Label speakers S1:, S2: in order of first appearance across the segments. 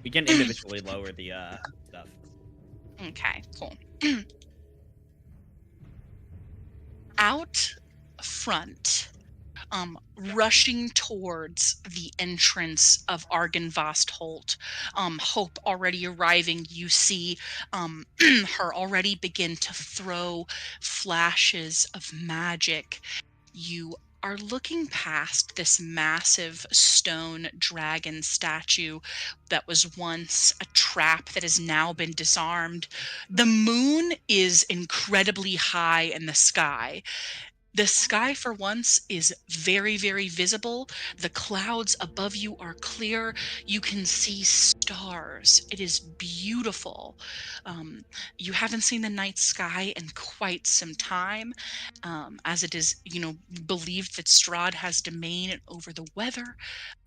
S1: We can individually lower the stuff.
S2: Okay, cool. Out front, rushing towards the entrance of Argynvost Holt, Hope already arriving, you see her already begin to throw flashes of magic. You are looking past this massive stone dragon statue that was once a trap that has now been disarmed. The moon is incredibly high in the sky. The sky, for once, is very, very visible. The clouds above you are clear. You can see stars. It is beautiful. You haven't seen the night sky in quite some time, as it is, believed that Strahd has domain over the weather.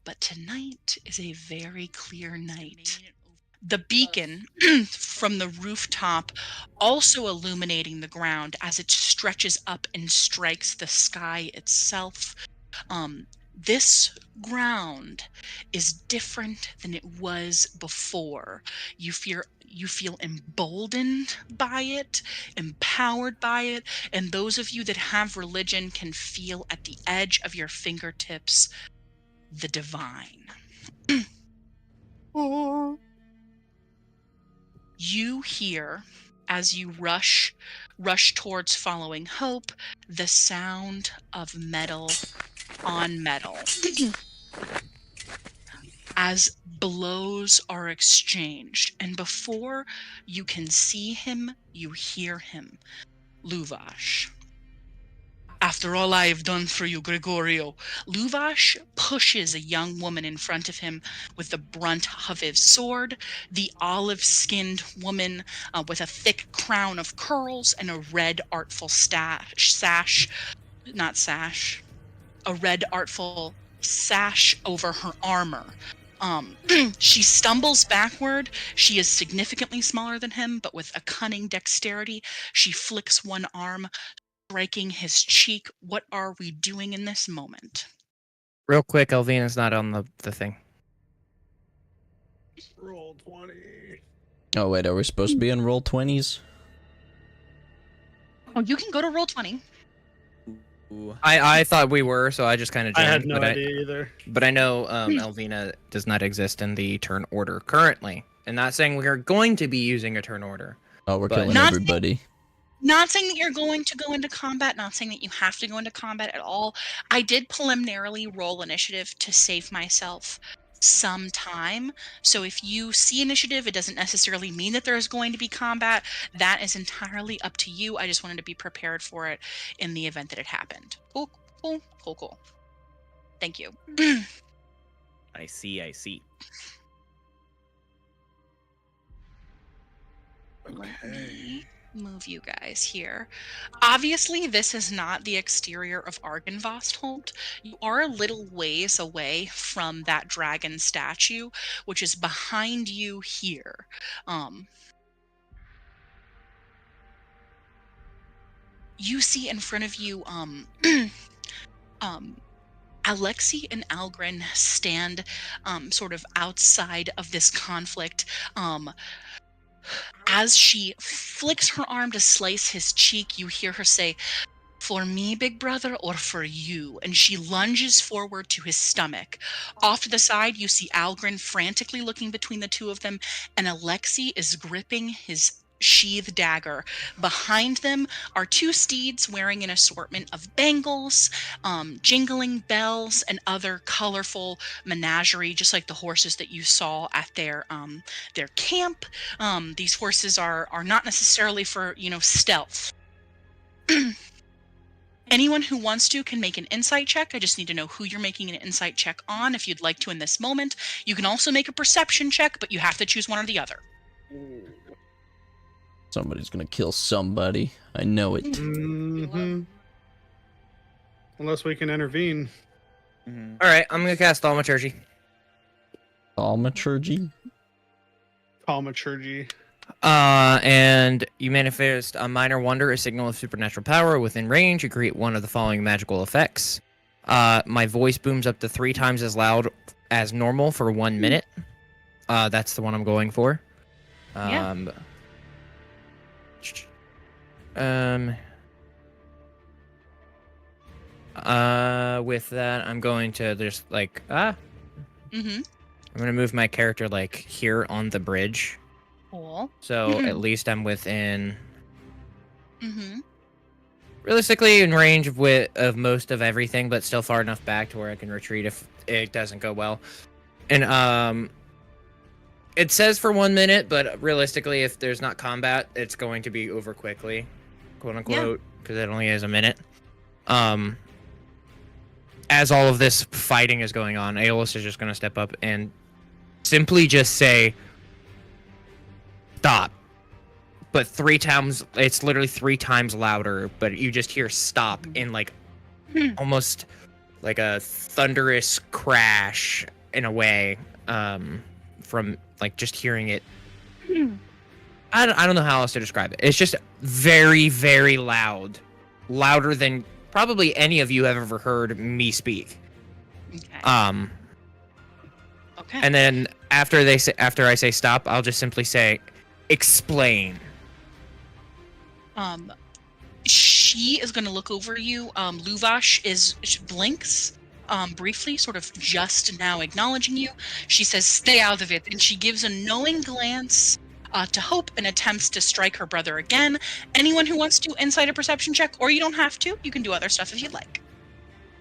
S2: But tonight is a very clear night. The beacon from the rooftop also illuminating the ground as it stretches up and strikes the sky itself. This ground is different than it was before. You feel emboldened by it, empowered by it, and those of you that have religion can feel at the edge of your fingertips the divine. You hear, as you rush towards following Hope, the sound of metal on metal. As blows are exchanged, and before you can see him, you hear him. Luvash. After all I have done for you, Gregorio. Luvash pushes a young woman in front of him with the brunt of his sword, the olive-skinned woman with a thick crown of curls and a red artful a red artful sash over her armor. She stumbles backward. She is significantly smaller than him, but with a cunning dexterity, she flicks one arm, striking his cheek. What are we doing in this moment?
S3: Real quick, Elvina's not on the thing.
S4: Roll 20.
S5: Oh, wait, are we supposed to be in roll 20s?
S2: Oh, you can go to roll 20.
S1: Ooh.
S3: I thought we were, so I just kind of
S4: I
S3: joined.
S4: had no idea either.
S3: But I know Elvina does not exist in the turn order currently. And not saying we are going to be using a turn order.
S5: Oh, we're
S3: But-
S5: killing
S2: Not-
S5: everybody.
S2: Not saying that you're going to go into combat, not saying that you have to go into combat at all. I did preliminarily roll initiative to save myself some time. So if you see initiative, it doesn't necessarily mean that there is going to be combat. That is entirely up to you. I just wanted to be prepared for it in the event that it happened. Cool. Thank you.
S1: I see.
S2: Let me move you guys here. Obviously, this is not the exterior of Argynvost Holt. You are a little ways away from that dragon statue, which is behind you here. You see in front of you, Alexi and Algren stand sort of outside of this conflict. As she flicks her arm to slice his cheek, you hear her say, "For me, big brother, or for you?" And she lunges forward to his stomach. Off to the side, you see Algren frantically looking between the two of them, and Alexi is gripping his sheathed dagger. Behind them are two steeds wearing an assortment of bangles, jingling bells, and other colorful menagerie, just like the horses that you saw at their camp. These horses are not necessarily for stealth. Anyone who wants to can make an insight check. I just need to know who you're making an insight check on if you'd like to in this moment. You can also make a perception check, but you have to choose one or the other.
S5: Somebody's gonna kill somebody. I know it.
S4: Mm-hmm. Unless we can intervene.
S1: Mm-hmm.
S3: All right, I'm gonna cast Thaumaturgy.
S5: Thaumaturgy?
S4: Thaumaturgy.
S3: And you manifest a minor wonder, a signal of supernatural power within range. You create one of the following magical effects. My voice booms up to 3 times as loud as normal for 1 minute. That's the one I'm going for.
S2: Yeah.
S3: With that, I'm going to just like
S2: Mm-hmm.
S3: I'm gonna move my character like here on the bridge,
S2: Cool.
S3: so at least I'm within,
S2: Mm-hmm.
S3: realistically in range of most of everything, but still far enough back to where I can retreat if it doesn't go well. And it says for 1 minute, but realistically, if there's not combat, it's going to be over quickly, quote unquote, because it only is a minute. As all of this fighting is going on, Aeolus is just going to step up and simply just say, stop. But 3 times, it's literally 3 times louder, but you just hear stop in like almost like a thunderous crash in a way, from like just hearing it. I don't know how else to describe it. It's just very, very loud. Louder than probably any of you have ever heard me speak.
S2: Okay. Okay.
S3: And then after I say stop, I'll just simply say, explain.
S2: She is going to look over you. Luvash she blinks briefly, sort of just now acknowledging you. She says, "Stay out of it," and she gives a knowing glance to Hope and attempts to strike her brother again. Anyone who wants to insight a perception check, or you don't have to, you can do other stuff if you'd like.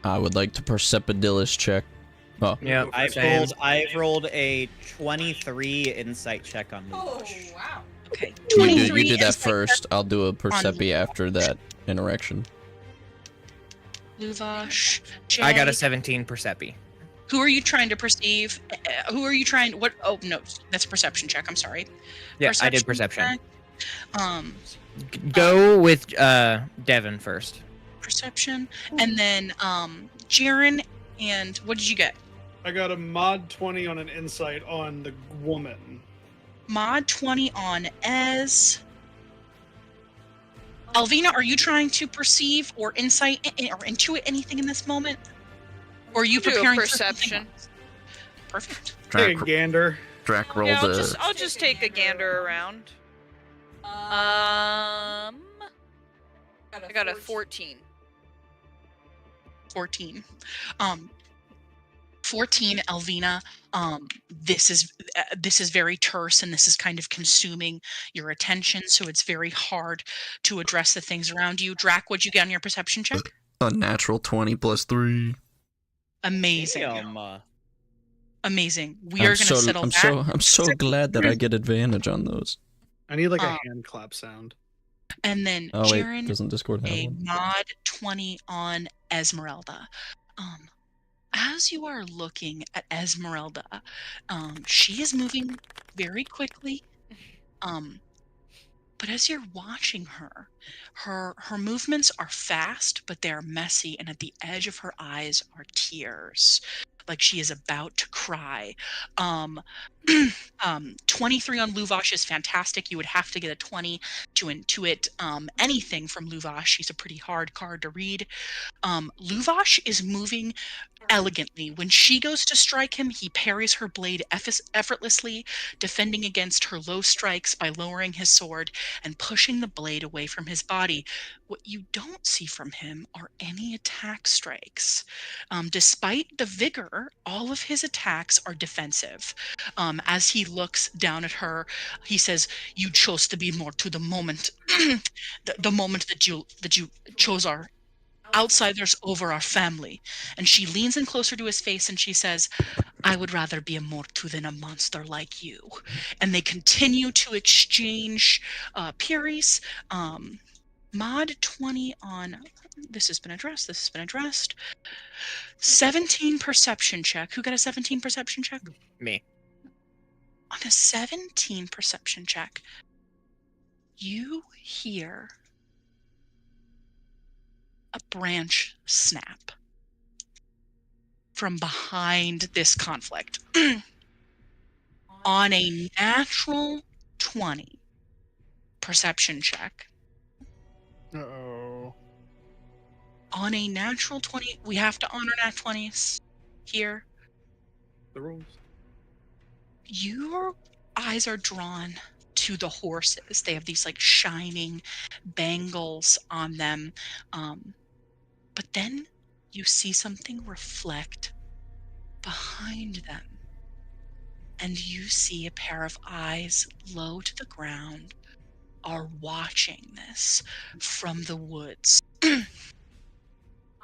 S5: I would like to Percepidillus check. Oh,
S3: Yeah,
S1: I've rolled a 23 insight check on
S6: Oh,
S1: Luvash.
S6: wow.
S2: Okay,
S5: you
S2: 23
S5: do that
S2: insight
S5: first. I'll do a Percepi
S2: Luvash.
S5: after that interaction.
S2: Luvash.
S3: I got a
S2: Jay.
S3: 17 Percepi.
S2: Who are you trying to perceive? Who are you trying? What? Oh no, that's a perception check. I'm sorry.
S3: Yeah, I did perception.
S2: check.
S3: Go with Devin first.
S2: Perception, and then Jaren. And what did you get?
S4: I got a mod 20 on an insight on the woman.
S2: Mod 20 on Ez. Alvina, are you trying to perceive or insight or intuit anything in this moment? Or are you
S6: Do a
S2: preparing
S6: perception.
S2: for something else? Perfect.
S4: Take a gander.
S5: Drac rolled
S6: Yeah,
S5: a.
S6: I'll just take a gander around. I got a 14.
S2: 14. 14, Alvina. This is very terse, and this is kind of consuming your attention, so it's very hard to address the things around you. Drac, what'd you get on your perception check?
S5: A natural 20 plus 3.
S2: Amazing.
S1: Damn,
S2: Amazing. We are going to settle back.
S5: I'm so glad that I get advantage on those.
S4: I need like a hand clap sound.
S2: And then
S5: Oh wait,
S2: Jaren,
S5: doesn't Discord have
S2: a
S5: one?
S2: mod 20 on Esmeralda. As you are looking at Esmeralda, she is moving very quickly. But as you're watching her, her movements are fast, but they're messy, and at the edge of her eyes are tears, like she is about to cry. 23 on Luvash is fantastic. You would have to get a 20 to intuit anything from Luvash. He's a pretty hard card to read. Luvash is moving elegantly. When she goes to strike him, he parries her blade effortlessly, defending against her low strikes by lowering his sword and pushing the blade away from his body. What you don't see from him are any attack strikes. Despite the vigor, all of his attacks are defensive. As he looks down at her, he says, "You chose to be more to the moment, the moment that you chose our outsiders over our family." And she leans in closer to his face and she says, "I would rather be a mortu than a monster like you." And they continue to exchange Puries. Mod 20 on this has been addressed. 17 perception check. Who got a 17 perception check?
S3: Me.
S2: On a 17 perception check, you hear a branch snap from behind this conflict. On a natural 20 perception check,
S4: Uh-oh.
S2: on a natural 20, we have to honor nat 20s here.
S4: The rules.
S2: your eyes are drawn to the horses. They have these like shining bangles on them. But then you see something reflect behind them. And you see a pair of eyes low to the ground are watching this from the woods.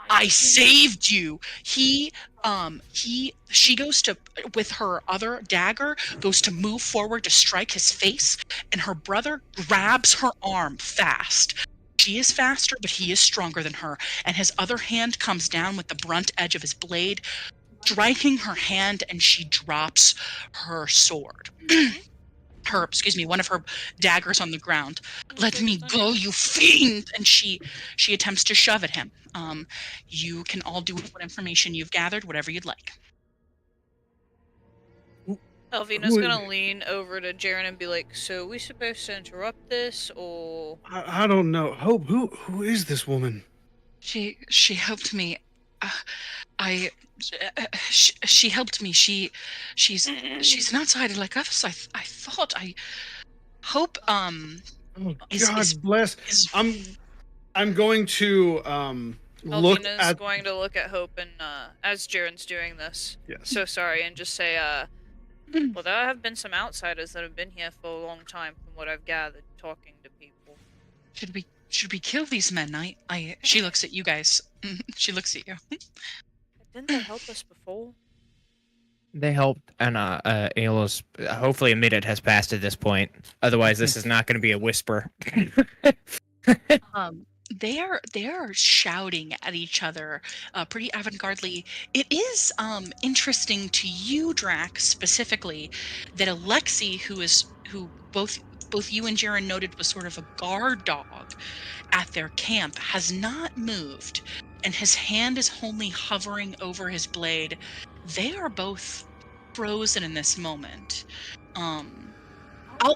S2: I saved you. She goes to, with her other dagger, goes to move forward to strike his face, and her brother grabs her arm fast. She is faster, but he is stronger than her, and his other hand comes down with the brunt edge of his blade, striking her hand, and she drops her sword. One of her daggers on the ground. Let me go, you fiend! And she attempts to shove at him. You can all do with what information you've gathered, whatever you'd like.
S6: Elvina's gonna lean over to Jaren and be like, so are we supposed to interrupt this, or...
S4: I don't know. Hope, who is this woman?
S2: She helped me. She helped me. She's an outsider like us. I thought. I hope.
S4: Oh, God bless. I'm going to look
S6: Elvina's
S4: at.
S6: going to look at Hope and as Jaren's doing this.
S4: Yes.
S6: So sorry, and just say, well, there have been some outsiders that have been here for a long time, from what I've gathered, talking to people.
S2: Should we kill these men? She looks at you guys. She looks at you.
S6: Didn't they help us before?
S3: They helped, and Ayla's hopefully a minute has passed at this point. Otherwise, this is not going to be a whisper.
S2: They are shouting at each other, pretty avant-garde-ly. It is interesting to you, Drac, specifically, that Alexi, who both you and Jaren noted was sort of a guard dog at their camp, has not moved, and his hand is only hovering over his blade. They are both frozen in this moment. I'll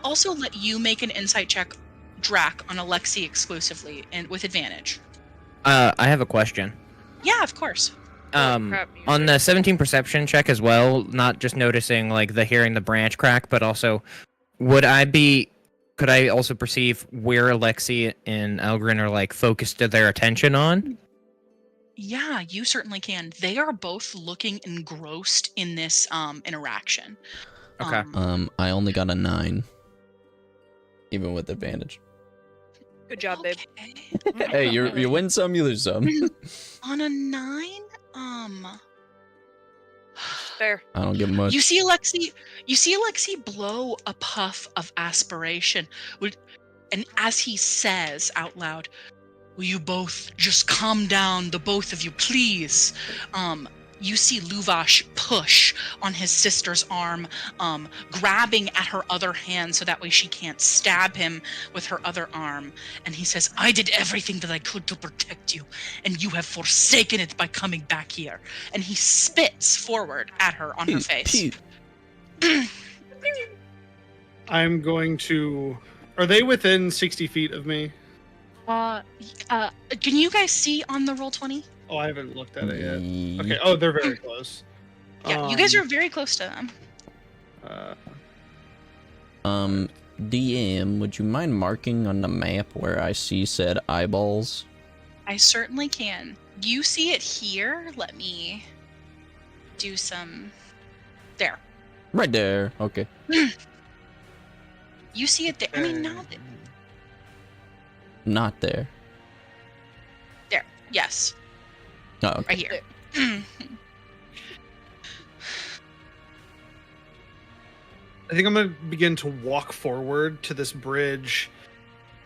S2: also let you make an insight check, Drac, on Alexi exclusively, and with advantage.
S3: I have a question.
S2: Yeah, of course.
S3: On the 17 perception check as well, not just noticing like the hearing the branch crack, but also could I also perceive where Alexi and Elgrin are like focused their attention on?
S2: Yeah, you certainly can. They are both looking engrossed in this interaction.
S3: Okay.
S5: I only got a 9. Even with advantage.
S6: Good job, babe.
S2: Okay.
S5: Hey, you win some, you lose some.
S2: On a 9,
S6: Fair.
S5: I don't get much.
S2: You see Alexi blow a puff of aspiration, and as he says out loud, "Will you both just calm down, the both of you, please?" You see Luvash push on his sister's arm, grabbing at her other hand so that way she can't stab him with her other arm. And he says, "I did everything that I could to protect you, and you have forsaken it by coming back here." And he spits forward at her on her face.
S4: I'm going to. Are they within 60 feet of me?
S2: Can you guys see on the Roll20?
S4: Oh, I haven't looked at it yet. Okay. Oh, they're very close.
S2: Yeah, you guys are very close to them.
S5: DM, would you mind marking on the map where I see said eyeballs?
S2: I certainly can. You see it here? Let me do some... There.
S5: Right there. Okay.
S2: You see it there. I mean, not there.
S5: Not there.
S2: There. Yes.
S5: Oh, okay.
S2: Right here.
S4: I think I'm gonna begin to walk forward to this bridge,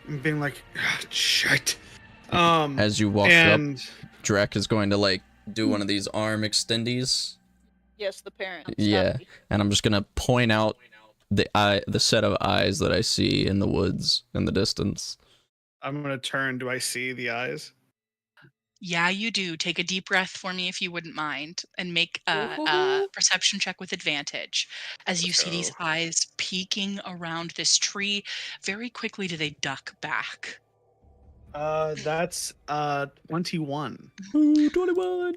S4: and being like, "Shit."
S5: As you walk
S4: and...
S5: up, Drac is going to like do one of these arm extendies.
S6: Yes, the parent.
S5: Yeah, and I'm just gonna point out the set of eyes that I see in the woods in the distance.
S4: I'm gonna turn. Do I see the eyes?
S2: Yeah, you do. Take a deep breath for me if you wouldn't mind, and make a perception check with advantage. As you see these eyes peeking around this tree, very quickly do they duck back.
S4: That's 21.
S5: Ooh, 21.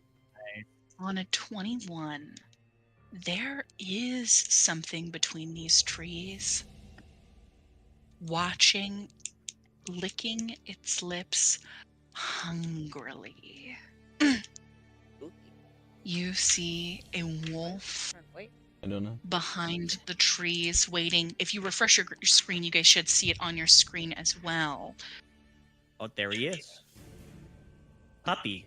S2: On a 21. There is something between these trees. Watching, licking its lips hungrily. You see a wolf
S6: Wait.
S5: I don't know.
S2: behind the trees waiting. If you refresh your screen, you guys should see it on your screen as well.
S1: Oh, there he is. Puppy.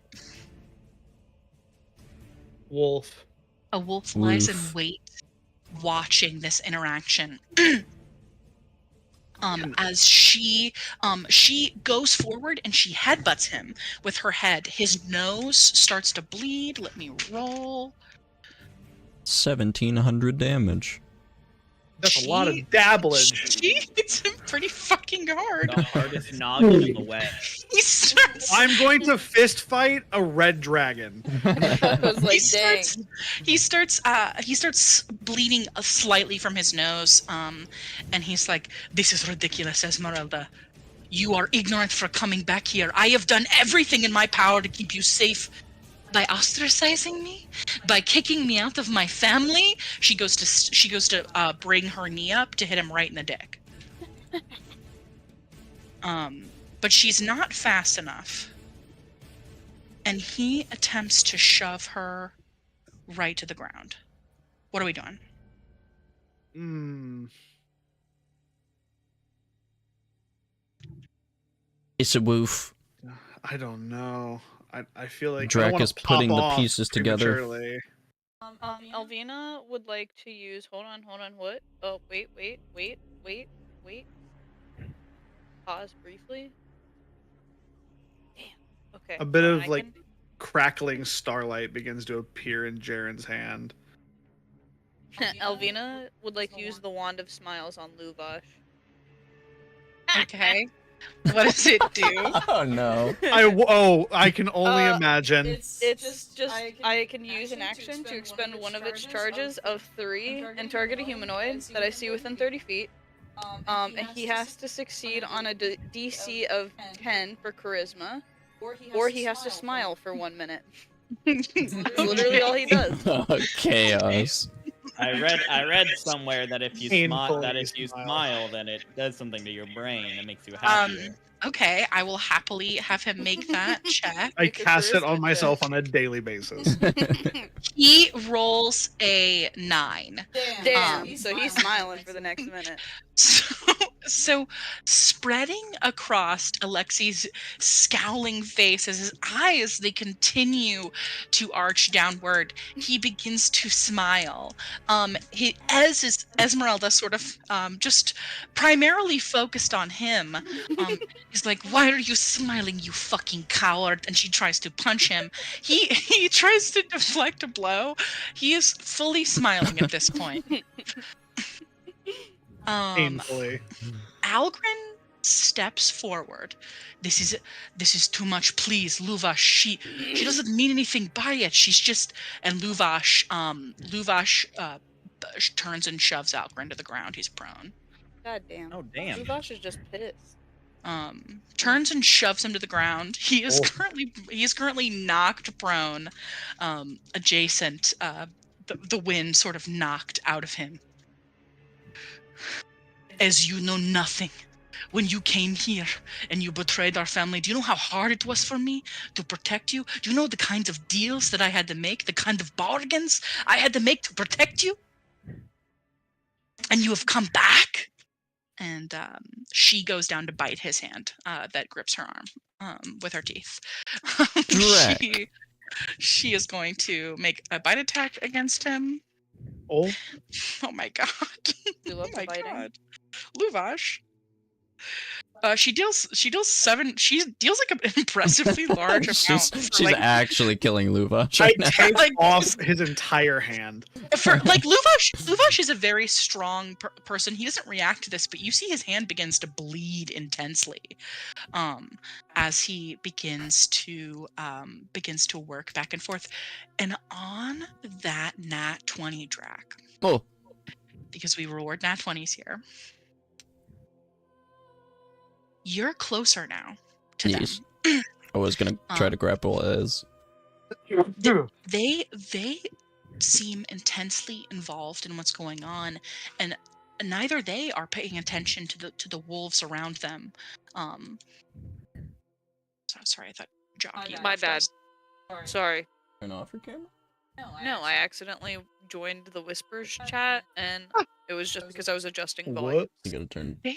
S4: Wolf.
S2: A wolf lies in
S5: Woof.
S2: wait, watching this interaction. As she goes forward and she headbutts him with her head. His nose starts to bleed. Let me roll.
S5: 1,700 damage.
S4: That's a lot of dabblage.
S2: She hits him pretty fucking hard.
S1: The hardest noggin in the way.
S2: He starts.
S4: I'm going to fist fight a red dragon.
S6: I was like, dang.
S2: He starts bleeding slightly from his nose, and he's like, "This is ridiculous, Esmeralda. You are ignorant for coming back here. I have done everything in my power to keep you safe. By ostracizing me, by kicking me out of my family." She goes to bring her knee up to hit him right in the dick. But she's not fast enough. And he attempts to shove her right to the ground. What are we doing?
S5: It's a woof.
S4: I don't know. I feel like
S5: Drac
S4: I don't
S5: is
S4: wanna
S5: putting
S4: pop
S5: the
S4: off
S5: pieces together.
S4: prematurely.
S6: Alvina would like to use. Hold on. What? Oh, wait. Pause briefly. Damn. Okay.
S4: A bit of
S6: I
S4: like crackling starlight begins to appear in Jaren's hand.
S6: Alvina would like to use the Wand of Smiles on Luvash.
S2: Okay. What does it do?
S5: Oh no.
S4: I can only imagine.
S6: It's just I can use an action to expend one of its charges of 3 and target a humanoid that I see within 30 feet. And he has to succeed on a DC of 10 for charisma, or he has to smile for 1 minute. That's literally all he does.
S5: Chaos.
S1: I read somewhere that if you
S4: Painfully
S1: smile, then it does something to your brain. It makes you happier.
S2: Okay, I will happily have him make that check.
S4: I cast it on myself on a daily basis.
S2: He rolls a 9.
S6: Damn. So he's smiling for the next minute.
S2: So spreading across Alexi's scowling face as his eyes they continue to arch downward, he begins to smile. As Esmeralda sort of just primarily focused on him, he's like, "Why are you smiling, you fucking coward?" And she tries to punch him. He tries to deflect a blow. He is fully smiling at this point.
S4: Painfully.
S2: Algren steps forward. This is too much, please, Luvash. She doesn't mean anything by it. She's just. And Luvash turns and shoves Algren to the ground. He's prone.
S6: God damn.
S1: Oh damn.
S6: Luvash is just pissed.
S2: Turns and shoves him to the ground. He is currently knocked prone, adjacent. The wind sort of knocked out of him. As you know nothing, when you came here and you betrayed our family, do you know how hard it was for me to protect you? Do you know the kinds of deals that I had to make, the kind of bargains I had to make to protect you? And you have come back? And she goes down to bite his hand that grips her arm with her teeth. She is going to make a bite attack against him.
S4: Oh
S2: my god.
S6: You love the biting.
S2: God. Luvash. She deals like an impressively large amount.
S5: She's actually killing Luvash
S4: I
S5: right now.
S4: take off his entire hand.
S2: For like Luvash is a very strong person. He doesn't react to this, but you see his hand begins to bleed intensely, as he begins to work back and forth, and on that nat 20 Drac.
S5: Oh,
S2: because we reward nat 20s here. You're closer now to
S5: yes.
S2: them.
S5: I was gonna try to grapple as.
S2: They seem intensely involved in what's going on, and neither they are paying attention to the wolves around them. Sorry, I thought Jockey.
S6: My
S2: left
S6: bad.
S2: us.
S6: Sorry.
S5: Turn off your camera?
S6: No, I accidentally joined the Whispers chat, and it was just because I was adjusting
S4: What?
S6: volume.
S5: You gotta turn
S2: There,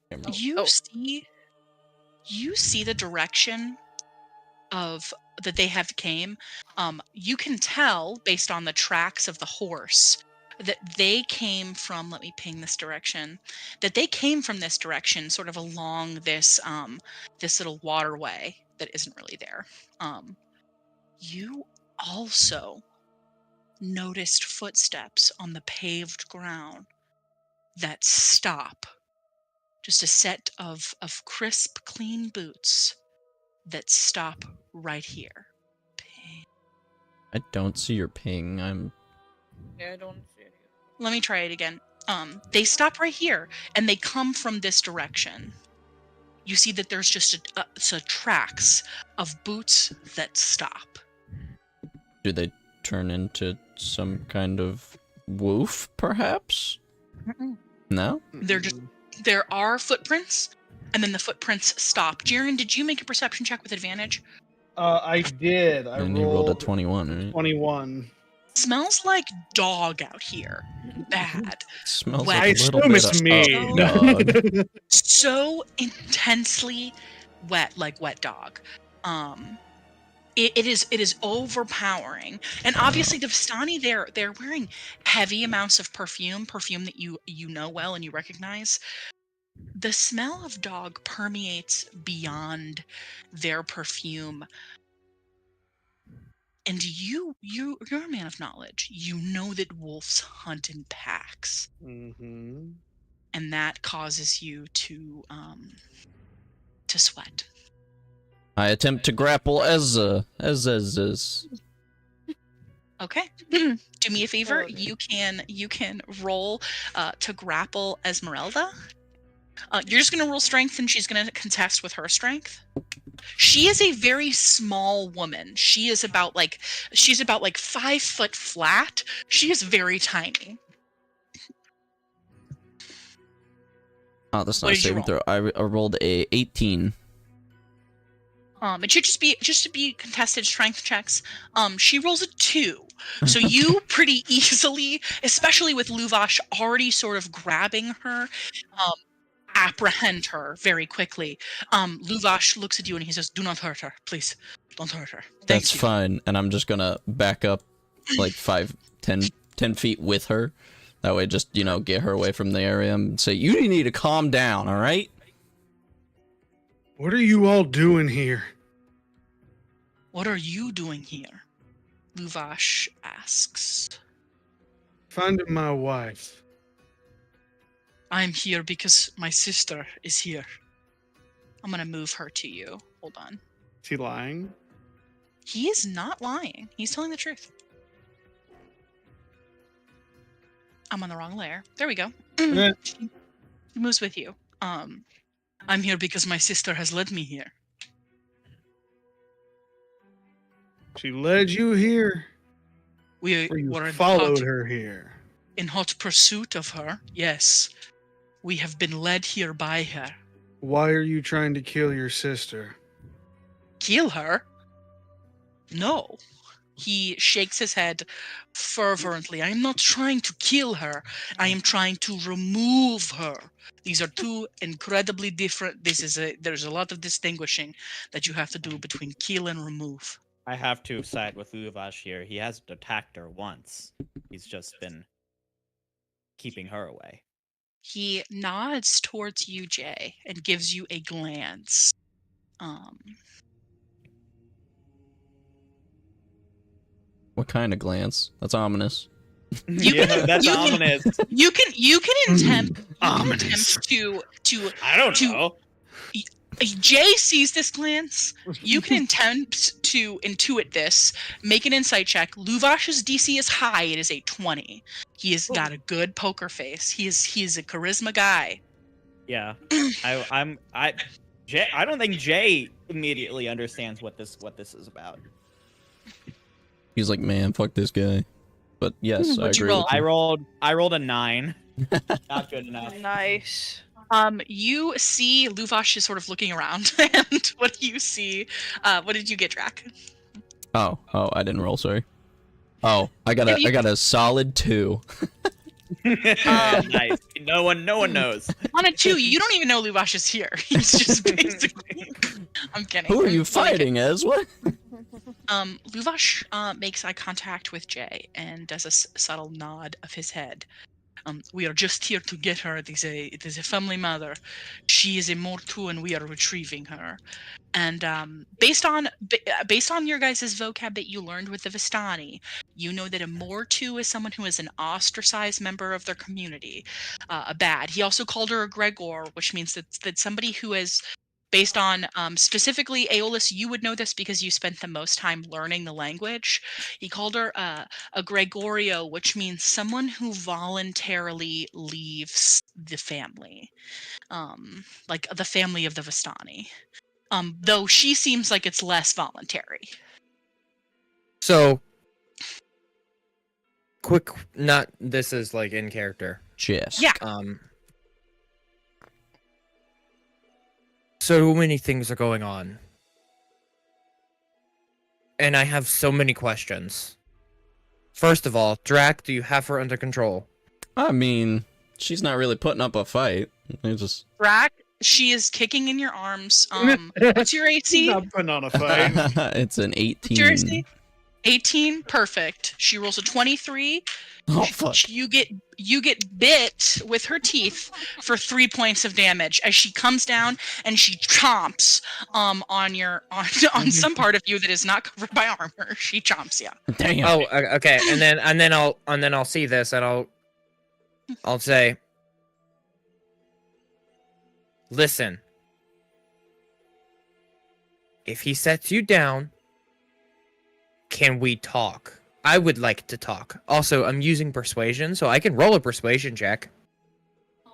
S5: camera off.
S2: you see the direction of that they have came. You can tell based on the tracks of the horse that they came from. Let me ping this direction. That they came from this direction, sort of along this this little waterway that isn't really there. You also noticed footsteps on the paved ground that stop. Just a set of crisp, clean boots that stop right here. Ping.
S5: I don't see your ping.
S6: Yeah, I don't see it.
S2: Let me try it again. They stop right here, and they come from this direction. You see that there's just a tracks of boots that stop.
S5: Do they turn into some kind of woof, perhaps?
S2: Mm-mm.
S5: No?
S2: There are footprints, and then the footprints stop. Jiren, did you make a perception check with advantage?
S4: I did. I
S5: And you rolled a 21, right?
S4: 21.
S2: Smells like dog out here. Bad.
S5: Smells
S2: Wet.
S5: like
S4: I
S5: a little
S4: assume
S5: bit
S4: it's
S5: of
S4: me.
S5: dog.
S2: So intensely wet, like wet dog. It is overpowering, and obviously the Vistani, they're wearing heavy amounts of perfume that you know well and you recognize. The smell of dog permeates beyond their perfume, and you're a man of knowledge. You know that wolves hunt in packs,
S4: Mm-hmm.
S2: and that causes you to sweat.
S5: I attempt to grapple Ezza. Ezza's.
S2: Okay. Do me a favor.
S6: Okay.
S2: You can roll to grapple Esmeralda. You're just gonna roll strength, and she's gonna contest with her strength. She is a very small woman. She's about like 5 foot flat. She is very tiny.
S5: Oh, that's
S2: What
S5: not a
S2: did you
S5: saving throw. I rolled a 18.
S2: It should just to be contested strength checks. She rolls a 2, so you pretty easily, especially with Luvash already sort of grabbing her, apprehend her very quickly. Luvash looks at you and he says, "Do not hurt her, please. Don't hurt her." Thank
S5: That's
S2: you.
S5: fine, and I'm just gonna back up like 10 feet with her. That way, just, get her away from the area and say, you need to calm down, all right?
S4: What are you all doing here?
S2: What are you doing here? Luvash asks.
S4: Finding my wife.
S2: I'm here because my sister is here. I'm gonna move her to you. Hold on.
S4: Is he lying?
S2: He is not lying. He's telling the truth. I'm on the wrong layer. There we go.
S4: Eh.
S2: She moves with you. I'm here because my sister has led me here.
S4: She led you here,
S2: We
S4: or you
S2: were
S4: followed her here.
S2: in hot pursuit of her. Yes. We have been led here by her.
S4: Why are you trying to kill your sister?
S2: Kill her? No. He shakes his head fervently. I am not trying to kill her. I am trying to remove her. These are two incredibly different. There's a lot of distinguishing that you have to do between kill and remove.
S1: I have to side with Luvash here. He hasn't attacked her once. He's just been keeping her away.
S2: He nods towards you, Jay, and gives you a glance.
S5: What kind of glance? That's ominous.
S1: Yeah, that's
S2: you can-
S1: ominous.
S2: You can attempt
S4: Ominous.
S2: to
S1: I don't
S2: to-
S1: know.
S2: Jay sees this glance. You can attempt to intuit this. Make an insight check. Luvash's DC is high. It is a 20. He has got a good poker face. He is a charisma guy.
S1: Yeah, Jay. I don't think Jay immediately understands what this is about.
S5: He's like, man, fuck this guy. but yes, I
S2: What'd you
S5: agree.
S2: roll?
S5: With
S1: I rolled a 9. Not good enough.
S6: Nice.
S2: You see Luvash is sort of looking around, and what do you see? What did you get, Drac?
S5: Oh, I didn't roll. Sorry. Oh, I got a solid 2.
S1: Nice. No one knows.
S2: On a 2, you don't even know Luvash is here. He's just basically. I'm kidding.
S5: Who are
S2: I'm
S5: you
S2: totally kidding.
S5: fighting as? What?
S2: Luvash makes eye contact with Jay and does a subtle nod of his head. We are just here to get her. It is a family matter. She is Immortal, and we are retrieving her. And based on your guys' vocab that you learned with the Vistani, you know that a Mortu is someone who is an ostracized member of their community, a bad. He also called her a Gregor, which means that somebody who is based on specifically Aeolus, you would know this because you spent the most time learning the language. He called her a Gregorio, which means someone who voluntarily leaves the family, like the family of the Vistani. Though she seems like it's less voluntary.
S3: So, quick, not this is like in character.
S5: Yes.
S2: Yeah.
S3: So many things are going on. And I have so many questions. First of all, Drac, do you have her under control?
S5: I mean, she's not really putting up a fight. It's just.
S2: Drac, she is kicking in your arms. What's your AC?
S4: Not putting on a fight.
S5: It's an 18.
S2: What's your AC? 18, perfect. She rolls a 23.
S5: Oh fuck!
S2: You get bit with her teeth for 3 points of damage as she comes down and she chomps on some part of you that is not covered by armor. She chomps you.
S5: Damn.
S3: Oh, okay. And then I'll see this and I'll say, listen. If he sets you down, can we talk? I would like to talk. Also, I'm using persuasion, so I can roll a persuasion check.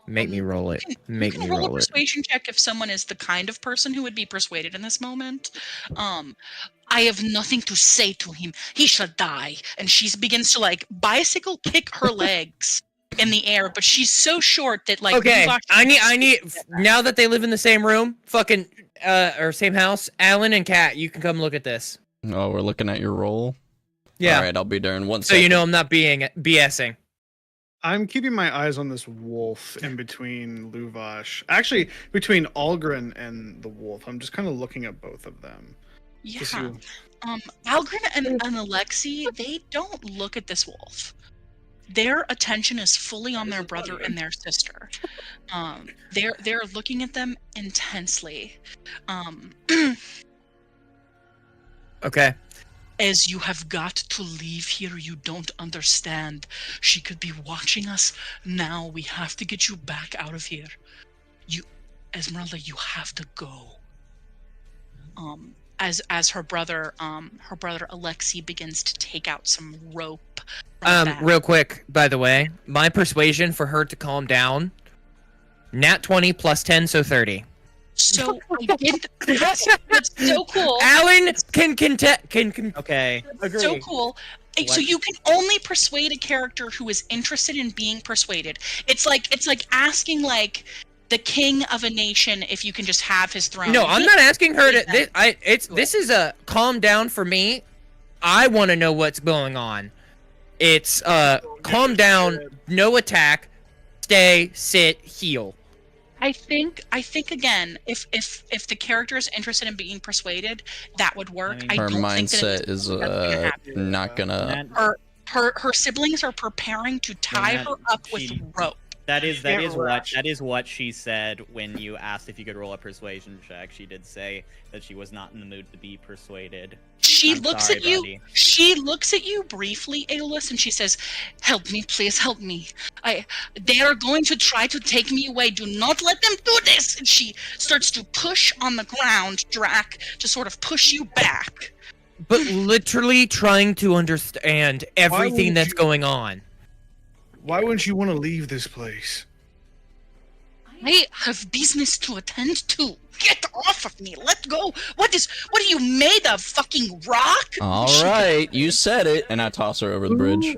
S3: Make me roll it. Make
S2: You
S3: me
S2: can roll a
S3: roll it.
S2: persuasion check if someone is the kind of person who would be persuaded in this moment. I have nothing to say to him. He shall die. And she begins to like bicycle kick her legs in the air, but she's so short that like.
S3: Okay,
S2: Luvash-
S3: I need now that they live in the same room, fucking or same house. Alan and Kat, you can come look at this.
S5: Oh, we're looking at your roll.
S3: Yeah.
S5: All right, I'll be there in 1
S3: So
S5: second.
S3: you know I'm not being BSing.
S4: I'm keeping my eyes on this wolf in between Luvash. Actually, between Algren and the wolf. I'm just kind of looking at both of them.
S2: Yeah.
S4: to see-
S2: Algren and Alexi, they don't look at this wolf. Their attention is fully on their brother and their sister. They're looking at them intensely.
S3: Okay.
S2: As you have got to leave here, you don't understand. She could be watching us now. We have to get you back out of here. Esmeralda, you have to go. As her brother Alexi begins to take out some rope. from the bag.
S3: Real quick, by the way, my persuasion for her to calm down, nat 20 plus 10, so 30.
S2: So I did. That's so cool.
S3: Alan can
S1: Okay.
S3: agree.
S2: So cool. So
S1: What?
S2: you can only persuade a character who is interested in being persuaded. It's like asking like the king of a nation if you can just have his throne.
S3: No, I'm not asking her to. This is a calm down for me. I want to know what's going on. It's calm down, no attack, stay, sit, heal.
S2: I think again, if the character is interested in being persuaded, that would work.
S1: I mean,
S2: I
S5: Her
S2: don't think that
S5: mindset
S2: it's
S5: is
S2: gonna happen.
S5: not gonna.
S2: Her siblings are preparing to tie
S1: That
S2: her up with
S1: she-
S2: rope.
S1: That is
S4: Can't rush.
S1: what she said when you asked if you could roll a persuasion check. She did say that she was not in the mood to be persuaded.
S2: She
S1: I'm
S2: looks
S1: sorry,
S2: at you.
S1: buddy.
S2: She looks at you briefly, Aeolus, and she says, "Help me, please help me. They are going to try to take me away. Do not let them do this." And she starts to push on the ground, Drac, to sort of push you back.
S3: But literally trying to understand everything
S4: would
S3: that's
S4: you-
S3: going on.
S4: Why wouldn't you want to leave this place?
S2: I have business to attend to. Get off of me. Let go. What are you made of? Fucking rock?
S5: All right, you said it, and I toss her over the bridge.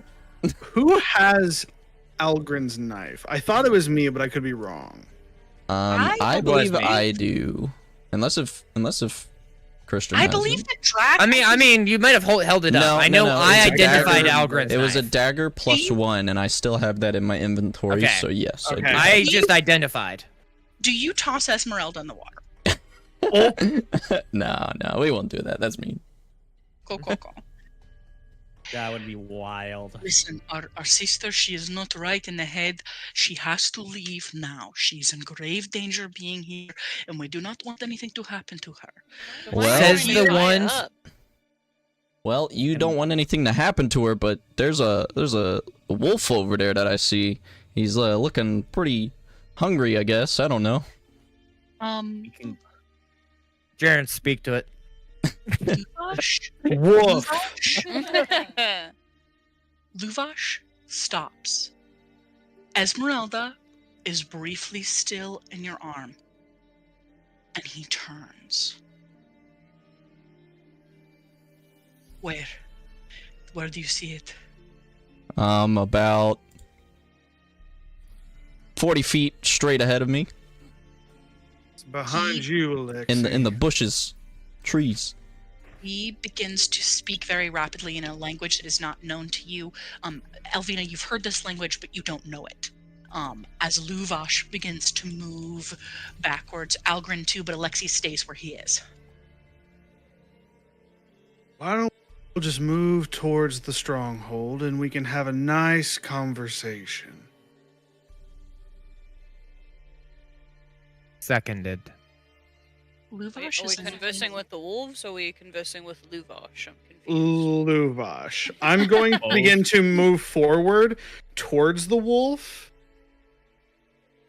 S4: Who has Algren's knife? I thought it was me, but I could be wrong.
S5: I
S3: It was
S5: believe
S3: me.
S5: I do. Unless if Christian
S2: I
S5: has
S2: believe
S5: it.
S2: that Drag.
S3: I mean, you might have held it up.
S5: No,
S3: I
S5: no,
S3: know
S5: no,
S3: I
S5: it's a
S3: identified
S4: dagger.
S3: Algren's
S5: It was a
S3: knife.
S5: dagger plus
S2: you-
S5: 1, and I still have that in my inventory,
S3: Okay.
S5: so yes.
S4: Okay.
S3: I just identified.
S2: Do you toss Esmeralda in the water?
S5: I do. No, we won't do that. That's mean.
S2: Go.
S1: That would be wild.
S2: Listen, our sister, she is not right in the head. She has to leave now. She's in grave danger being here, and we do not want anything to happen to her.
S5: Well-
S3: Says
S6: Why
S3: the
S6: are you
S3: ones-
S6: up?
S5: Well, you don't want anything to happen to her, but there's a wolf over there that I see. He's looking pretty hungry, I guess. I don't know.
S1: You can
S3: Jaren, speak to it.
S2: Luvash,
S4: Wolf.
S2: Luvash stops. Esmeralda is briefly still in your arm, and he turns. Where do you see it?
S5: About 40 feet straight ahead of me,
S4: It's behind you, Alex.
S5: in the bushes, trees.
S2: He begins to speak very rapidly in a language that is not known to you. Elvina, you've heard this language, but you don't know it. As Luvash begins to move backwards, Algren too, but Alexi stays where he is.
S4: Why don't we just move towards the stronghold and we can have a nice conversation?
S3: Seconded.
S2: Luvash
S6: Are
S2: is
S6: we conversing with the wolves or are we conversing with Luvash? I'm confused.
S4: Luvash. I'm going to
S1: Both.
S4: begin to move forward towards the wolf.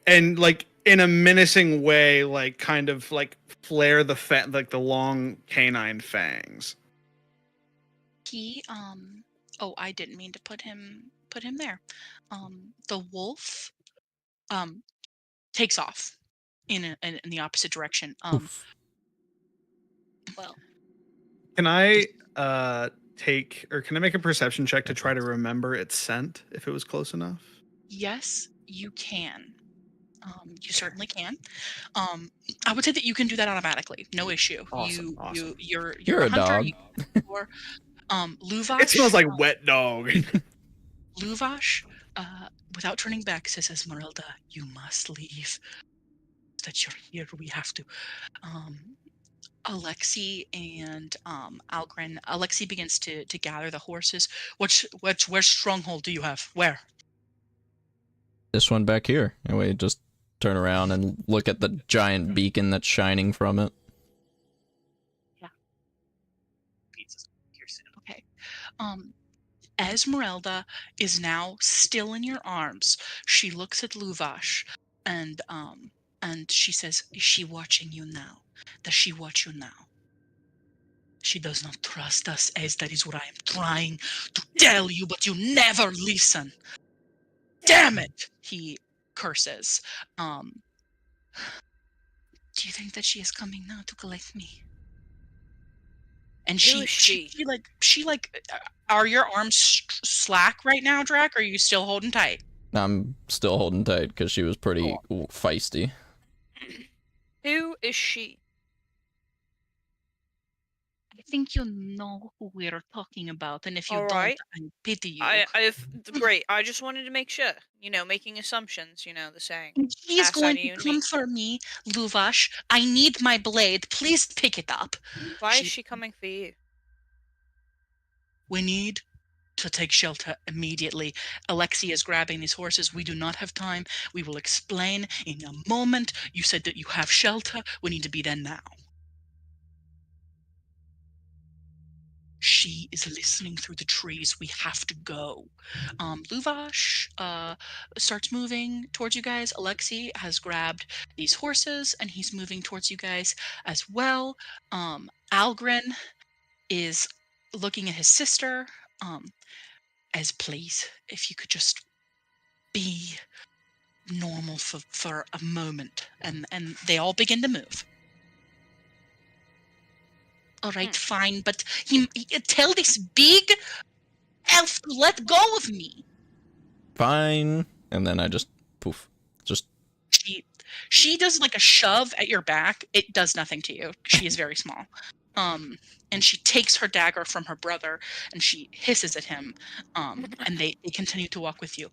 S4: And like in a menacing way, like kind of like flare the the long canine fangs.
S2: He oh, I didn't mean to put him there. The wolf takes off in the opposite direction. Well,
S4: Can I can I make a perception check to try to remember its scent if it was close enough?
S2: yes, you can. You certainly can. I would say that you can do that automatically, no issue.
S4: Awesome, awesome.
S2: You're
S5: a
S2: a hunter.
S5: dog.
S2: Luvash.
S4: It smells like wet dog.
S2: Luvash, without turning back, says, Esmeralda, you must leave. That you're here, we have to. Alexi and Algren. Alexi begins to gather the horses. Where stronghold do you have? Where?
S5: This one back here. And we just turn around and look at the giant beacon that's shining from it.
S2: Okay. Esmeralda is now still in your arms. She looks at Luvash and she says, is she watching you now? Does she watch you now? She does not trust us, as that is what I am trying to tell you, but you never listen. Damn it! He curses. Do you think that she is coming now to collect me? And
S6: Who is she?
S2: are your arms slack right now, Drac? Or are you still holding tight?
S5: I'm still holding tight because she was pretty feisty.
S6: Who is she?
S2: I think you know who we're talking about, and if you
S6: Alright.
S2: don't, I pity you.
S6: I've great. I just wanted to make sure. Making assumptions. The saying.
S2: And she is
S6: Pass
S2: going
S6: on
S2: to
S6: you and
S2: come
S6: me.
S2: for me, Luvash. I need my blade. Please pick it up.
S6: Why is she coming for you?
S2: We need to take shelter immediately. Alexi is grabbing these horses. We do not have time. We will explain in a moment. You said that you have shelter. We need to be there now. She is listening through the trees. We have to go. Luvash starts moving towards you guys. Alexi has grabbed these horses and he's moving towards you guys as well. Algren is looking at his sister. As please, if you could just be normal for a moment. And they all begin to move. All right, fine, but he tell this big Elf, let go of me!
S5: Fine. And then I just poof. Just
S2: She does like a shove at your back. It does nothing to you. She is very small. And she takes her dagger from her brother and she hisses at him. And they continue to walk with you.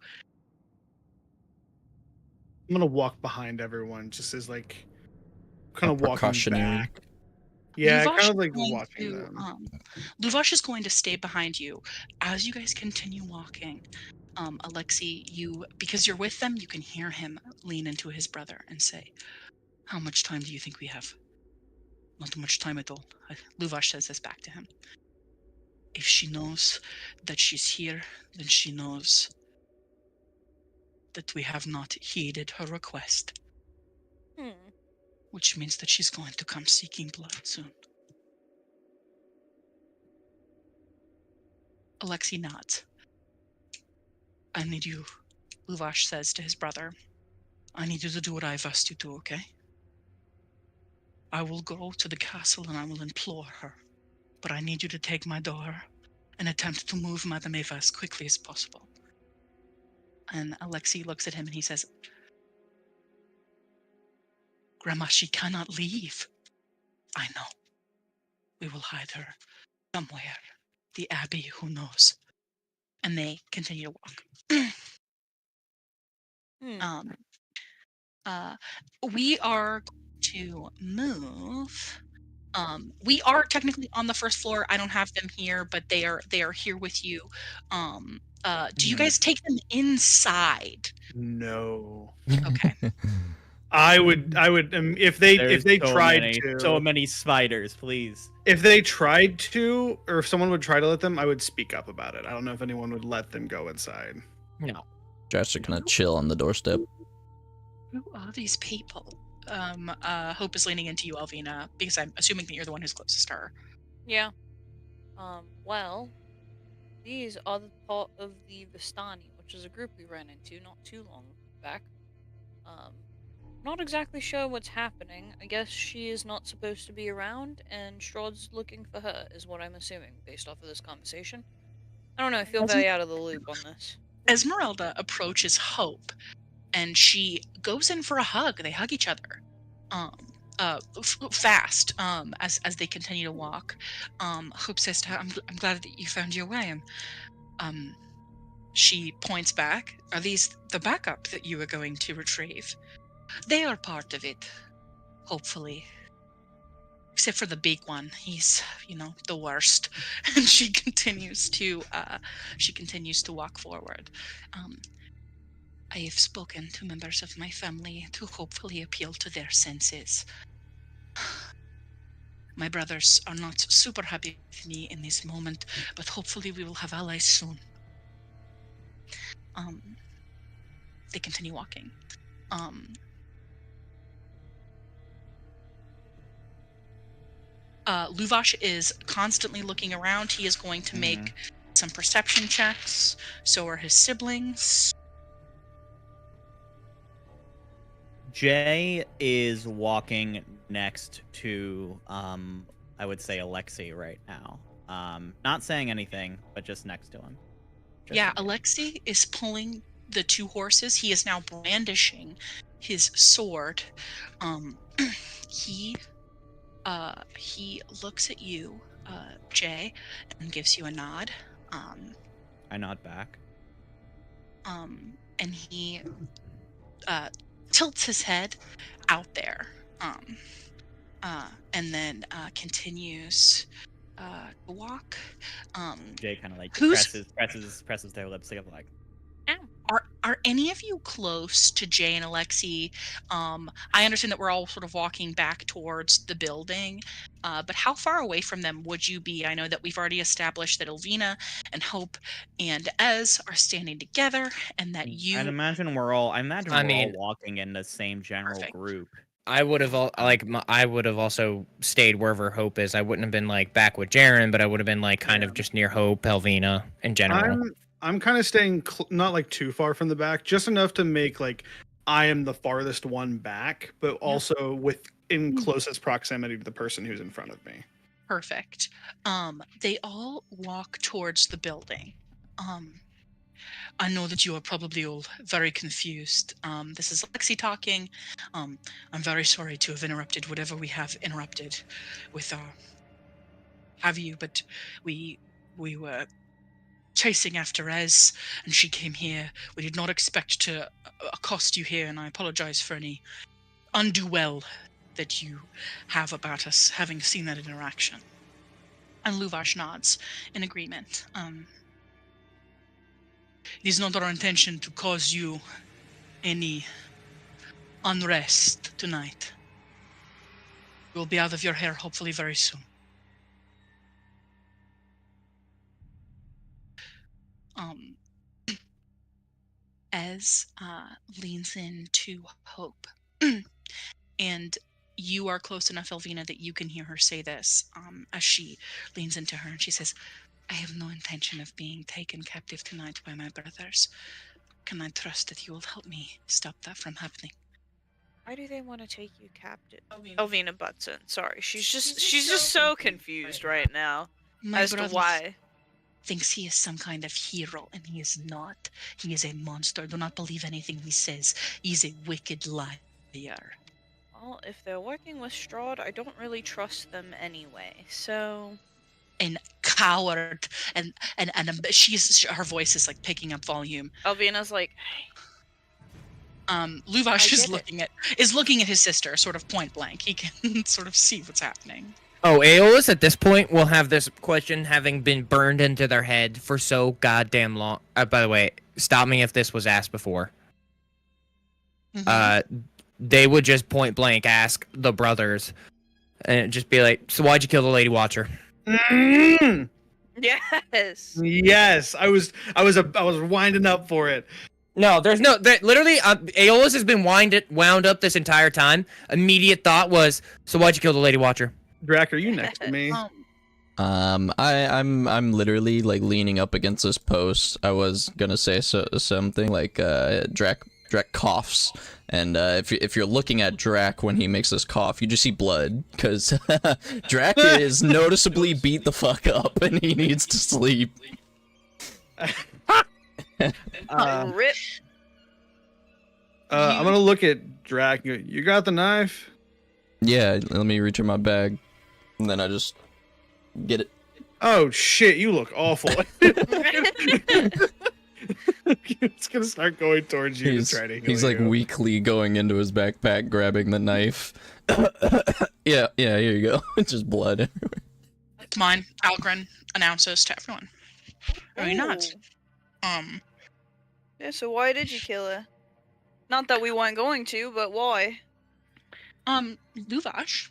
S4: I'm gonna walk behind everyone, just as like kind of walking
S5: precautionary.
S4: back. Yeah,
S2: Luvash
S4: kind of
S2: is
S4: like
S2: going
S4: watching
S2: to,
S4: them.
S2: Luvash is going to stay behind you as you guys continue walking. Alexei, because you're with them, you can hear him lean into his brother and say, "How much time do you think we have?" "Not much time at all." Luvash says this back to him. "If she knows that she's here, then she knows that we have not heeded her request, which means that she's going to come seeking blood soon." Alexei nods. "I need you," Luvash says to his brother. "I need you to do what I've asked you to, okay? I will go to the castle and I will implore her, but I need you to take my daughter and attempt to move Madame Eva as quickly as possible." And Alexei looks at him and he says, "Grandma, she cannot leave." "I know. We will hide her somewhere. The Abbey, who knows?" And they continue to walk. We are going to move. We are technically on the first floor. I don't have them here, but they are here with you. Do you guys take them inside?
S4: No,
S2: Okay.
S4: I would if they
S1: There's
S4: tried
S1: so
S4: to,
S1: many spiders, please.
S4: if they tried to, or if someone would try to let them, I would speak up about it. I don't know if anyone would let them go inside.
S1: No.
S5: Josh are gonna chill on the doorstep.
S2: Who are these people? Hope is leaning into you, Alvina, because I'm assuming that you're the one who's closest to her.
S6: Yeah. Well, these are the part of the Vistani, which is a group we ran into not too long back. Not exactly sure what's happening. I guess she is not supposed to be around, and Strahd's looking for her, is what I'm assuming, based off of this conversation. I don't know, I feel very out of the loop on this.
S2: Esmeralda approaches Hope, and she goes in for a hug. They hug each other. Fast, as they continue to walk. Hope says to her, I'm glad that you found your way. And she points back. "Are these the backup that you were going to retrieve?" "They are part of it, hopefully. Except for the big one. He's, the worst." And she continues to walk forward. "I have spoken to members of my family to hopefully appeal to their senses. My brothers are not super happy with me in this moment, but hopefully we will have allies soon." They continue walking. Luvash is constantly looking around. He is going to make some perception checks. So are his siblings.
S1: Jay is walking next to, I would say Alexei right now. Not saying anything, but just next to him.
S2: Yeah, Alexei is pulling the two horses. He is now brandishing his sword. He looks at you, Jay, and gives you a nod.
S1: I nod back.
S2: And he tilts his head out there, and then continues to walk.
S1: Jay kind of like
S2: Who's-
S1: presses their lips together like.
S2: Are any of you close to Jay and Alexei? I understand that we're all sort of walking back towards the building, but how far away from them would you be? I know that we've already established that Elvina and Hope and Ez are standing together, and that you.
S1: I imagine we're all walking in the same general
S2: Perfect.
S1: group.
S3: I would have I would have also stayed wherever Hope is. I wouldn't have been like back with Jaren, but I would have been like kind of just near Hope, Elvina in general.
S4: I'm kind of staying not like too far from the back, just enough to make like I am the farthest one back, but also in closest proximity to the person who's in front of me.
S2: Perfect. They all walk towards the building. I know that you are probably all very confused. This is Lexi talking. I'm very sorry to have interrupted whatever we have interrupted with have you, but we were chasing after Ez, and she came here. We did not expect to accost you here, and I apologize for any undue well that you have about us having seen that interaction. And Luvash nods in agreement. It is not our intention to cause you any unrest tonight. You will be out of your hair hopefully very soon. Ez leans into Hope. And you are close enough, Elvina, that you can hear her say this as she leans into her and she says, I have no intention of being taken captive tonight by my brothers. Can I trust that you will help me stop that from happening?
S6: Why do they want to take you captive? Elvina butts in. Sorry, she's just so confused right now
S2: My
S6: as to
S2: brother
S6: why.
S2: thinks he is some kind of hero, and he is not. He is a monster. Do not believe anything he says. He is a wicked liar.
S6: Well, if they're working with Strahd, I don't really trust them anyway. So,
S2: And coward, and she's her voice is like picking up volume.
S6: Elvina's like,
S2: Luvash
S6: I
S2: is
S6: get it.
S2: looking at his sister, sort of point blank. He can sort of see what's happening.
S3: Oh, Aeolus at this point will have this question having been burned into their head for so goddamn long. By the way, stop me if this was asked before. They would just point blank ask the brothers, and it'd just be like, "So why'd you kill the Lady Watcher?"
S4: Mm,
S6: yes.
S4: yes, I was winding up for it.
S3: No, there's no. Literally, Aeolus has been wound up this entire time. Immediate thought was, "So why'd you kill the Lady Watcher?"
S4: Drac, are you next to me?
S5: I'm literally like leaning up against this post. I was gonna say something like Drac coughs, and if you're looking at Drac when he makes this cough, you just see blood because Drac is noticeably beat the fuck up and he needs to sleep.
S6: Rip.
S4: I'm gonna look at Drac. You got the knife?
S5: Yeah, let me reach in my bag, and then I just get it.
S4: Oh shit, you look awful. It's gonna start going towards you to try to heal
S5: He's like
S4: you.
S5: weakly going into his backpack, grabbing the knife. yeah, here you go. It's just blood everywhere.
S2: It's mine. Algren announces to everyone. Very not.
S6: Yeah, so why did you kill her? Not that we weren't going to, but why?
S2: Luvash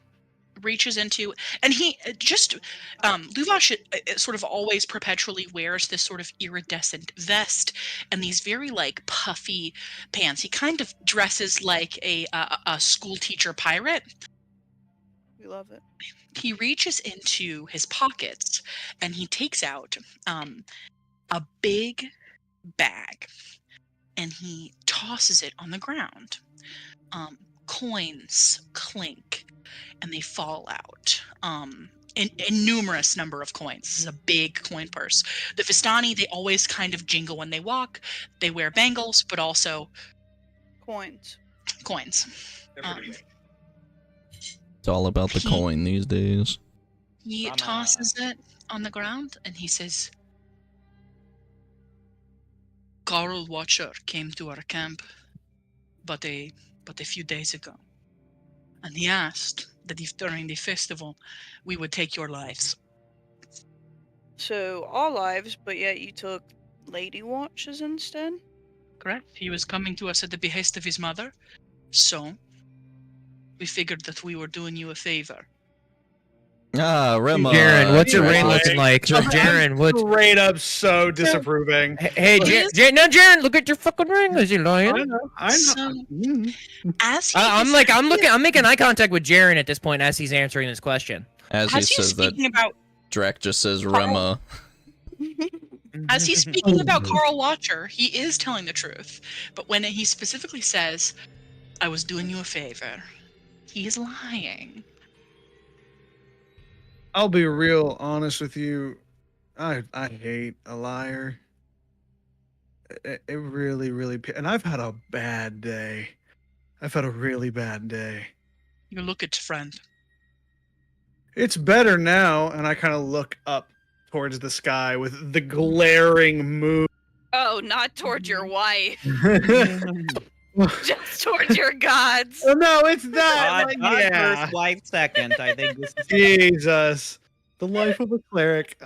S2: reaches into, and he just, Luvash sort of always perpetually wears this sort of iridescent vest and these very like puffy pants. He kind of dresses like a school teacher pirate.
S6: We love it.
S2: He reaches into his pockets and he takes out a big bag and he tosses it on the ground. Coins clink and they fall out. In numerous number of coins. This is a big coin purse. The Vistani, they always kind of jingle when they walk. They wear bangles, but also
S6: Coins.
S2: coins.
S5: It's all about the coin these days.
S2: He tosses it on the ground and he says, Carl Watcher came to our camp but a few days ago. And he asked that if during the festival we would take your lives.
S6: So, our lives, but yet you took Lady Watchers instead?
S2: Correct. He was coming to us at the behest of his mother. So, we figured that we were doing you a favor.
S5: Ah, Rema.
S3: Jaren, what's your ring
S4: Like-
S3: looking like? Jaren, what's...
S4: Straight up so disapproving.
S3: Hey, Jaren, look at your fucking ring. Is he lying?
S4: I know.
S2: So,
S4: Mm.
S2: as he
S3: I'm
S2: is-
S3: I'm making eye contact with Jaren at this point as he's answering this question.
S5: As he
S2: As he's
S5: says that,
S2: speaking about
S5: Drac just says Rema.
S2: As he's speaking about Carl Watcher, he is telling the truth. But when he specifically says, I was doing you a favor, he is lying.
S4: I'll be real honest with you. I hate a liar. It really, really, and I've had a bad day. I've had a really bad day.
S2: You look at friend.
S4: It's better now, and I kind of look up towards the sky with the glaring moon.
S6: Oh, not towards your wife,
S4: Oh
S6: just towards your gods.
S4: no, it's that.
S1: God,
S4: Like,
S1: God
S4: yeah.
S1: first, wife second. I think this is
S4: Jesus, the life of a cleric.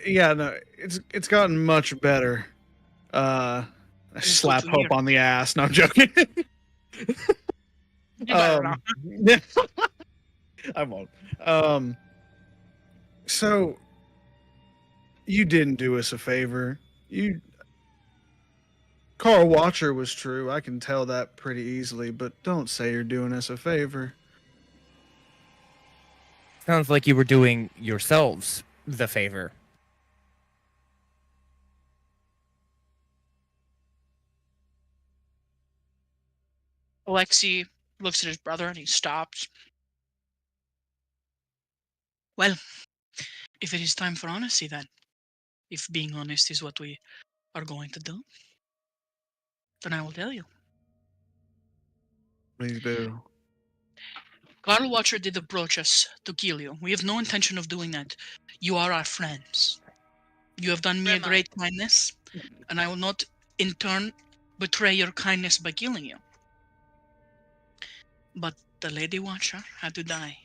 S4: Yeah, no, it's gotten much better. I
S2: It's
S4: slap
S2: good to
S4: Hope
S2: hear.
S4: on the ass. No, I'm joking.
S2: You better not.
S4: Yeah, I won't. So you didn't do us a favor. Carl Watcher was true. I can tell that pretty easily, but don't say you're doing us a favor.
S3: Sounds like you were doing yourselves the favor.
S2: Alexei looks at his brother and he stops. Well, if it is time for honesty, then, if being honest is what we are going to do, then I will tell you.
S4: Please do.
S2: Carl Watcher did approach us to kill you. We have no intention of doing that. You are our friends. You have done me a
S6: Rema.
S2: great kindness, and I will not, in turn, betray your kindness by killing you. But the Lady Watcher had to die.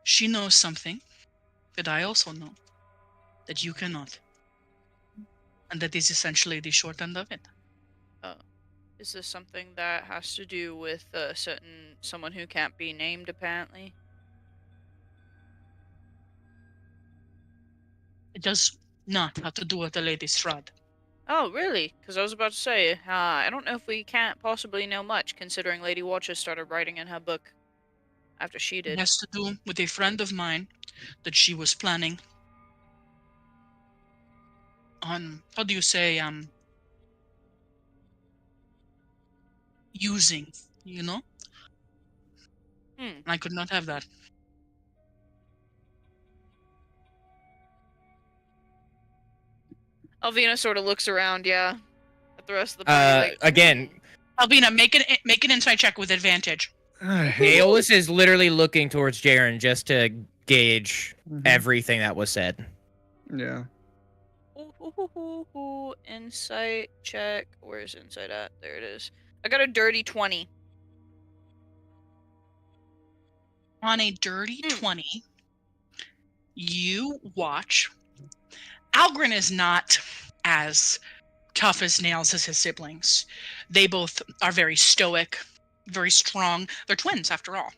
S2: She knows something that I also know, that you cannot. And that is essentially the short end of it.
S6: Is this something that has to do with someone who can't be named, apparently?
S2: It does not have to do with the Lady Strahd.
S6: Oh, really? Because I was about to say, I don't know if we can't possibly know much, considering Lady Watcher started writing in her book after she
S2: It
S6: did.
S2: has to do with a friend of mine that she was planning on, how do you say, using, you know? I could not have that.
S6: Alvina sort of looks around, yeah, at the rest of the party. Like,
S3: Again,
S2: Albina, make an insight check with advantage.
S4: I hate
S3: Aeolus is literally looking towards Jaren just to gauge
S4: Mhm.
S3: everything that was said.
S4: Yeah.
S6: Insight check. Where's insight at? There it is. I got a dirty 20.
S2: On a dirty 20, you watch. Algren is not as tough as nails as his siblings. They both are very stoic, very strong. They're twins, after all.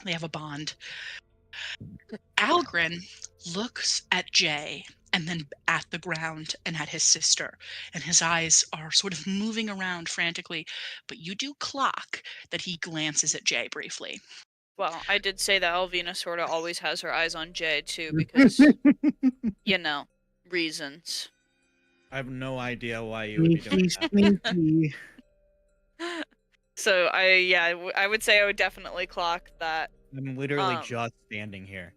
S2: They have a bond. Algren looks at Jay and then at the ground and at his sister, and his eyes are sort of moving around frantically, but you do clock that he glances at Jay briefly.
S6: Well, I did say that Alvina sort of always has her eyes on Jay, too, because, you know, reasons.
S1: I have no idea why you would be doing that.
S4: Sneaky.
S6: So, I would say I would definitely clock that.
S1: I'm literally just standing here.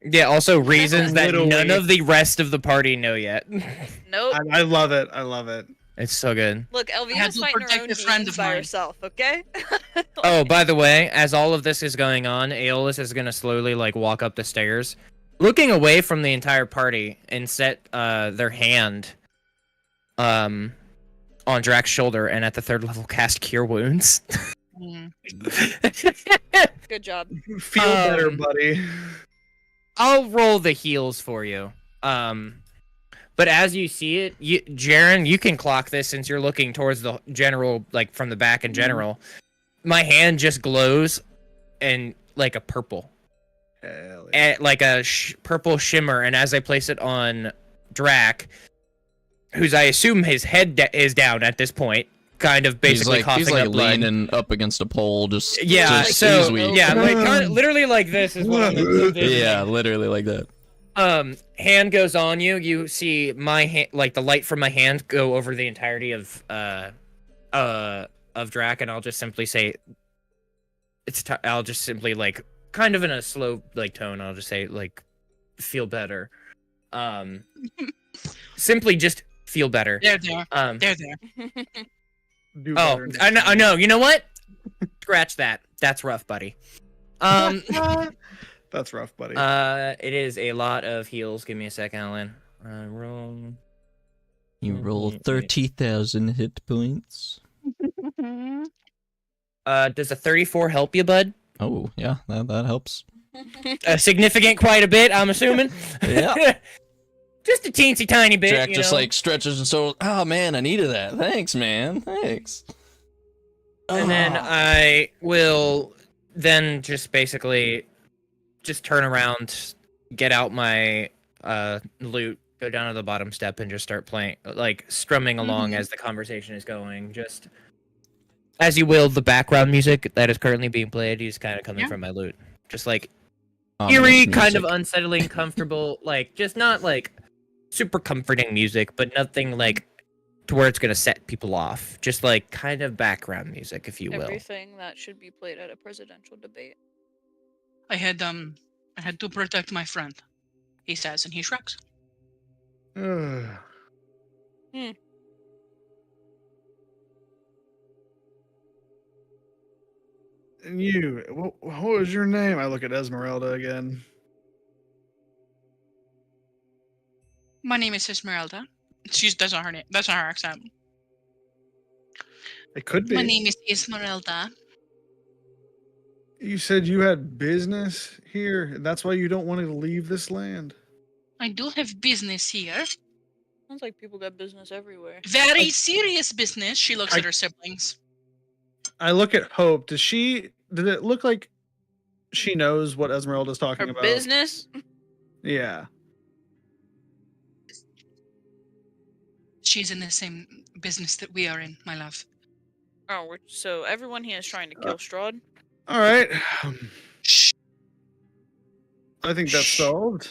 S3: Yeah, also reasons that
S4: Literally.
S3: none of the rest of the party know yet.
S6: Nope.
S4: I love it. I love it.
S3: It's so good.
S6: Look,
S2: had
S6: Elvina's
S2: to
S6: fighting her
S2: protect
S6: own
S2: a friend
S6: demons
S2: of
S6: by
S2: mine.
S6: herself, okay?
S3: Oh, by the way, as all of this is going on, Aeolus is gonna slowly walk up the stairs, looking away from the entire party, and set their hand on Drax's shoulder, and at the 3rd level cast Cure Wounds.
S6: Good job.
S4: Feel better, buddy.
S3: I'll roll the heals for you. But as you see it, Jaren, you can clock this since you're looking towards the general, from the back in general. My hand just glows, and like a purple,
S4: Hell yeah.
S3: and like a purple shimmer. And as I place it on Drac, whose I assume his head is down at this point, kind of basically coughing
S5: he's like
S3: up blood.
S5: leaning up against a pole, just
S3: Yeah,
S5: just
S3: so
S5: squeeze.
S3: yeah, literally like this is what I'm envisioning.
S5: Yeah, literally like that.
S3: Hand goes on you. You see my hand, the light from my hand, go over the entirety of Drac, and I'll just simply say, I'll just simply kind of in a slow tone. I'll just say feel better. Simply just feel better.
S2: They're there.
S3: Um,
S2: They're there.
S4: Do
S3: oh,
S4: better next
S3: I know.
S4: time.
S3: No, you know what? Scratch that. That's rough, buddy.
S4: That's rough, buddy.
S3: It is a lot of heals. Give me a second, Alan. Roll.
S5: You roll 30,000 hit points.
S3: Does a 34 help you, bud?
S5: Oh, yeah, that helps.
S3: Significant, quite a bit, I'm assuming.
S5: Yeah.
S3: Just a teensy tiny bit.
S5: Jack
S3: you
S5: just
S3: know?
S5: like stretches and so, oh man, I needed that. Thanks, man. Thanks.
S3: And then I will then just basically just turn around, get out my lute, go down to the bottom step, and just start playing, like strumming along as the conversation is going. Just as you will, the background music that is currently being played is kind of coming from my lute. Just like eerie, kind of unsettling, comfortable, like just not like super comforting music, but nothing like to where it's gonna set people off. Just like kind of background music, if you will.
S6: Everything that should be played at a presidential debate.
S2: I had to protect my friend, he says, and he shrugs.
S4: And you, what was your name? I look at Esmeralda again.
S2: My name is Esmeralda. That's not her name. That's not her accent.
S4: It could be.
S2: My name is Esmeralda.
S4: You said you had business here, and that's why you don't want to leave this land.
S2: I do have business here.
S6: Sounds like people got business everywhere.
S2: Very serious business. She looks at her siblings.
S4: I look at Hope. Did it look like she knows what Esmeralda's talking
S6: Her
S4: about?
S6: business?
S4: Yeah.
S2: She's in the same business that we are in, my love.
S6: Oh, so everyone here is trying to kill Strahd?
S4: All right.
S2: Shh.
S4: I think that's solved.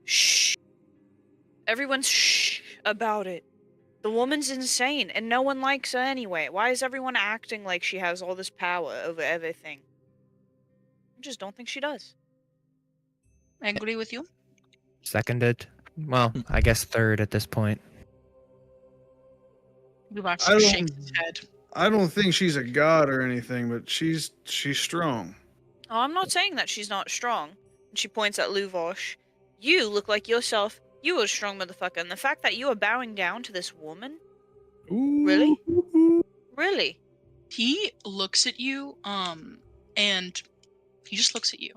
S6: Shh. Everyone's shh about it. The woman's insane, and no one likes her anyway. Why is everyone acting like she has all this power over everything? I just don't think she does.
S2: I agree with you.
S3: Seconded. Well, I guess third at this point.
S2: You watch
S4: I
S2: him
S4: don't-
S2: shake his head.
S4: I don't think she's a god or anything, but she's strong.
S6: Oh, I'm not saying that she's not strong. And she points at Luvosh. You look like yourself. You are a strong motherfucker, and the fact that you are bowing down to this woman?
S4: Ooh.
S6: Really? Really?
S2: He looks at you, and he just looks at you.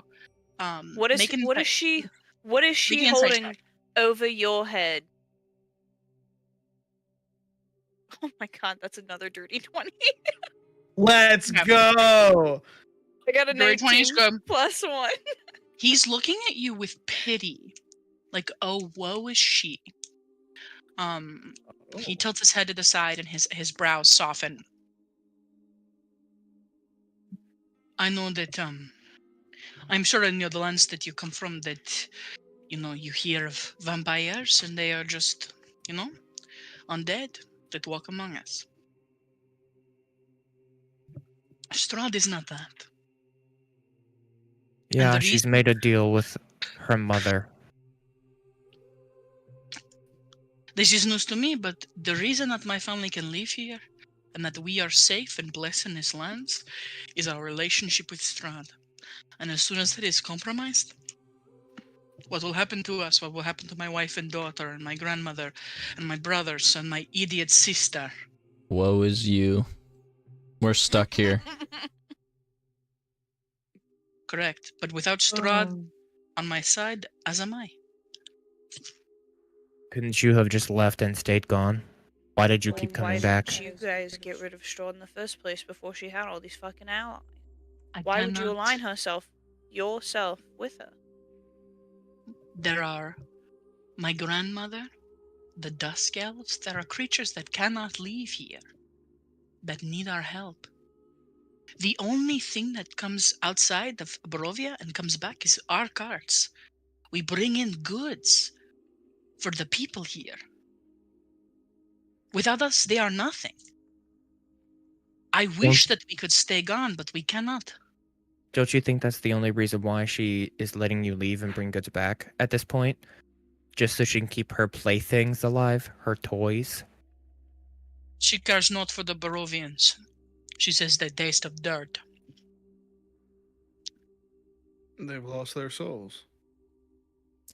S6: What is she holding over your head? Oh my god, that's another dirty 20.
S4: Let's
S2: Yeah.
S4: go.
S6: I got a
S2: Dirty 20 is
S6: 19
S2: good.
S6: plus 1.
S2: He's looking at you with pity. Like, oh, woe is she. He tilts his head to the side and his brows soften. I know that, I'm sure in the lands that you come from that, you hear of vampires and they are just, undead that walk among us. Strahd is not that.
S3: Yeah,
S2: the
S3: she's
S2: reason-
S3: made a deal with her mother.
S2: This is news to me, but the reason that my family can live here and that we are safe and blessed in these lands is our relationship with Strahd. And as soon as that is compromised, what will happen to us, what will happen to my wife and daughter and my grandmother and my brothers and my idiot sister?
S5: Woe is you. We're stuck here.
S2: Correct. But without Strahd on my side, as am I.
S3: Couldn't you have just left and stayed gone? Why did you keep coming back?
S6: Why didn't you guys get rid of Strahd in the first place before she had all these fucking allies?
S2: I
S6: Why would you
S2: cannot-
S6: align yourself with her?
S2: There are my grandmother, the Dusk Elves. There are creatures that cannot leave here, that need our help. The only thing that comes outside of Barovia and comes back is our carts. We bring in goods for the people here. Without us, they are nothing. I wish that we could stay gone, but we cannot.
S3: Don't you think that's the only reason why she is letting you leave and bring goods back at this point? just so she can keep her playthings alive, her toys.
S2: She cares not for the Barovians. She says they taste of dirt.
S4: They've lost their souls.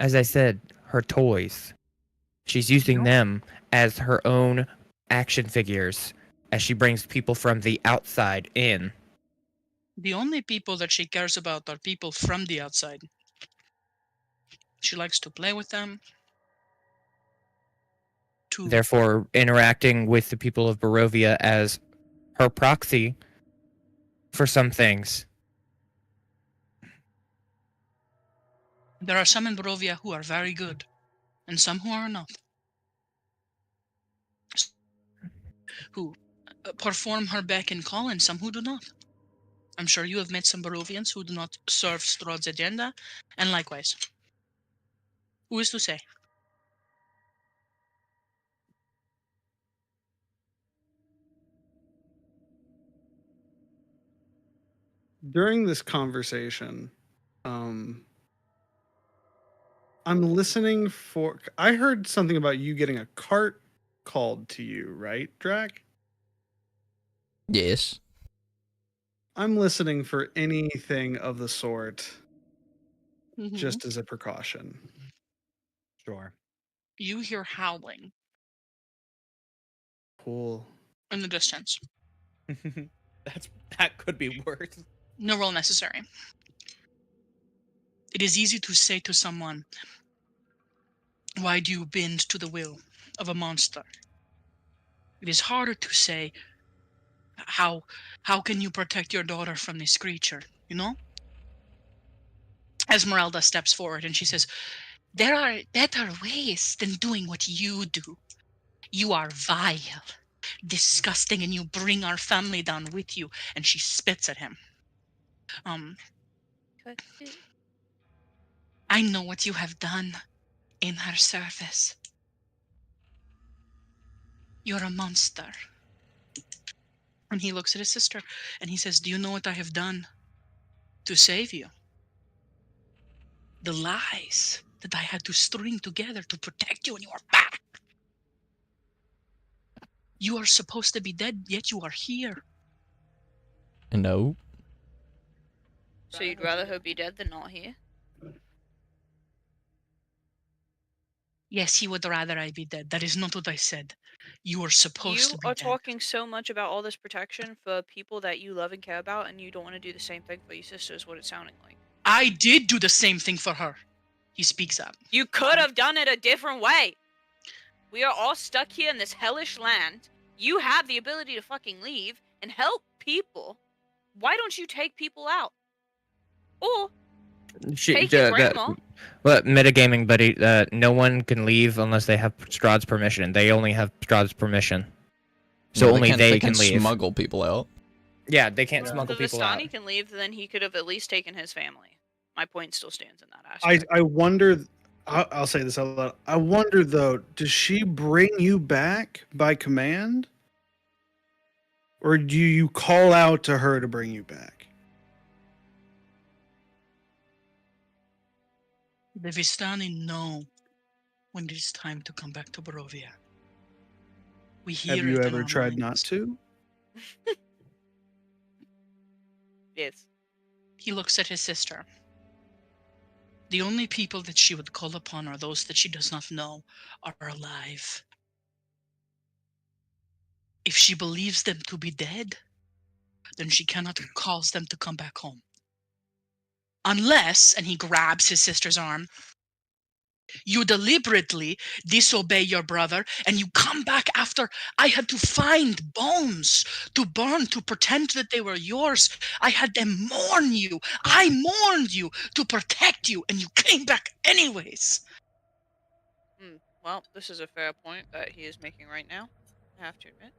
S3: As I said, her toys. She's using them as her own action figures as she brings people from the outside in.
S2: The only people that she cares about are people from the outside. She likes to play with them.
S3: Therefore, interacting with the people of Barovia as her proxy for some things.
S2: There are some in Barovia who are very good, and some who are not. Who perform her beck and call, and some who do not. I'm sure you have met some Barovians who do not serve Strahd's agenda, and likewise. Who is to say?
S4: During this conversation, I'm listening for. I heard something about you getting a cart called to you, right, Drac?
S5: Yes.
S4: I'm listening for anything of the sort,
S2: Mhm.
S4: just as a precaution.
S1: Sure.
S2: You hear howling
S4: Cool.
S2: in the distance.
S1: That could be worse.
S2: No roll necessary. It is easy to say to someone, why do you bend to the will of a monster? It is harder to say, how can you protect your daughter from this creature, you know? Esmeralda steps forward and she says, there are better ways than doing what you do. You are vile, disgusting, and you bring our family down with you. And she spits at him. I know what you have done in her service. You're a monster. And he looks at his sister and he says, do you know what I have done to save you? The lies that I had to string together to protect you, and you are back. You are supposed to be dead, yet you are here.
S5: No.
S6: So you'd rather her be dead than not here?
S2: Yes, he would rather I be dead. That is not what I said. You are supposed to be
S6: You are
S2: dead.
S6: talking so much about all this protection for people that you love and care about, and you don't want to do the same thing for your sister, is what it's sounding like.
S2: I did do the same thing for her. He speaks up.
S6: You could have done it a different way. We are all stuck here in this hellish land. You have the ability to fucking leave and help people. Why don't you take people out? Or take your grandma.
S3: Well, metagaming, buddy. No one can leave unless they have Strahd's permission. They only have Strahd's permission, so
S5: No,
S3: only they
S5: can
S3: leave.
S5: smuggle people out.
S3: Yeah, they can't
S6: If
S3: smuggle
S6: the
S3: people out.
S6: Vistani can leave, then he could have at least taken his family. My point still stands in that aspect.
S4: I wonder. I'll say this out loud. I wonder though, does she bring you back by command, or do you call out to her to bring you back?
S2: The Vistani know when it is time to come back to Barovia. We hear
S4: Have you
S2: it in
S4: ever
S2: our
S4: tried not
S2: minds.
S4: to?
S6: Yes.
S2: He looks at his sister. The only people that she would call upon are those that she does not know are alive. If she believes them to be dead, then she cannot cause them to come back home. Unless, and he grabs his sister's arm, you deliberately disobey your brother and you come back after I had to find bones to burn to pretend that they were yours. I had them mourn you. I mourned you to protect you, and you came back anyways.
S6: Well, this is a fair point that he is making right now. I have to admit.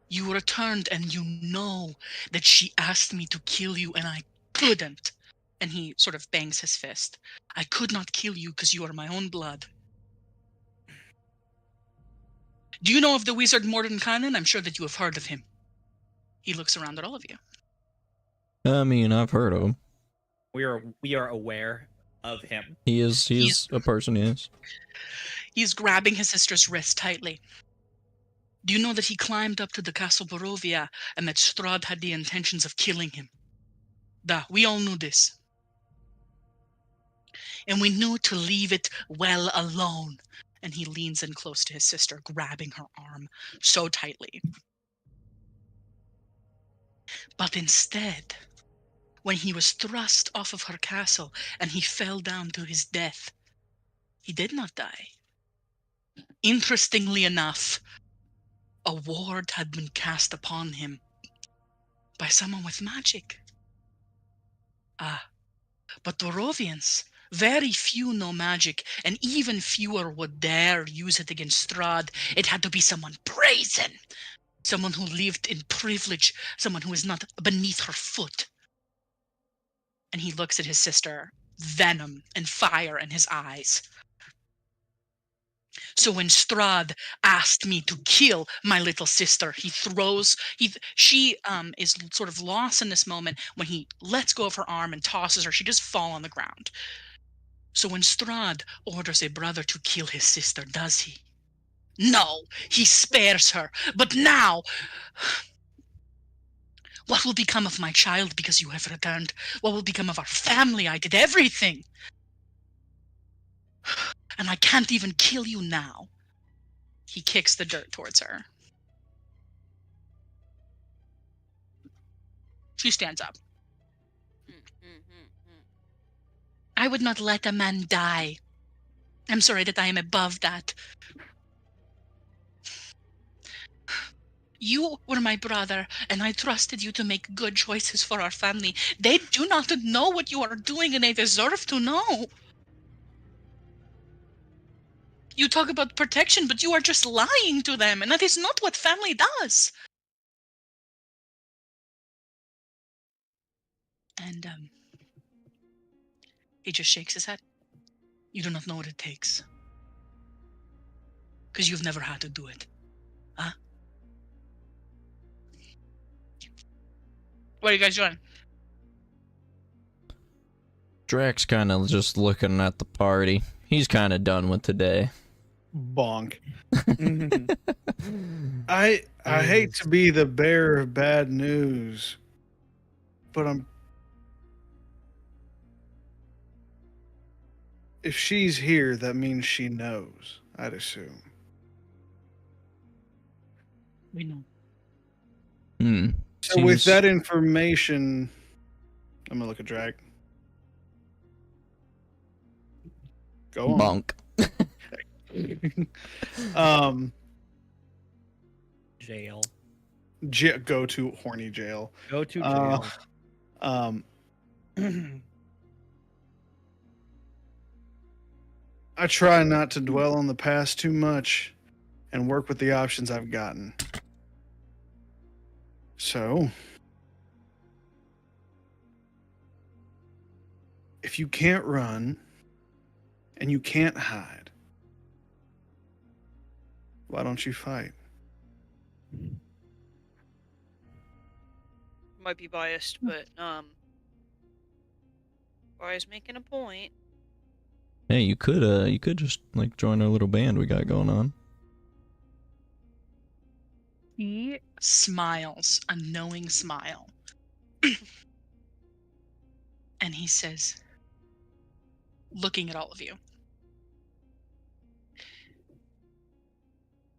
S2: You returned and you know that she asked me to kill you and I couldn't. And he sort of bangs his fist. I could not kill you because you are my own blood. Do you know of the wizard Mordenkainen? I'm sure that you have heard of him. He looks around at all of you.
S5: I mean, I've heard of him.
S1: We are aware of him.
S5: He is a person, yes.
S2: He's grabbing his sister's wrist tightly. Do you know that he climbed up to the Castle Barovia and that Strahd had the intentions of killing him? We all knew this. And we knew to leave it well alone. And he leans in close to his sister, grabbing her arm so tightly. But instead, when he was thrust off of her castle and he fell down to his death, he did not die. Interestingly enough, a ward had been cast upon him by someone with magic. But Barovians, very few know magic, and even fewer would dare use it against Strahd. It had to be someone brazen, someone who lived in privilege, someone who is not beneath her foot. And he looks at his sister, venom and fire in his eyes. So when Strahd asked me to kill my little sister, she is sort of lost in this moment. When he lets go of her arm and tosses her, she just falls on the ground. So when Strahd orders a brother to kill his sister, does he? No, he spares her. But now, what will become of my child because you have returned? What will become of our family? I did everything. And I can't even kill you now. He kicks the dirt towards her. She stands up. I would not let a man die. I'm sorry that I am above that. You were my brother, and I trusted you to make good choices for our family. They do not know what you are doing, and they deserve to know. You talk about protection, but you are just lying to them, and that is not what family does. And he just shakes his head. You do not know what it takes. Because you've never had to do it. Huh? What are you guys doing?
S5: Drax kind of just looking at the party. He's kind of done with today.
S4: Bonk. I hate to be the bearer of bad news, but if she's here, that means she knows, I'd assume.
S2: We know.
S4: So with that information, I'm gonna look at Drag. Go on.
S5: Bonk.
S1: Jail.
S4: Go to horny jail.
S1: Go to jail.
S4: I try not to dwell on the past too much and work with the options I've gotten. So, if you can't run and you can't hide, why don't you fight?
S6: Might be biased, but Briar's making a point.
S5: Hey, you could just like join our little band we got going on.
S2: He smiles, a knowing smile. And he says, looking at all of you,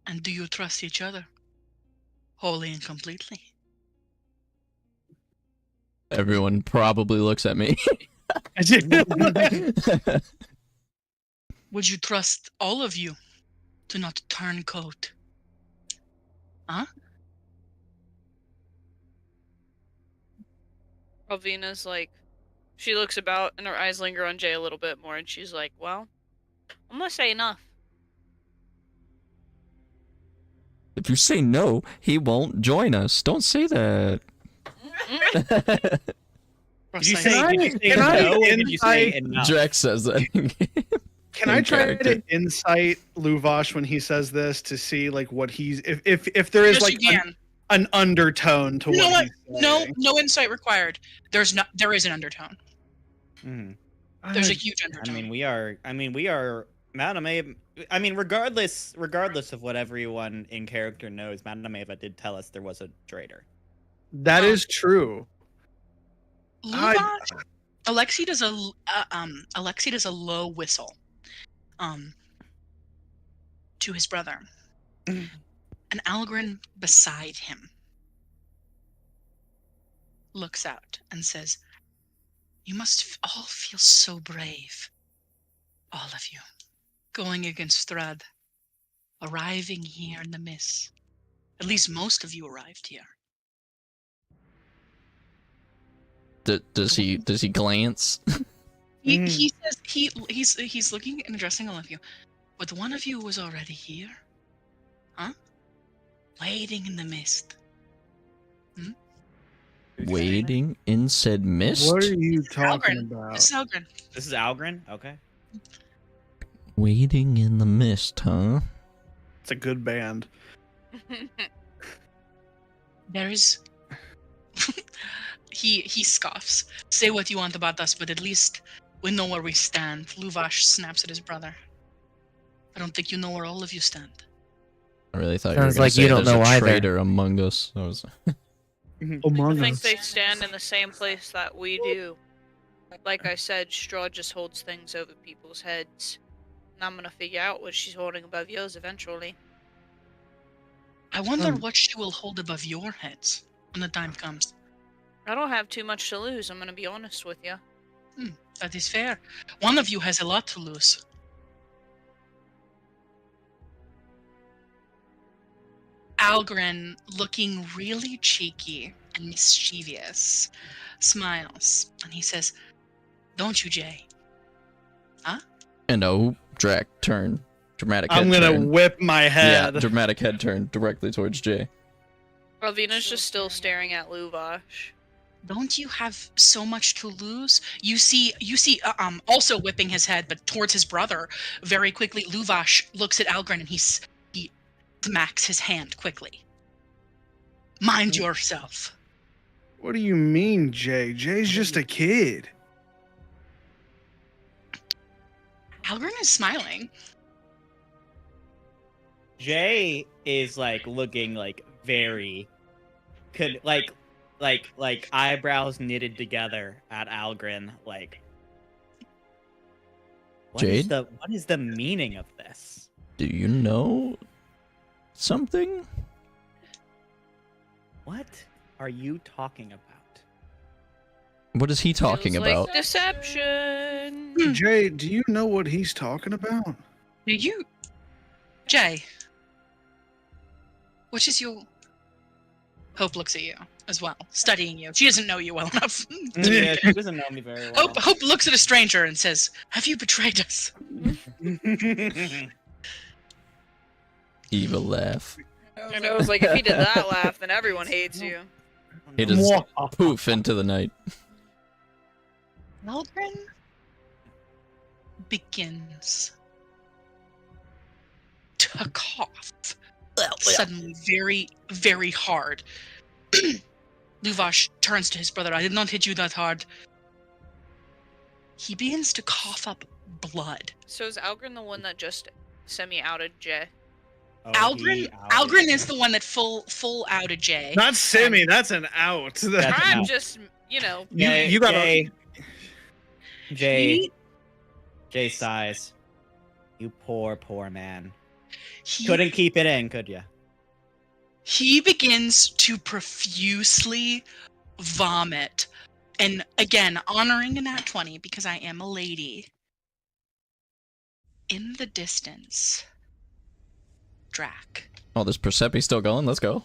S2: and do you trust each other? Wholly and completely?
S5: Everyone probably looks at me.
S2: Would you trust all of you to not turn coat? Huh?
S6: Alvina's like, she looks about and her eyes linger on Jay a little bit more, and she's like, well, I'm gonna say enough.
S5: If you say no, he won't join us. Don't say that.
S1: Did you
S2: Precise.
S1: say, did you say
S4: Can I
S1: no, or did you say
S4: insight-
S1: enough?
S5: Drax says that.
S4: Can I
S5: In
S4: try
S5: character.
S4: to insight Luvash when he says this to see like what he's if there is
S2: Yes,
S4: like
S2: you can.
S4: an undertone to
S2: You know
S4: what
S2: what?
S4: he's saying?
S2: No insight required. There is an undertone.
S1: Mhm.
S2: There's a
S4: I-
S2: huge
S1: I
S2: undertone.
S1: mean, we are Madame Ava, I mean, regardless of what everyone in character knows, Madame Ava did tell us there was a traitor.
S4: That is true.
S2: Luvash, Alexi does a low whistle, to his brother, and Algren beside him looks out and says, "You must all feel so brave, all of you, going against Strahd, arriving here in the mist. At least most of you arrived here."
S5: Does he glance?
S2: He says he's looking and addressing all of you. But one of you was already here, huh? Waiting in the mist.
S5: Waiting in said mist?
S4: What are you talking
S2: Algren.
S4: about?
S2: This is Algren.
S1: This is Algren? Okay.
S5: Waiting in the mist, huh?
S4: It's a good band.
S2: There is. He scoffs. Say what you want about us, but at least we know where we stand. Luvash snaps at his brother. I don't think you know where all of you stand.
S5: I really thought
S3: Sounds
S5: you were
S3: like
S5: gonna say
S3: you don't
S5: there's
S3: know
S5: a
S3: either.
S5: traitor among us. I was...
S6: I
S4: Among
S6: think
S4: Us.
S6: they stand in the same place that we do. Like I said, Strahd just holds things over people's heads. And I'm gonna figure out what she's holding above yours eventually.
S2: I wonder what she will hold above your heads when the time comes.
S6: I don't have too much to lose, I'm gonna be honest with you.
S2: That is fair. One of you has a lot to lose. Algren, looking really cheeky and mischievous, smiles, and he says, "Don't you, Jay?"
S5: And oh, Drac turn. Dramatic head
S4: I'm gonna
S5: turn.
S4: whip my
S5: Yeah,
S4: head.
S5: dramatic head turn directly towards Jay.
S6: Alvina's just still staring at Luvash.
S2: Don't you have so much to lose? You see, also whipping his head, but towards his brother, very quickly, Luvash looks at Algren and he smacks his hand quickly. Mind yourself.
S4: What do you mean, Jay? Jay's just a kid.
S2: Algren is smiling.
S1: Jay is like looking like very like eyebrows knitted together at Algren, like
S5: Jade?
S1: What is the meaning of this?
S5: Do you know something?
S1: What are you talking about?
S5: What is he talking
S6: Feels
S5: about?
S6: like deception.
S4: Jay, do you know what he's talking about?
S2: Do you, Jay? Which is your? Hope looks at you as well, studying you. She doesn't know you well enough.
S1: Yeah, she doesn't know me very well.
S2: Hope looks at a stranger and says, "Have you betrayed us?"
S5: Evil laugh.
S6: And I was like, if he did that laugh, then everyone hates you.
S5: He just poof into the night.
S2: Algren begins to cough suddenly, very, very hard. Luvash turns to his brother. "I did not hit you that hard." He begins to cough up blood.
S6: So is Algren the one that just semi-outed Jay?
S1: Oh,
S2: Algren is the one that full outed Jay.
S4: Not Simmy, that's an out.
S1: That's
S6: I'm
S1: out.
S6: just,
S4: you
S1: Jay,
S4: gotta.
S1: Jay sighs. You poor man.
S2: He,
S1: Couldn't keep it in, could ya?
S2: he begins to profusely vomit. And again, honoring a nat 20 because I am a lady. In the distance, Drac.
S5: Oh, this Persepi still going? Let's go.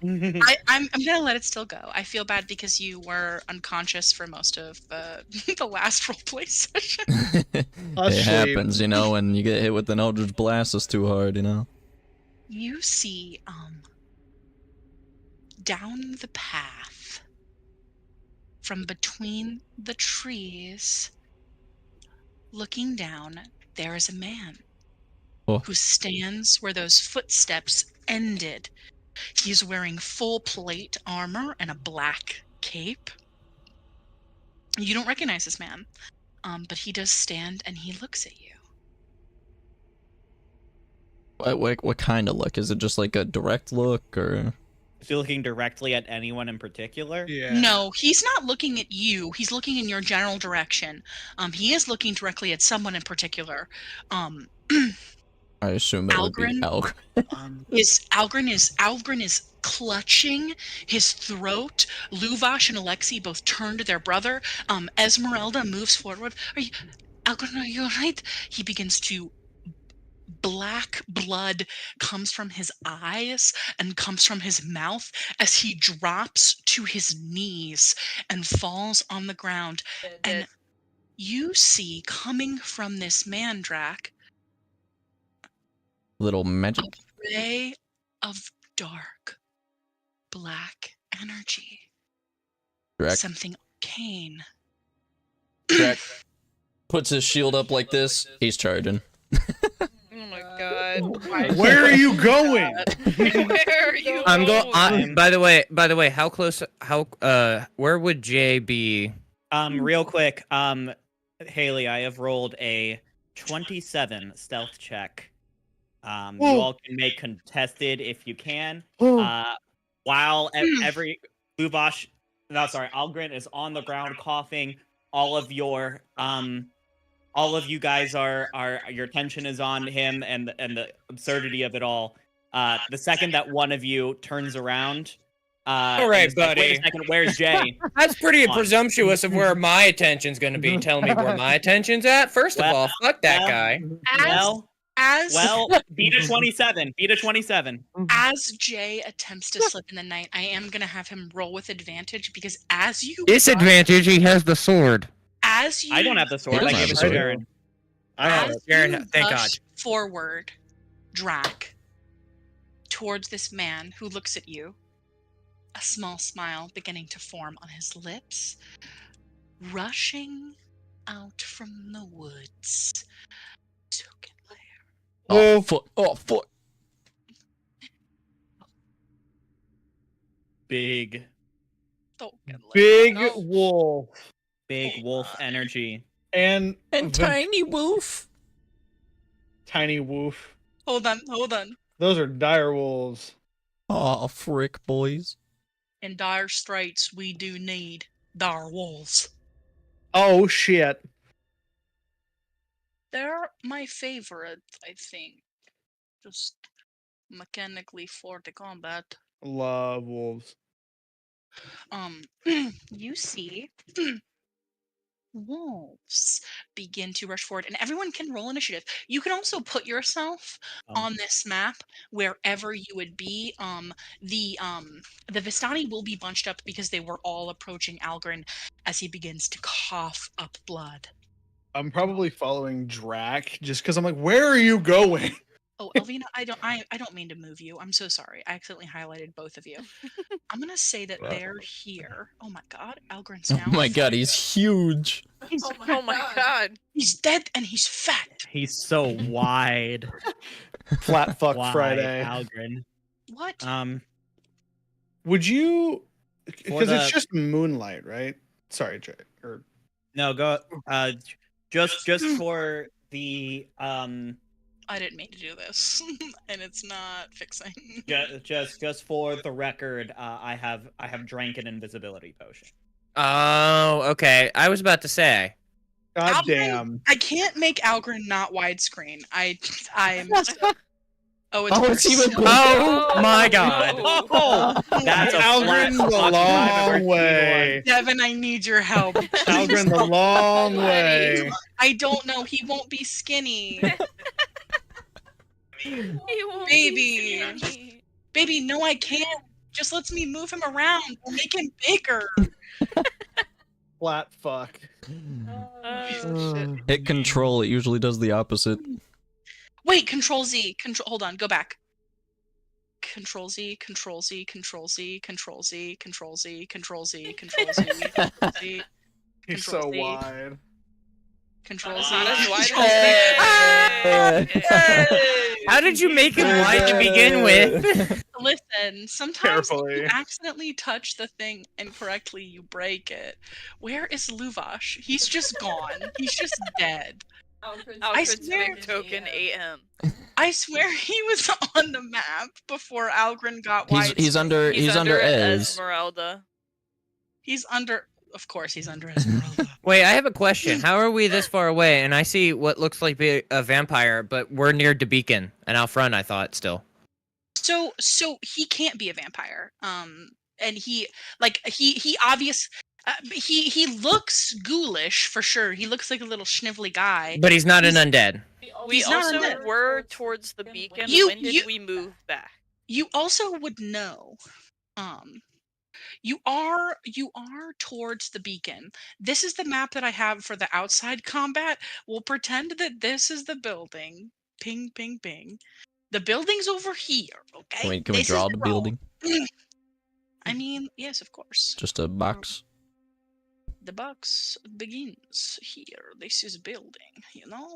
S2: I'm gonna let it still go. I feel bad because you were unconscious for most of the last roleplay session.
S5: It
S4: Asleep.
S5: happens, you know, when you get hit with an Eldritch Blast that's too hard, you know.
S2: You see, down the path, from between the trees, looking down, there is a man
S5: Oh.
S2: who stands where those footsteps ended. He's wearing full plate armor and a black cape. You don't recognize this man, but he does stand and he looks at you.
S5: What kind of look? Is it just like a direct look, or?
S1: Is he looking directly at anyone in particular?
S4: Yeah.
S2: No, he's not looking at you. He's looking in your general direction. He is looking directly at someone in particular.
S5: I assume it would be
S2: Algren
S5: Algren.
S2: Algren is clutching his throat. Luvash and Alexei both turn to their brother. Esmeralda moves forward. Algren, are you alright? He begins to black blood comes from his eyes and comes from his mouth as he drops to his knees and falls on the ground. And you see coming from this man, Drac,
S5: Little magic.
S2: a ray of dark black energy.
S5: Drac.
S2: Something arcane.
S5: Drac puts his shield up like this. He's charging.
S6: Oh my god.
S4: Where are you going?
S6: Where are you
S3: I'm
S6: going?
S3: going. By the way, how close? Where would Jay be?
S1: Real quick, Haley, I have rolled a 27 stealth check. You all can make contested if you can. While every Luvash, no, sorry, Algren is on the ground coughing. All of you guys are your attention is on him and the absurdity of it all. The second that one of you turns around,
S3: All right,
S1: and is like,
S3: buddy.
S1: Wait a second, where's Jay?
S3: That's pretty
S1: on.
S3: presumptuous of where my attention's going to be. Tell me where my attention's at. First of all, fuck that guy.
S1: Well, beat a 27. Beat a 27.
S2: As Jay attempts to slip in the night, I am gonna have him roll with advantage because as you
S3: Disadvantage, he has the sword.
S2: as you
S1: I don't have the sword.
S5: He
S1: I
S5: doesn't
S1: gave
S5: have
S1: it
S5: a
S1: to
S5: sword.
S1: Jaren.
S2: as
S3: Jaren,
S2: you
S3: thank
S2: rush forward, Drac, towards this man who looks at you, a small smile beginning to form on his lips, rushing out from the woods. Token layer.
S5: Oh, foot. Oh, foot.
S1: Big
S2: Token layer.
S4: Big
S6: Oh.
S4: wolf
S1: wolf energy.
S4: and
S5: Tiny wolf.
S4: tiny wolf.
S2: Hold on.
S4: Those are dire wolves.
S5: Oh, frick, boys.
S2: In dire straits, we do need dire wolves.
S4: Oh shit.
S2: They're my favorite, I think. Just mechanically for the combat.
S4: Love wolves.
S2: You see wolves begin to rush forward, and everyone can roll initiative. You can also put yourself on this map wherever you would be. The Vistani will be bunched up because they were all approaching Algren as he begins to cough up blood.
S4: I'm probably following Drac just because I'm like, where are you going?
S2: Oh, Elvina, I don't mean to move you. I'm so sorry. I accidentally highlighted both of you. I'm gonna say that they're here. Oh my god, Algren's
S5: Oh
S2: now.
S5: my god, he's huge.
S6: Oh my god.
S2: He's dead and he's fat.
S1: He's so wide.
S4: Flat fuck
S1: Wide,
S4: Friday.
S1: Algren.
S2: What?
S4: Would you? Because
S1: the-
S4: it's just moonlight, right? Sorry, Jay. Or
S1: No, go. Just for the
S2: I didn't mean to do this, and it's not fixing.
S1: just for the record, I have drank an invisibility potion.
S3: Oh, okay. I was about to say.
S4: God
S2: Algren-
S4: damn.
S2: I can't make Algren not widescreen. I'm. Oh, it's
S5: Oh,
S2: worse.
S5: it's even worse.
S3: Oh my god.
S1: Oh, that's a
S4: Algren
S1: flat
S4: the
S1: fucking I've ever
S4: long
S1: seen
S4: way.
S2: Devin, I need your help.
S4: Algren the long way.
S2: I don't know. He won't be skinny.
S6: He won't
S2: Baby.
S6: be skinny.
S2: Baby, no, I can't. Just lets me move him around. We'll make him bigger.
S4: Flat fuck.
S6: Oh shit.
S5: Hit control, it usually does the opposite.
S2: Wait, Control Z. Hold on, go back. Control Z, Control Z, Control Z, Control Z, Control Z, Control Z, Control Z, Control Z,
S4: He's
S2: Control
S4: so
S2: Z.
S4: wide.
S2: Control Z.
S6: Not as wide as
S2: Control Z.
S6: Hey.
S3: How did you make him wide to begin with?
S2: Listen, sometimes if
S4: Carefully.
S2: you accidentally touch the thing incorrectly, you break it. Where is Luvash? He's just gone. He's just dead.
S6: Alfred's
S2: swear-
S6: hitting token AM.
S2: I swear he was on the map before Algren got wide.
S5: He's under Ez.
S6: Esmeralda.
S2: He's under. Of course, he's under Esmeralda.
S3: Wait, I have a question. How are we this far away and I see what looks like a vampire, but we're near the beacon and out front, I thought, still.
S2: So he can't be a vampire. And he obvious. He looks ghoulish for sure. He looks like a little schnivelly guy.
S3: But he's not an undead.
S6: We
S2: He's not
S6: also
S2: undead.
S6: were towards the beacon. When did we move back?
S2: You also would know. You are towards the beacon. This is the map that I have for the outside combat. We'll pretend that this is the building. Ping, ping, ping. The building's over here, okay?
S5: Can we
S2: This
S5: draw
S2: is
S5: the
S2: road.
S5: building?
S2: I mean, yes, of course.
S5: Just a box.
S2: The box begins here. This is building,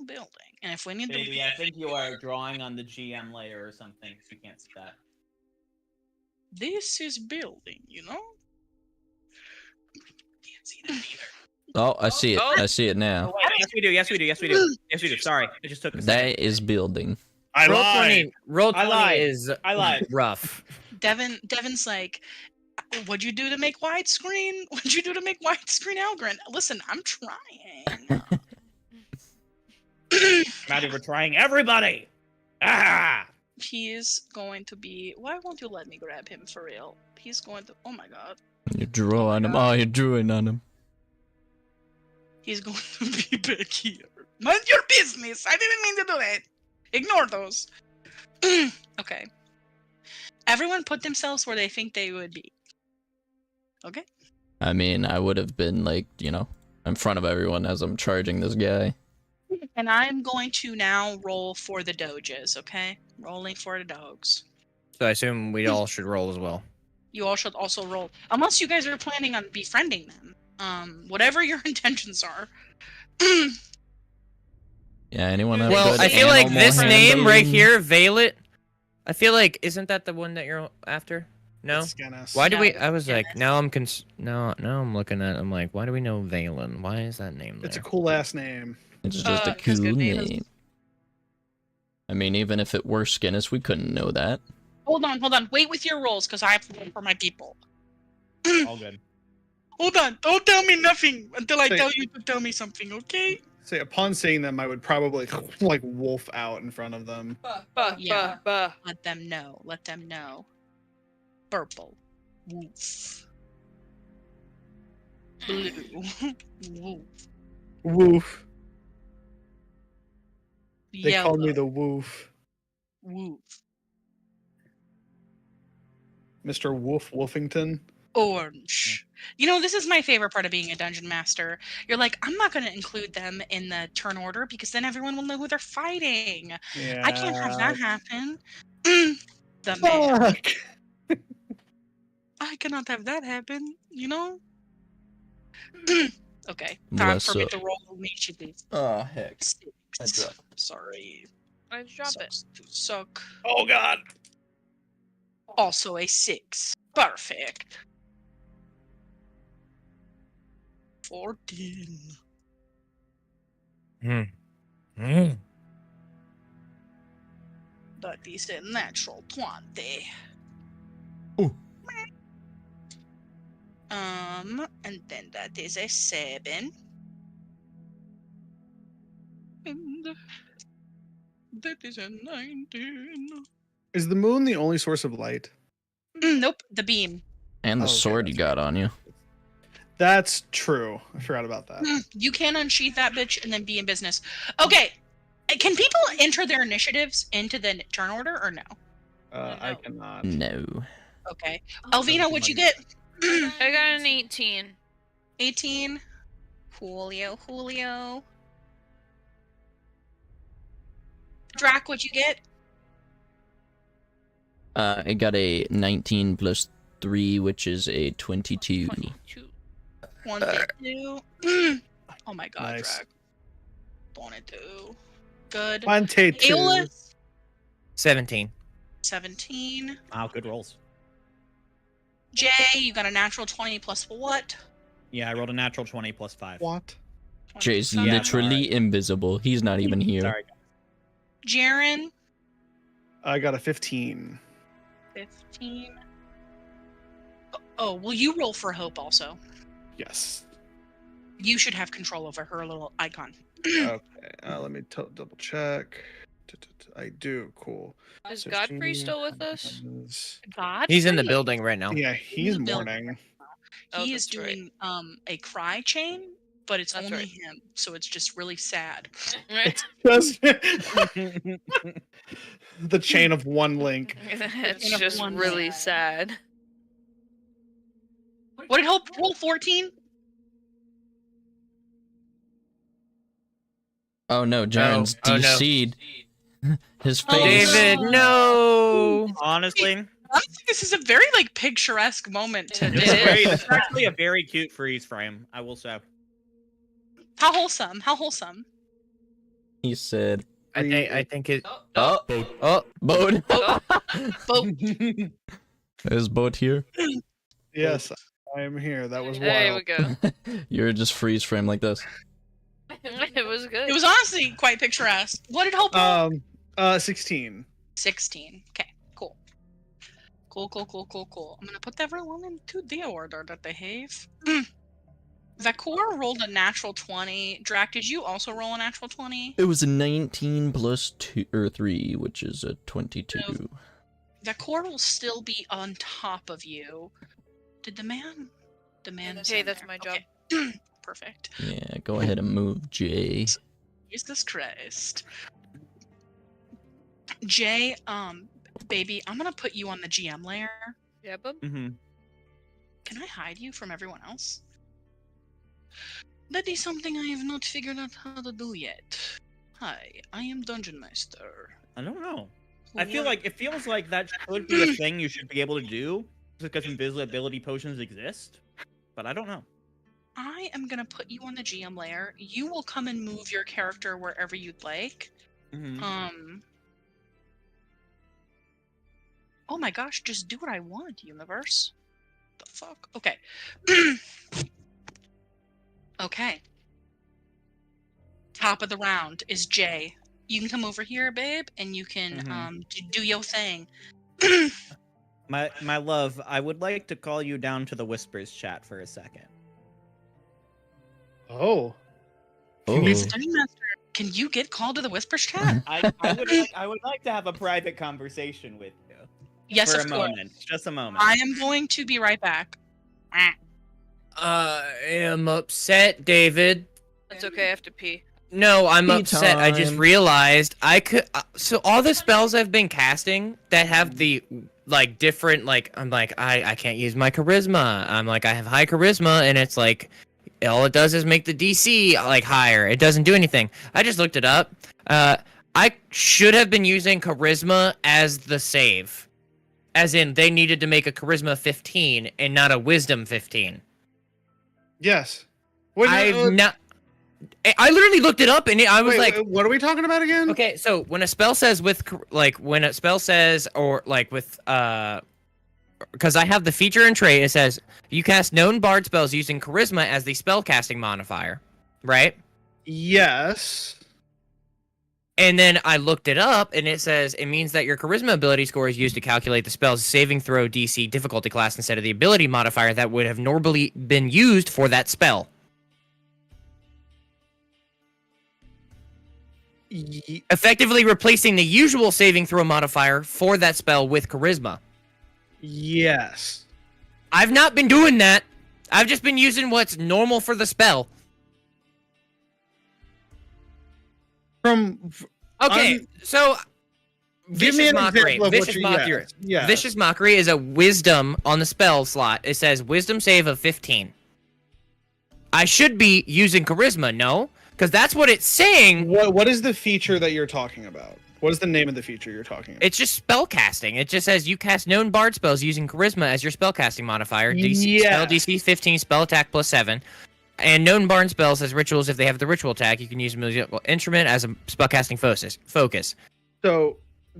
S2: building. And if we need to...
S1: Baby, I think you are drawing on the GM layer or something. You can't see that.
S2: This is building, Can't see that either.
S5: Oh, I see it.
S6: Oh.
S5: I see it now.
S1: Yes, we do. Yes, we do. Yes, we do. Yes, we do. Sorry, it just took a second.
S5: That is building.
S4: I
S3: Roll
S4: lied.
S3: 20. Roll 20
S1: lied.
S3: is
S1: I lied.
S3: rough.
S2: Devin's like, what'd you do to make widescreen? What'd you do to make widescreen Algren? Listen, I'm trying.
S1: Maddie, we're trying everybody. Ah!
S2: He is going to be... Why won't you let me grab him for real? He's going to... Oh my god.
S5: You drew on him. Oh, you're drawing on him.
S2: He's going to be back here. Mind your business! I didn't mean to do it! Ignore those. Okay. Everyone put themselves where they think they would be. Okay?
S5: I mean, I would have been like, in front of everyone as I'm charging this guy.
S2: And I'm going to now roll for the doges, okay? Rolling for the dogs.
S3: So I assume we all should roll as well.
S2: You all should also roll. Unless you guys are planning on befriending them. Whatever your intentions are.
S5: Yeah, anyone have
S3: Well,
S5: good
S3: I feel like
S5: animal
S3: this name right
S5: handling?
S3: here, Veilet. I feel like isn't that the one that you're after? No.
S4: It's Guinness.
S3: Why do
S2: No,
S3: we? I was like,
S2: Guinness.
S3: now I'm now I'm looking at. I'm like, why do we know Valen? Why is that name there?
S4: It's a cool ass name.
S5: It's just a
S6: 'cause
S5: cool
S6: good name
S5: name. I mean, even if it were Skinnis, we couldn't know that.
S2: Hold on. Wait with your rolls, because I have to roll for my people.
S1: All good.
S2: Hold on. Don't tell me nothing until I
S4: Say-
S2: tell you to tell me something, okay?
S4: Say, upon seeing them, I would probably like wolf out in front of them.
S2: Yeah.
S6: Bah.
S2: Let them know. Purple. Wolf. Blue. Wolf.
S4: Woof. They
S2: Yellow.
S4: called me the woof.
S2: Wolf.
S4: Mr. Wolf Wolfington.
S2: Orange. This is my favorite part of being a dungeon master. You're like, I'm not going to include them in the turn order because then everyone will know who they're fighting.
S4: Yeah.
S2: I can't have that happen. The man.
S4: Fuck.
S2: I cannot have that happen, Okay, time for me
S5: Bless
S2: to roll initiative.
S5: Oh, heck.
S2: 6. Sorry.
S6: I drop it.
S2: Sucks to suck.
S4: Oh god.
S2: Also a 6. Perfect. 14. That is a natural 20.
S5: Ooh.
S2: And then that is a 7. And that is a 19.
S4: Is the moon the only source of light?
S2: Nope, the beam.
S5: And the
S4: Okay,
S5: sword you
S4: that's
S5: got on you.
S4: That's true. I forgot about that.
S2: You can unsheath that bitch and then be in business. Okay, can people enter their initiatives into the turn order or no?
S4: I cannot.
S5: No.
S2: Okay. Elvina, what'd you get?
S6: I got an 18.
S2: 18. Julio. Drac, what'd you get?
S5: I got a 19 plus 3, which is a 22.
S6: 22.
S2: 22. Oh my god,
S4: Nice.
S2: Drac. 22. Good.
S4: 22.
S2: Aeolus,
S3: 17.
S2: 17.
S1: Wow, good rolls.
S2: Jay, you got a natural 20 plus what?
S1: Yeah, I rolled a natural 20 plus 5.
S4: What?
S5: Jay's
S2: 27.
S5: literally invisible. He's not even here.
S1: Sorry.
S2: Jaren,
S4: I got a 15.
S2: 15. Oh, will you roll for Hope also?
S4: Yes.
S2: You should have control over her little icon.
S4: Okay. Let me double check. I do. Cool.
S6: Is Godfrey still with us?
S2: God,
S3: He's in the building right now.
S4: Yeah, he's
S2: the building.
S4: mourning.
S6: Oh,
S2: He is
S6: that's right.
S2: doing a cry chain, but it's
S6: That's
S2: only
S6: right.
S2: him, so it's just really sad.
S4: Just the chain of one link.
S6: It's
S2: Enough
S6: just
S2: one
S6: really
S2: sad.
S6: sad.
S2: What did Hope roll? 14?
S5: Oh no, Jaren's
S3: Oh, no.
S5: DC'd. His
S2: Oh,
S5: face.
S3: David, no.
S1: Honestly,
S2: I think this is a very like picturesque moment to
S6: It
S1: this
S2: do.
S1: is, very,
S6: is.
S1: this is actually a very cute freeze frame. I will say.
S2: How wholesome! How wholesome!
S5: He said,
S3: I think it.
S5: "Oh, oh, boat.
S2: Boat.
S5: Is boat here?
S4: Yes, I am here. That was
S6: There we
S4: wild.
S6: go.
S5: You're just freeze frame like this."
S6: It was good.
S2: It was honestly quite picturesque. What did Hope roll?
S4: 16.
S2: 16. Okay, cool. Cool. I'm gonna put everyone into the order that they have. Vakor rolled a natural 20. Drac, did you also roll a natural 20?
S5: It was a 19 plus 2 or 3, which is a 22.
S2: Vakor will still be on top of you. Did the man? The man is
S6: Hey,
S2: in
S6: that's
S2: there.
S6: my job.
S2: Okay. Perfect.
S5: Yeah, go ahead and move, Jay.
S2: Jesus Christ. Jay, baby, I'm gonna put you on the GM layer.
S6: Yeah, bub.
S1: Mm-hmm.
S2: Can I hide you from everyone else? That is something I have not figured out how to do yet. Hi, I am Dungeon Master.
S1: I don't know. I feel like it feels like that should be a thing you should be able to do because invisibility potions exist, but I don't know.
S2: I am gonna put you on the GM layer. You will come and move your character wherever you'd like.
S1: Mm-hmm.
S2: Oh my gosh, just do what I want, universe. The fuck? Okay. Okay. Top of the round is Jay. You can come over here, babe, and you can do your thing.
S1: My love, I would like to call you down to the Whispers chat for a second.
S4: Oh.
S5: Oh.
S2: Dungeon Master, can you get called to the Whispers chat?
S1: I would like to have a private conversation with you.
S2: Yes,
S1: For
S2: of
S1: a
S2: course.
S1: moment. Just a moment.
S2: I am going to be right back.
S3: I am upset, David.
S6: It's okay, I have to pee.
S3: No, I'm
S5: Tea
S3: upset. I just
S5: time.
S3: realized I could. So all the spells I've been casting that have the like different I'm like I can't use my charisma. I'm like I have high charisma, and it's like all it does is make the DC like higher. It doesn't do anything. I just looked it up. I should have been using charisma as the save, as in they needed to make a charisma 15 and not a wisdom 15.
S4: Yes. What,
S3: I've not. I literally looked it up and I was like,
S4: what are we talking about again?
S3: okay, so when a spell says with when a spell says or like with because I have the feature and trait, it says you cast known bard spells using charisma as the spell casting modifier, right?
S4: Yes.
S3: And then I looked it up and it says it means that your charisma ability score is used to calculate the spell's saving throw DC difficulty class instead of the ability modifier that would have normally been used for that spell. Effectively replacing the usual saving throw modifier for that spell with charisma.
S4: Yes.
S3: I've not been doing that. I've just been using what's normal for the spell. Okay, so
S4: give me an example of
S3: Vicious
S4: what
S3: Mockery.
S4: Yeah.
S3: Vicious Mockery is a wisdom on the spell slot. It says wisdom save of 15. I should be using charisma, no? Because that's what it's saying.
S4: What is the feature that you're talking about? What is the name of the feature you're talking about?
S3: It's just spell casting. It just says you cast known bard spells using charisma as your spell casting modifier. Spell DC 15, spell attack plus 7. And known bard spells as rituals if they have the ritual attack. You can use a musical instrument as a spellcasting focus.
S4: So,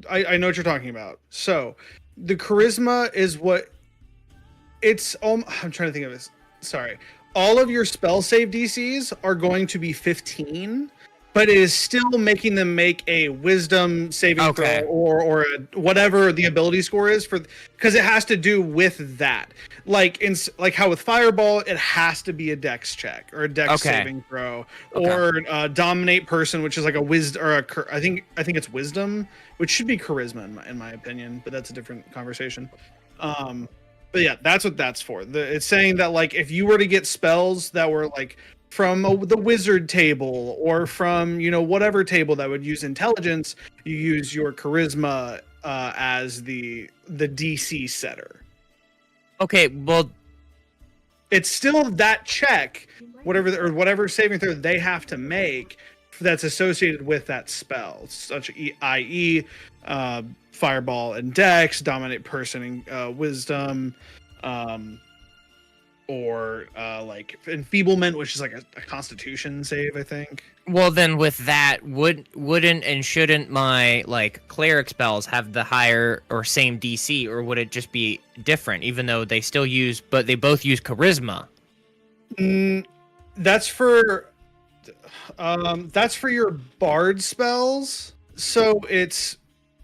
S4: I know what you're talking about. So, the charisma is what... I'm trying to think of this. Sorry. all of your spell save DCs are going to be 15, but it is still making them make a wisdom saving throw or whatever the ability score is for, because it has to do with that. Like how with Fireball, it has to be a Dex check or a Dex saving throw, or Dominate Person, which is like a wisdom or I think it's Wisdom, which should be Charisma in my opinion, but that's a different conversation. But yeah, that's what that's for. It's saying that like if you were to get spells that were like from the wizard table or from whatever table that would use intelligence, you use your charisma as the DC setter.
S3: Okay, well,
S4: it's still that check, whatever saving throw they have to make that's associated with that spell, such i.e. Fireball and Dex, Dominate Person and Wisdom, or like Enfeeblement, which is like a Constitution save, I think.
S3: Well, then with that, wouldn't and shouldn't my like cleric spells have the higher or same DC, or would it just be different, even though they still use, but they both use charisma?
S4: That's for your bard spells. So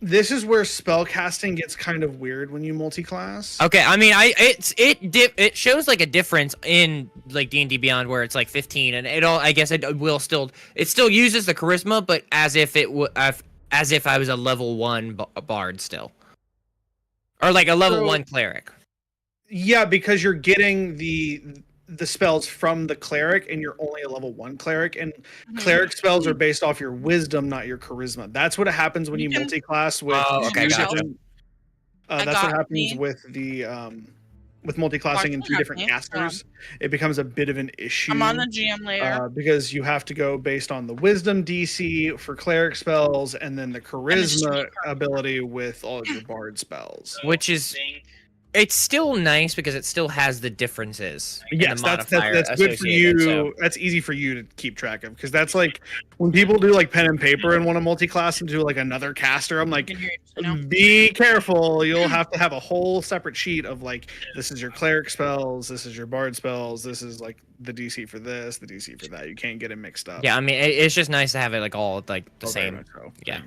S4: this is where spell casting gets kind of weird when you multi-class.
S3: Okay, I mean, it shows like a difference in like D&D Beyond where it's like 15, and it still uses the charisma, but as if I was a level 1 bard still, or like a level 1 cleric.
S4: Yeah, because you're getting the spells from the cleric, and you're only a level 1 cleric, and cleric spells are based off your wisdom, not your charisma. That's what happens when you multi-class with
S3: gotcha.
S4: That's what happens with the with multi-classing in 2 different casters. It becomes a bit of an issue.
S2: I'm on the GM layer
S4: because you have to go based on the wisdom DC for cleric spells, and then the charisma ability with all of your bard spells,
S3: which is it's still nice because it still has the differences.
S4: Yes, that's good for you. So. That's easy for you to keep track of, because that's like when people do like pen and paper and want to multi-class into like another caster. I'm like, be careful. You'll have to have a whole separate sheet of like, this is your cleric spells, this is your bard spells, this is like the DC for this, the DC for that. You can't get it mixed up.
S3: Yeah, I mean, it's just nice to have it like all like the same.
S4: Yeah.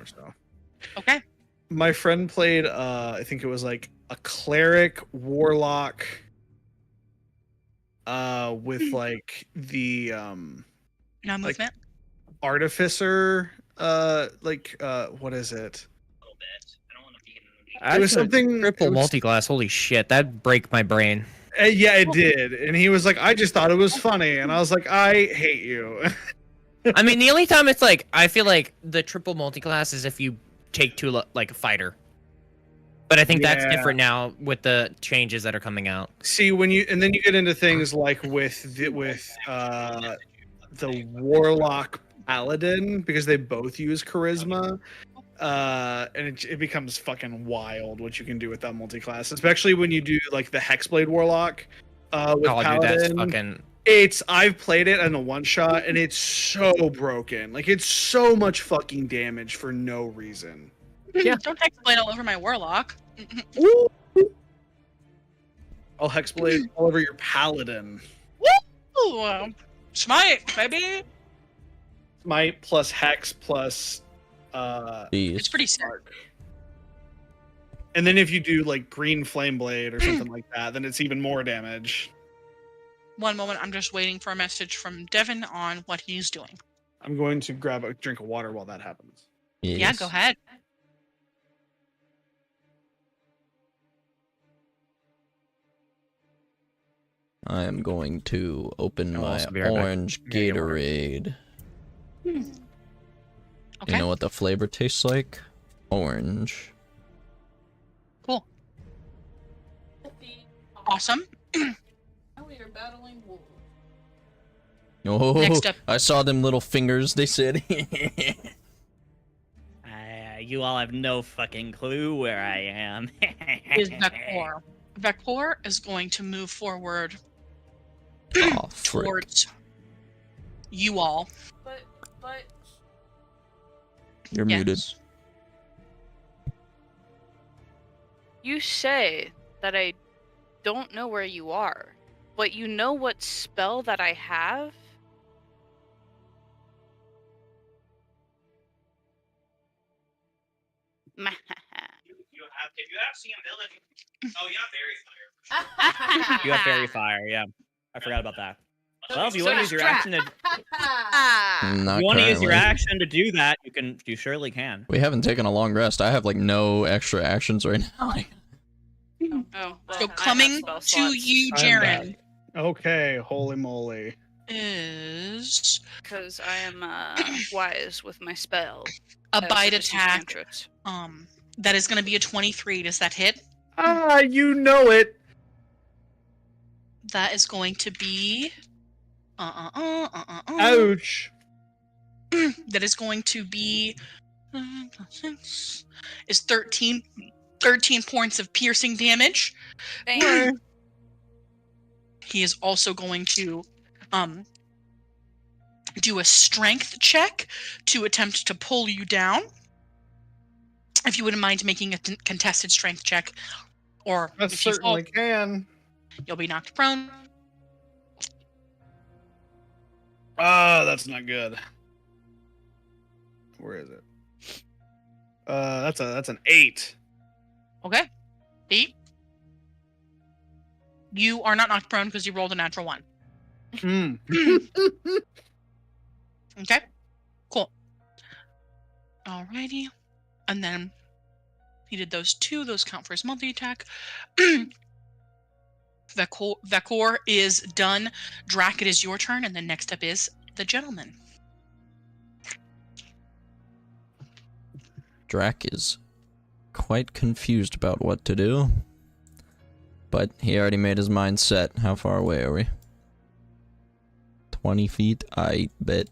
S2: Okay.
S4: My friend played, I think it was like a cleric warlock, with like the
S2: movement
S4: artificer, what is it?
S3: It was something triple multi-class. Holy shit, that break my brain.
S4: Yeah, it did. And he was like, I just thought it was funny, and I was like, I hate you.
S3: I mean, the only time it's like I feel like the triple multi-class is if you take 2 like a fighter. But I think that's different now with the changes that are coming out.
S4: See, then you get into things like with the warlock paladin, because they both use charisma, and it becomes fucking wild what you can do with that multi-class, especially when you do like the hexblade warlock with paladin. Dude, that's fucking. I've played it in a one shot, and it's so broken. Like, it's so much fucking damage for no reason.
S2: Yeah. Don't hexblade all over my warlock.
S4: I'll hexblade all over your paladin.
S2: Woo! Smite, baby.
S4: Smite plus hex plus
S2: it's pretty sick.
S4: And then if you do like green flame blade or something like that, then it's even more damage.
S2: One moment, I'm just waiting for a message from Devin on what he's doing.
S4: I'm going to grab a drink of water while that happens.
S5: Yes.
S2: Yeah, go ahead.
S5: I am going to open my orange Gatorade.
S2: Okay.
S5: You know what the flavor tastes like? Orange.
S2: Cool. Awesome.
S5: Oh,
S2: Next up.
S5: I saw them little fingers, they said.
S1: You all have no fucking clue where I am.
S2: Is Vector. Vector is going to move forward towards you all.
S6: But
S5: You're muted.
S6: You say that I don't know where you are. but you know what spell that I have?
S1: If you have see ability. Oh, you have fairy fire. You have fairy fire, yeah. I forgot about that. Well, if you want to use your action to,
S5: Not
S1: if you want to use your
S5: currently.
S1: action to do that, you surely can.
S5: We haven't taken a long rest. I have like no extra actions right now.
S6: Oh, well,
S2: So
S6: I have
S2: coming
S6: spell
S2: to
S6: slots.
S2: you,
S4: I'm
S2: Jaren,
S4: Okay, holy moly.
S2: is
S6: Because I am wise with my spell.
S2: a
S6: as
S2: bite
S6: just use
S2: attack.
S6: cantrips.
S2: That is going to be a 23. Does that hit?
S4: Ah, you know it.
S2: That is going to be.
S4: Ouch.
S2: That is going to be. Is 13 points of piercing damage.
S6: Dang.
S2: He is also going to do a strength check to attempt to pull you down. If you wouldn't mind making a contested strength check, or
S4: I
S2: if you fall,
S4: certainly can.
S2: you'll be knocked prone.
S4: Ah, that's not good. Where is it? That's an 8.
S2: Okay. 8. You are not knocked prone because you rolled a natural 1.
S4: Hmm.
S2: Okay. Cool. Alrighty. And then he did those 2. Those count for his multi-attack. Vekor is done. Drac, it is your turn, and then next up is the gentleman.
S5: Drac is quite confused about what to do. But he already made his mind set. How far away are we? 20 feet? I bet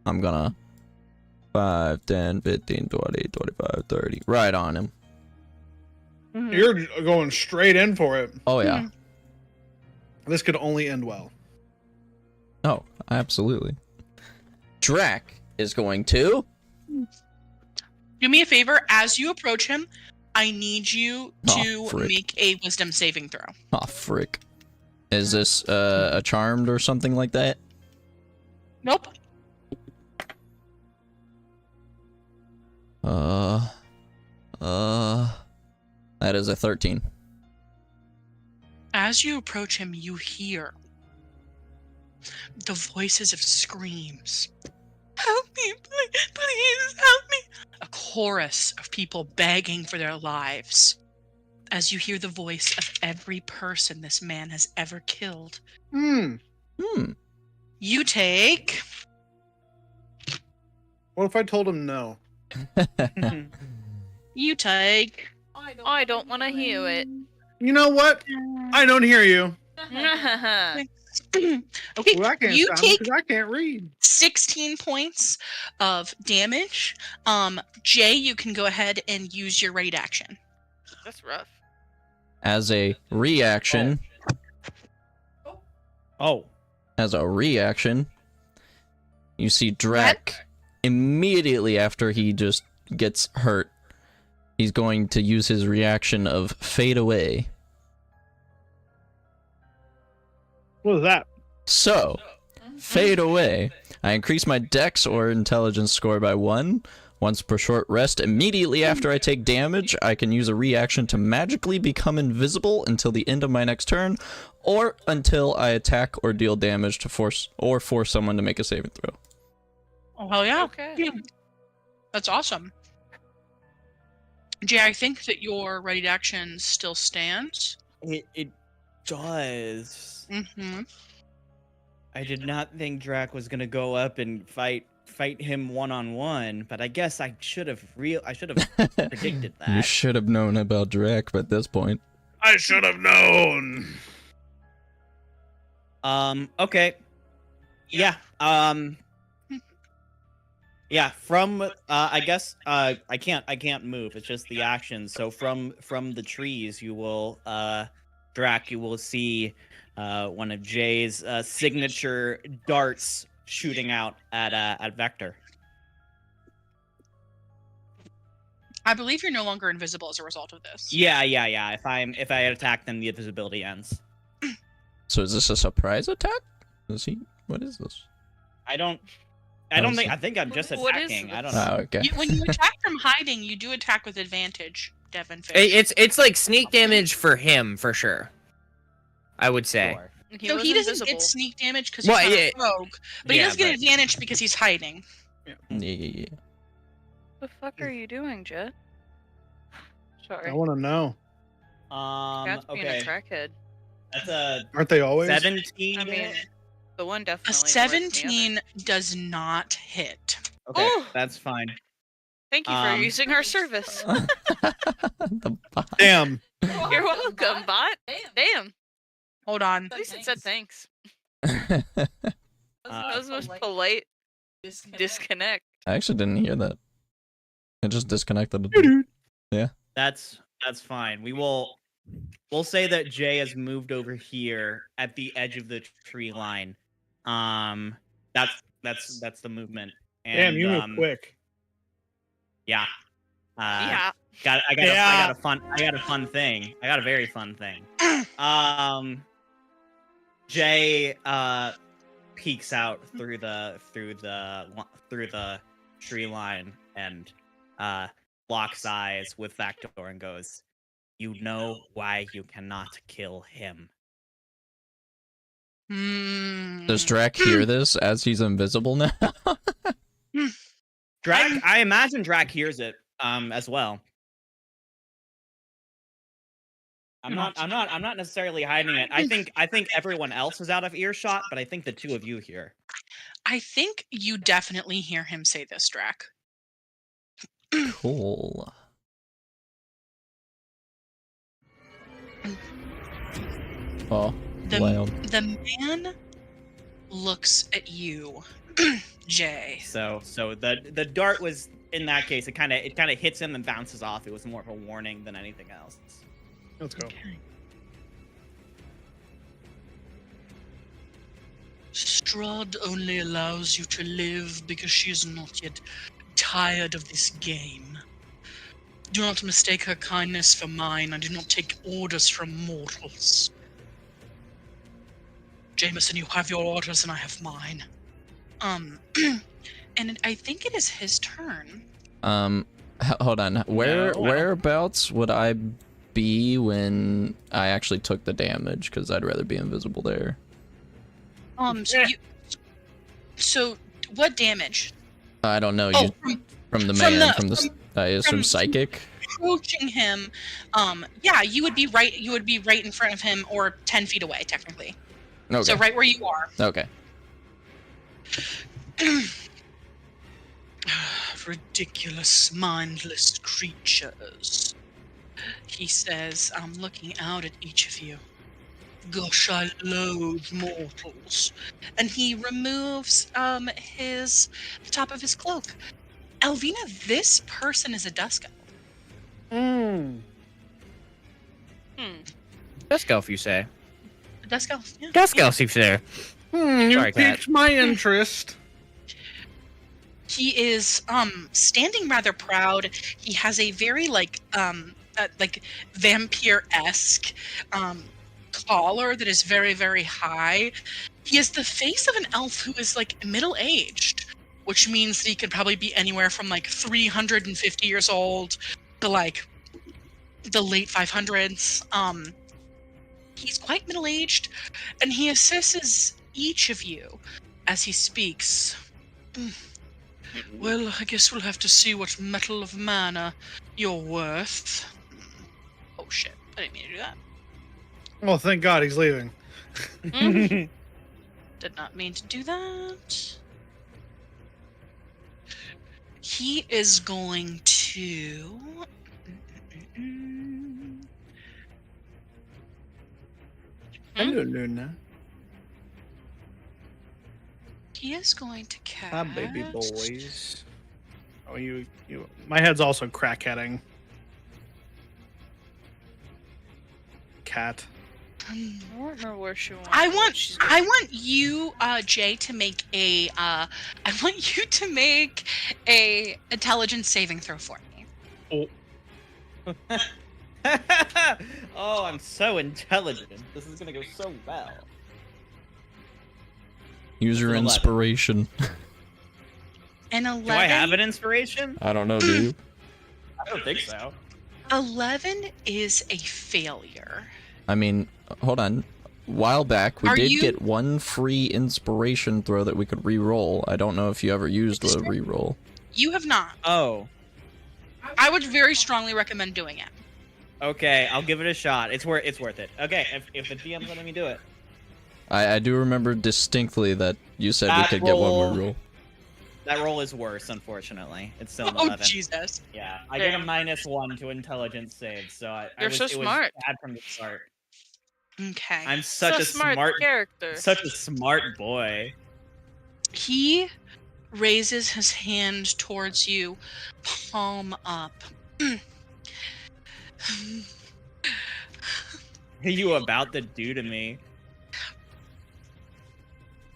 S5: I'm gonna 5, 10, 15, 20, 25, 30. Right on him.
S4: You're going straight in for it.
S5: Oh, yeah.
S4: This could only end well.
S5: Oh, absolutely. Drac is going to...
S2: Do me a favor. As you approach him, I need you to
S5: frick.
S2: make a wisdom saving throw.
S5: Oh, frick. Is this a charmed or something like that?
S2: Nope.
S5: That is a 13.
S2: As you approach him, you hear the voices of screams. Help me, please help me. A chorus of people begging for their lives. As you hear the voice of every person this man has ever killed. You take...
S4: What if I told him no?
S2: You take...
S6: I don't want to hear it.
S4: You know what? I don't hear you.
S2: Okay,
S4: Well, I can't
S2: you
S4: sound
S2: take
S4: because I can't read.
S2: 16 points of damage. Jay, you can go ahead and use your raid action.
S6: That's rough.
S5: As a reaction...
S1: Oh.
S5: As a reaction, you see Drac immediately after he just gets hurt. He's going to use his reaction of fade away.
S4: What is that?
S5: So, fade away. I increase my dex or intelligence score by 1. Once per short rest, immediately after I take damage, I can use a reaction to magically become invisible until the end of my next turn, or until I attack or deal damage to force someone to make a saving throw.
S2: Oh, hell yeah.
S6: Okay.
S2: That's awesome. Jay, I think that your ready action still stands.
S1: It does.
S2: Mm-hmm.
S1: I did not think Drac was gonna go up and fight him one-on-one, but I guess I should have predicted that.
S5: You should have known about Drac at this point.
S4: I should have known.
S1: Okay. Yeah. Yeah, from I guess I can't move. It's just the action. So from the trees you will Drac, you will see one of Jay's signature darts shooting out at Vector.
S2: I believe you're no longer invisible as a result of this.
S1: Yeah. If I attack them, the invisibility ends.
S5: So is this a surprise attack? Is he? What is this?
S1: I don't
S5: How's
S1: think.
S5: it-
S1: I think I'm just
S6: What is
S1: attacking. I don't
S6: this?
S1: know.
S5: Oh, okay.
S2: When you attack from hiding, you do attack with advantage, Devin Fish.
S3: It's like sneak damage for him for sure. I would say.
S1: Sure.
S2: So
S6: was
S2: he doesn't
S6: invisible.
S2: get sneak damage because he's
S3: Well,
S2: not
S3: yeah.
S2: a rogue, but he
S3: Yeah,
S2: does get
S3: but-
S2: advantage because he's hiding.
S5: Yeah.
S6: The fuck are you doing, Jet? Sorry.
S4: I want to know.
S6: Cat's being a
S1: Okay.
S6: crackhead.
S1: That's a
S4: Aren't they always?
S1: 17.
S6: I mean, the one
S2: A
S6: definitely. more than the other.
S2: 17 does not hit.
S1: Okay,
S6: Oh!
S1: that's fine.
S6: Thank you for using our service.
S5: The bot.
S4: Damn.
S6: You're welcome, bot. Damn.
S2: Hold on.
S6: At least it said thanks.
S1: Uh,
S6: That was the most polite disconnect.
S5: I actually didn't hear that. It just disconnected.
S1: That's fine. We'll say that Jay has moved over here at the edge of the tree line. That's the movement. And,
S4: Damn, you move quick.
S1: Yeah.
S6: Yeah.
S1: I got a fun thing. I got a very fun thing. Jay peeks out through the tree line and locks eyes with Vactor and goes, "You know why you cannot kill him."
S5: Does Drac hear this as he's invisible now?
S1: Drac, I imagine Drac hears it as well. I'm not necessarily hiding it. I think everyone else is out of earshot, but I think the two of you hear.
S2: I think you definitely hear him say this, Drac.
S5: Cool. Oh, loud.
S2: The man looks at you, Jay.
S1: So the dart was, in that case, it kind of hits him and bounces off. It was more of a warning than anything else.
S4: Let's go.
S2: Strahd only allows you to live because she is not yet tired of this game. Do not mistake her kindness for mine. I do not take orders from mortals. Jameson, you have your orders and I have mine. And I think it is his turn.
S5: Hold on. Whereabouts would I be when I actually took the damage? Because I'd rather be invisible there.
S2: So what damage?
S5: I don't know.
S2: Oh,
S5: From the
S2: from
S5: man,
S2: the-
S5: I assume
S2: from-
S5: psychic.
S2: Approaching him, yeah, you would be right in front of him or 10 feet away, technically.
S5: Okay.
S2: So right where you are.
S5: Okay.
S2: Ridiculous, mindless creatures. He says, I'm looking out at each of you. Gosh, I loathe mortals. And he removes the top of his cloak. Elvina, this person is a dusk elf.
S3: Dusk elf, you say?
S2: A dusk elf, yeah.
S3: Dusk elf, you say?
S4: You
S3: Sorry, Kat.
S4: piqued my interest.
S2: He is standing rather proud. He has a very like vampire-esque collar that is very, very high. He has the face of an elf who is like middle-aged, which means that he could probably be anywhere from like 350 years old to like the late 500s. He's quite middle-aged, and he assesses each of you as he speaks. Well, I guess we'll have to see what metal of mana you're worth. Oh shit, I didn't mean to do that.
S4: Oh, thank God he's leaving.
S2: Did not mean to do that. He is going to...
S4: Hello, Luna.
S2: He is going to cast...
S4: Hi, baby boys. Oh, you. My head's also crackheading. Cat.
S6: I don't know where she went.
S2: I want you, Jay, to make a. I want you to make a intelligence saving throw for me.
S1: Oh, I'm so intelligent. This is gonna go so well.
S5: Use your
S1: 11.
S5: inspiration.
S2: An 11.
S1: Do I have an inspiration?
S5: I don't know, do you?
S1: I don't think so.
S2: 11 is a failure.
S5: I mean, hold on. A while back, we
S2: Are
S5: did
S2: you-
S5: get one free inspiration throw that we could re-roll. I don't know if you ever used a re-roll.
S2: You have not.
S1: Oh,
S2: I would very strongly recommend doing it.
S1: okay. I'll give it a shot. It's worth it. Okay, if the DM's letting me do it.
S5: I do remember distinctly that you said we
S1: That
S5: could get one
S1: roll-
S5: re-roll.
S1: That roll is worse, unfortunately. It's still an
S2: Oh
S1: 11.
S2: Jesus!
S1: Yeah, I get a
S6: Damn.
S1: -1 to intelligence saves, so
S6: You're so
S1: it
S6: smart.
S1: was bad from the start.
S2: Okay.
S1: I'm such a smart
S6: character.
S1: such a smart boy.
S2: He raises his hand towards you, palm up.
S1: What are you about to do to me?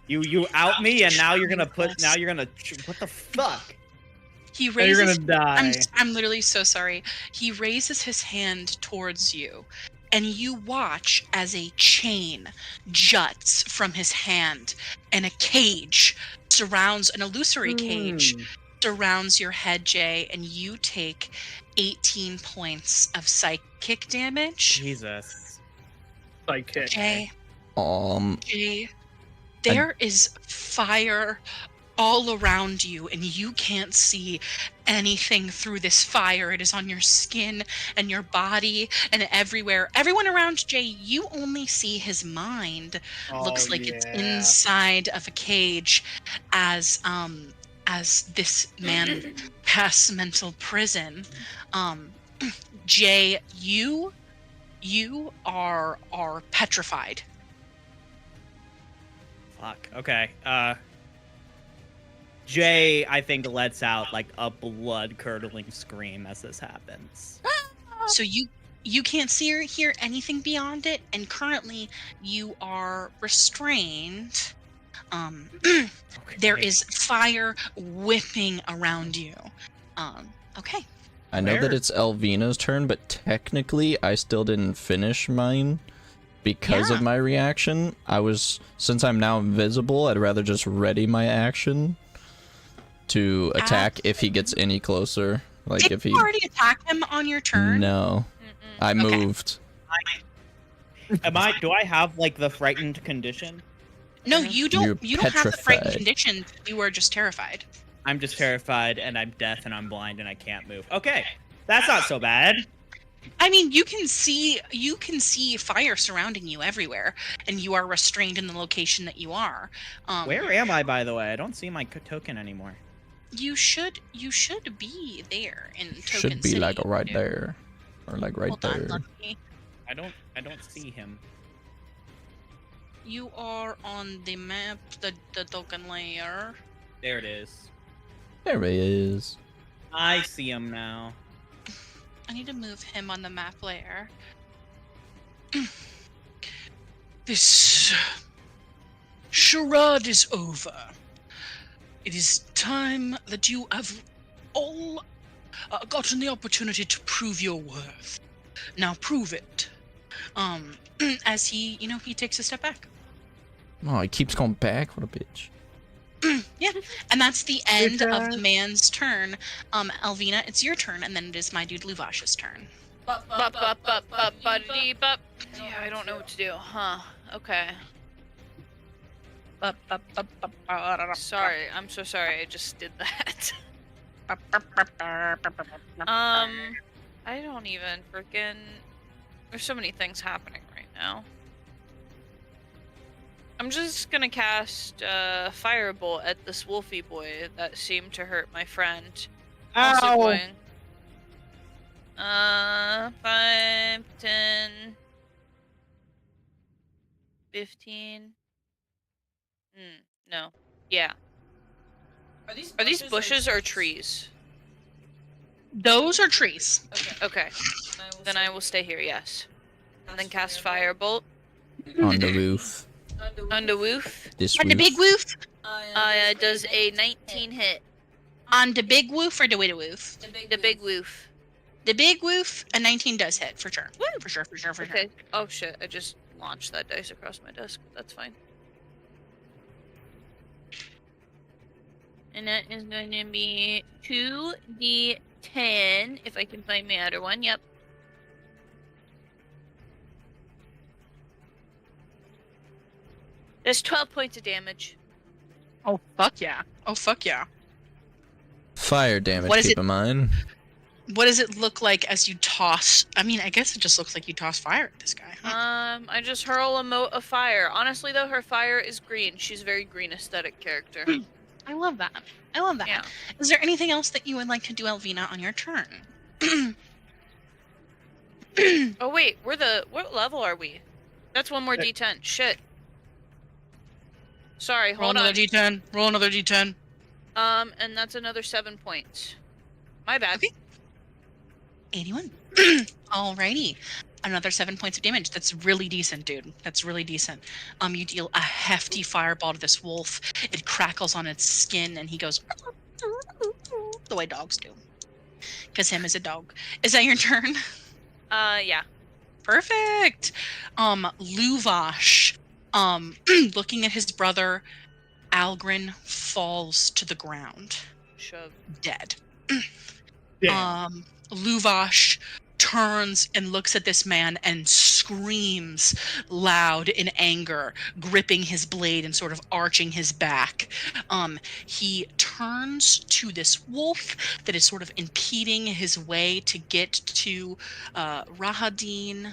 S1: You out me, and now you're gonna what the fuck?
S2: He
S4: Now you're
S2: raises.
S4: gonna die.
S2: I'm literally so sorry. He raises his hand towards you, and you watch as a chain juts from his hand, and a cage surrounds an illusory cage surrounds your head, Jay, and you take 18 points of psychic damage.
S1: Jesus.
S4: Psychic.
S2: Jay,
S5: I-
S2: there is fire all around you, and you can't see anything through this fire. It is on your skin and your body and everywhere. Everyone around Jay, you only see his mind. Looks like it's inside of a cage as this man casts mental prison. Jay, you are petrified.
S1: Fuck. Okay. Jay, I think, lets out like a blood-curdling scream as this happens.
S2: So you can't see or hear anything beyond it, and currently you are restrained.
S1: Okay.
S2: There is fire whipping around you. Okay.
S5: I know that
S1: Where?
S5: it's Elvina's turn, but technically I still didn't finish mine because
S2: Yeah.
S5: of my reaction. Since I'm now invisible, I'd rather just ready my action to attack if he gets any closer. Like
S2: Did
S5: if he
S2: you already attack him on your turn?
S5: No. I
S2: Okay.
S5: moved.
S1: Do I have like the frightened condition?
S2: No, you don't.
S5: You're
S2: You don't have the frightened
S5: petrified.
S2: condition. You are just terrified.
S1: I'm just terrified, and I'm deaf, and I'm blind, and I can't move. Okay, that's not so bad.
S2: I mean, you can see fire surrounding you everywhere, and you are restrained in the location that you are.
S1: Where am I, by the way? I don't see my token anymore.
S2: You should be there in Token
S5: Should be
S2: City,
S5: like right
S2: dude.
S5: there. Or like right
S2: Hold on,
S5: there.
S2: Lucky.
S1: I don't see him.
S2: You are on the map, the token layer.
S1: There it is.
S5: There he is.
S1: I see him now.
S2: I need to move him on the map layer. This charade is over. It is time that you have all gotten the opportunity to prove your worth. Now prove it. As he takes a step back.
S5: Oh, he keeps going back. What a bitch.
S2: Yeah, and that's the end of the man's turn. Elvina, it's your turn, and then it is my dude Luvash's turn.
S6: Bup, bup, bup, bup, bup, bup, bup. Yeah, I don't know what to do. Huh. Okay. Sorry. I'm so sorry. I just did that. I don't even freaking... There's so many things happening right now. I'm just gonna cast Firebolt at this wolfy boy that seemed to hurt my friend. Also
S4: Ow!
S6: going 5, 10, 15. No. Yeah. Are these bushes or trees?
S2: Those are trees.
S6: Okay. Then I will stay here, yes. And then cast Firebolt
S5: On the roof.
S6: on the woof.
S5: This
S2: On the big woof?
S6: Does a 19 hit.
S2: On the big woof or the widow woof?
S6: The big woof.
S2: The big woof, a 19 does hit, for sure.
S6: Woo!
S2: For sure.
S6: Okay. Oh shit, I just launched that dice across my desk. That's fine.
S7: And that is going to be 2d10, if I can find my other one. Yep. There's 12 points of damage.
S2: Oh, fuck yeah. Oh, fuck yeah.
S5: Fire damage,
S2: What is
S5: keep
S2: it?
S5: in mind.
S2: What does it look like as you toss? I mean, I guess it just looks like you toss fire at this guy. Huh?
S7: I just hurl a mote of fire. Honestly, though, her fire is green. She's a very green aesthetic character.
S2: I love that. I love that.
S7: Yeah.
S2: Is there anything else that you would like to do, Elvina, on your turn?
S7: Oh, wait. What level are we? That's one more d10. Shit. Sorry,
S2: Roll
S7: hold
S2: another
S7: on.
S2: d10. Roll another d10.
S7: And that's another 7 points. My bad.
S2: Okay. 81. Alrighty. Another 7 points of damage. That's really decent, dude. That's really decent. You deal a hefty fireball to this wolf. It crackles on its skin, and he goes the way dogs do. Because him is a dog. Is that your turn?
S7: Yeah.
S2: Perfect. Luvash, looking at his brother, Algren falls to the ground,
S7: Shove.
S2: dead.
S4: Damn.
S2: Luvash turns and looks at this man and screams loud in anger, gripping his blade and sort of arching his back. He turns to this wolf that is sort of impeding his way to get to Rahadin,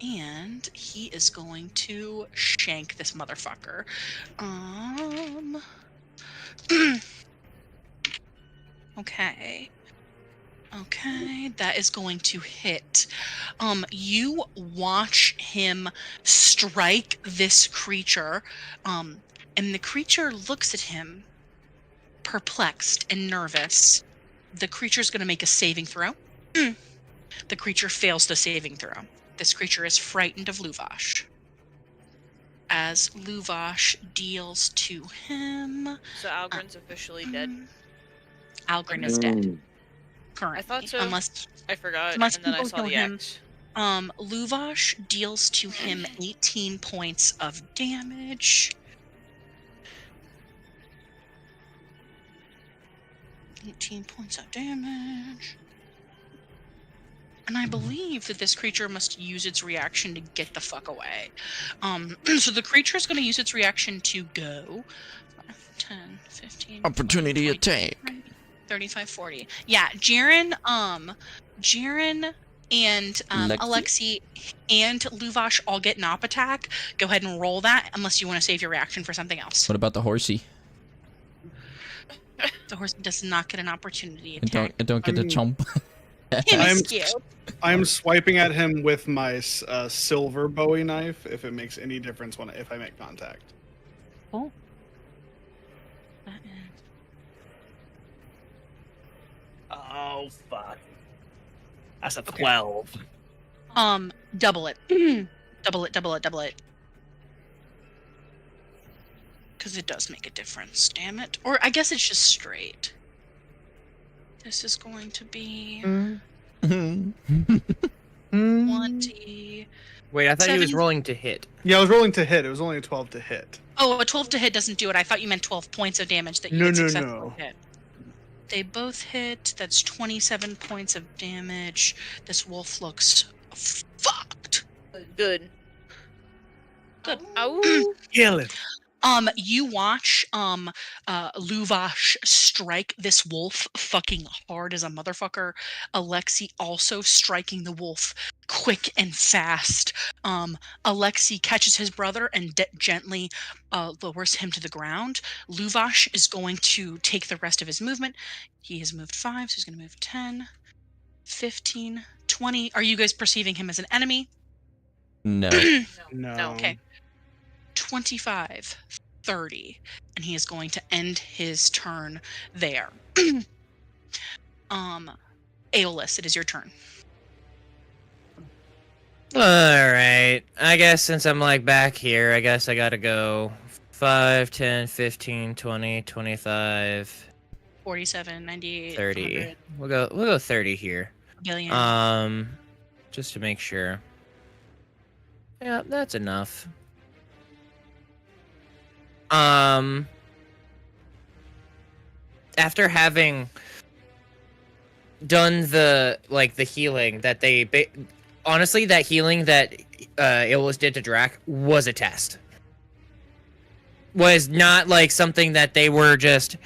S2: and he is going to shank this motherfucker. Okay. Okay, that is going to hit. You watch him strike this creature, and the creature looks at him, perplexed and nervous. The creature's going to make a saving throw. The creature fails the saving throw. This creature is frightened of Luvash. As Luvash deals to him...
S7: So Algren's officially dead.
S2: Algren is dead. Currently.
S7: I thought so.
S2: Unless
S7: I forgot,
S2: unless
S7: and then I
S2: people
S7: saw
S2: kill
S7: the
S2: him.
S7: X.
S2: Luvash deals to him 18 points of damage. 18 points of damage. And I believe that this creature must use its reaction to get the fuck away. So the creature is going to use its reaction to go 5, 10, 15.
S5: Opportunity
S2: 20,
S5: attack.
S2: 35, 40. Yeah, Jaren and Alexi and Luvash all get an op attack. Go ahead and roll that, unless you want to save your reaction for something else.
S5: What about the horsey?
S2: The horse does not get an opportunity attack.
S5: I don't get to chomp.
S4: I'm swiping at him with my silver Bowie knife. If it makes any difference if I make contact.
S2: Cool.
S1: Oh fuck. That's a 12.
S2: Double it. Double it. Because it does make a difference, damn it. Or I guess it's just straight. This is going to be 20.
S3: Wait, I thought he was
S2: 7.
S3: rolling to hit.
S4: Yeah, I was rolling to hit. It was only a 12 to hit.
S2: Oh, a 12 to hit doesn't do it. I thought you meant 12 points of damage that you would successfully hit. They both hit. That's 27 points of damage. This wolf looks fucked.
S7: Good.
S2: Good.
S7: Ow.
S4: Kill it.
S2: You watch Luvash strike this wolf fucking hard as a motherfucker. Alexi also striking the wolf quick and fast. Alexi catches his brother and gently lowers him to the ground. Luvash is going to take the rest of his movement. He has moved 5, so he's going to move 10, 15, 20. Are you guys perceiving him as an enemy?
S5: No.
S4: No.
S2: Okay. 25, 30, and he is going to end his turn there. Aeolus, it is your turn.
S3: Alright. I guess since I'm like back here, I guess I gotta go 5, 10, 15, 20, 25,
S2: 47, 98,
S3: 30.
S2: 100,
S3: We'll go 30 here.
S2: billion.
S3: Just to make sure. Yeah, that's enough. after having done the healing that they honestly, that healing that Illis did to Drac was a test. Was not like something that they were just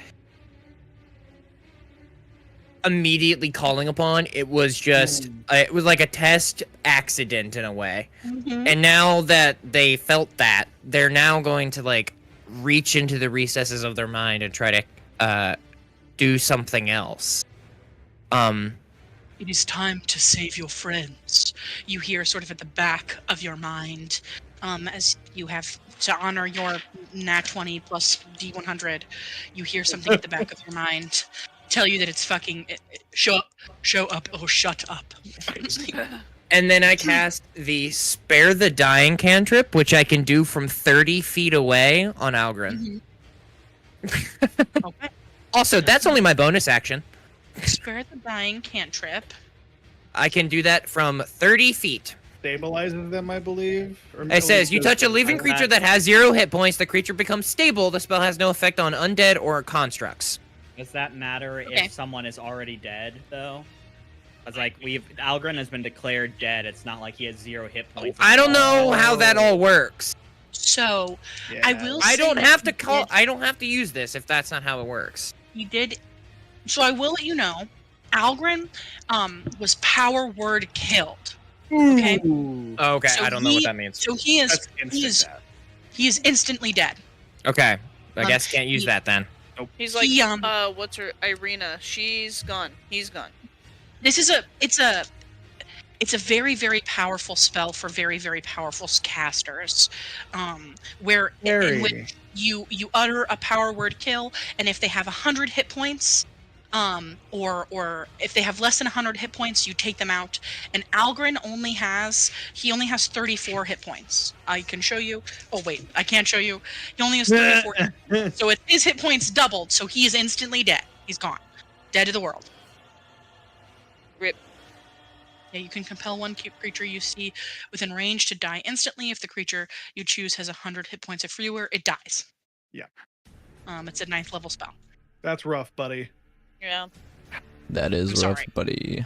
S3: immediately calling upon. It was just it was like a test accident in a way. And now that they felt that, they're now going to like reach into the recesses of their mind and try to do something else.
S2: It is time to save your friends. You hear sort of at the back of your mind, as you have to honor your nat 20 plus D100. You hear something at the back of your mind tell you that it's fucking show up, oh shut up.
S3: And then I cast the Spare the Dying cantrip, which I can do from 30 feet away on Algren.
S2: Okay.
S3: Also, that's only my bonus action.
S2: Spare the Dying cantrip.
S3: I can do that from 30 feet.
S4: Stabilizes them, I believe.
S3: It says, you touch a living creature that has 0 hit points, the creature becomes stable. The spell has no effect on undead or constructs.
S1: Does that matter
S2: Okay.
S1: if someone is already dead, though? Because, like, Algren has been declared dead. It's not like he has 0 hit points.
S3: I don't know how that all works.
S2: So, I will
S3: I
S2: say
S3: don't
S2: that
S3: have to
S2: he
S3: call.
S2: did-
S3: I don't have to use this if that's not how it works.
S2: He did. So I will let you know, Algren was power word killed. Okay.
S3: Okay,
S2: So
S3: I don't know what that means.
S2: So he is
S4: That's instant death.
S2: he is instantly dead.
S3: Okay, I guess can't use that then.
S7: He's like,
S2: He,
S7: what's her Irina? She's gone. He's gone.
S2: This is it's a very, very powerful spell for very, very powerful casters, where in which you utter a power word kill, and if they have 100 hit points, or if they have less than 100 hit points, you take them out. And Algren only has 34 hit points. I can show you. Oh wait, I can't show you. He only has 34. So his hit points doubled, so he is instantly dead. He's gone, dead to the world.
S7: Rip.
S2: Yeah, you can compel one creature you see within range to die instantly. If the creature you choose has 100 hit points or fewer, it dies.
S4: Yeah.
S2: It's a 9th level spell.
S4: That's rough, buddy.
S7: Yeah.
S5: That is
S2: I'm
S5: rough,
S2: sorry.
S5: buddy.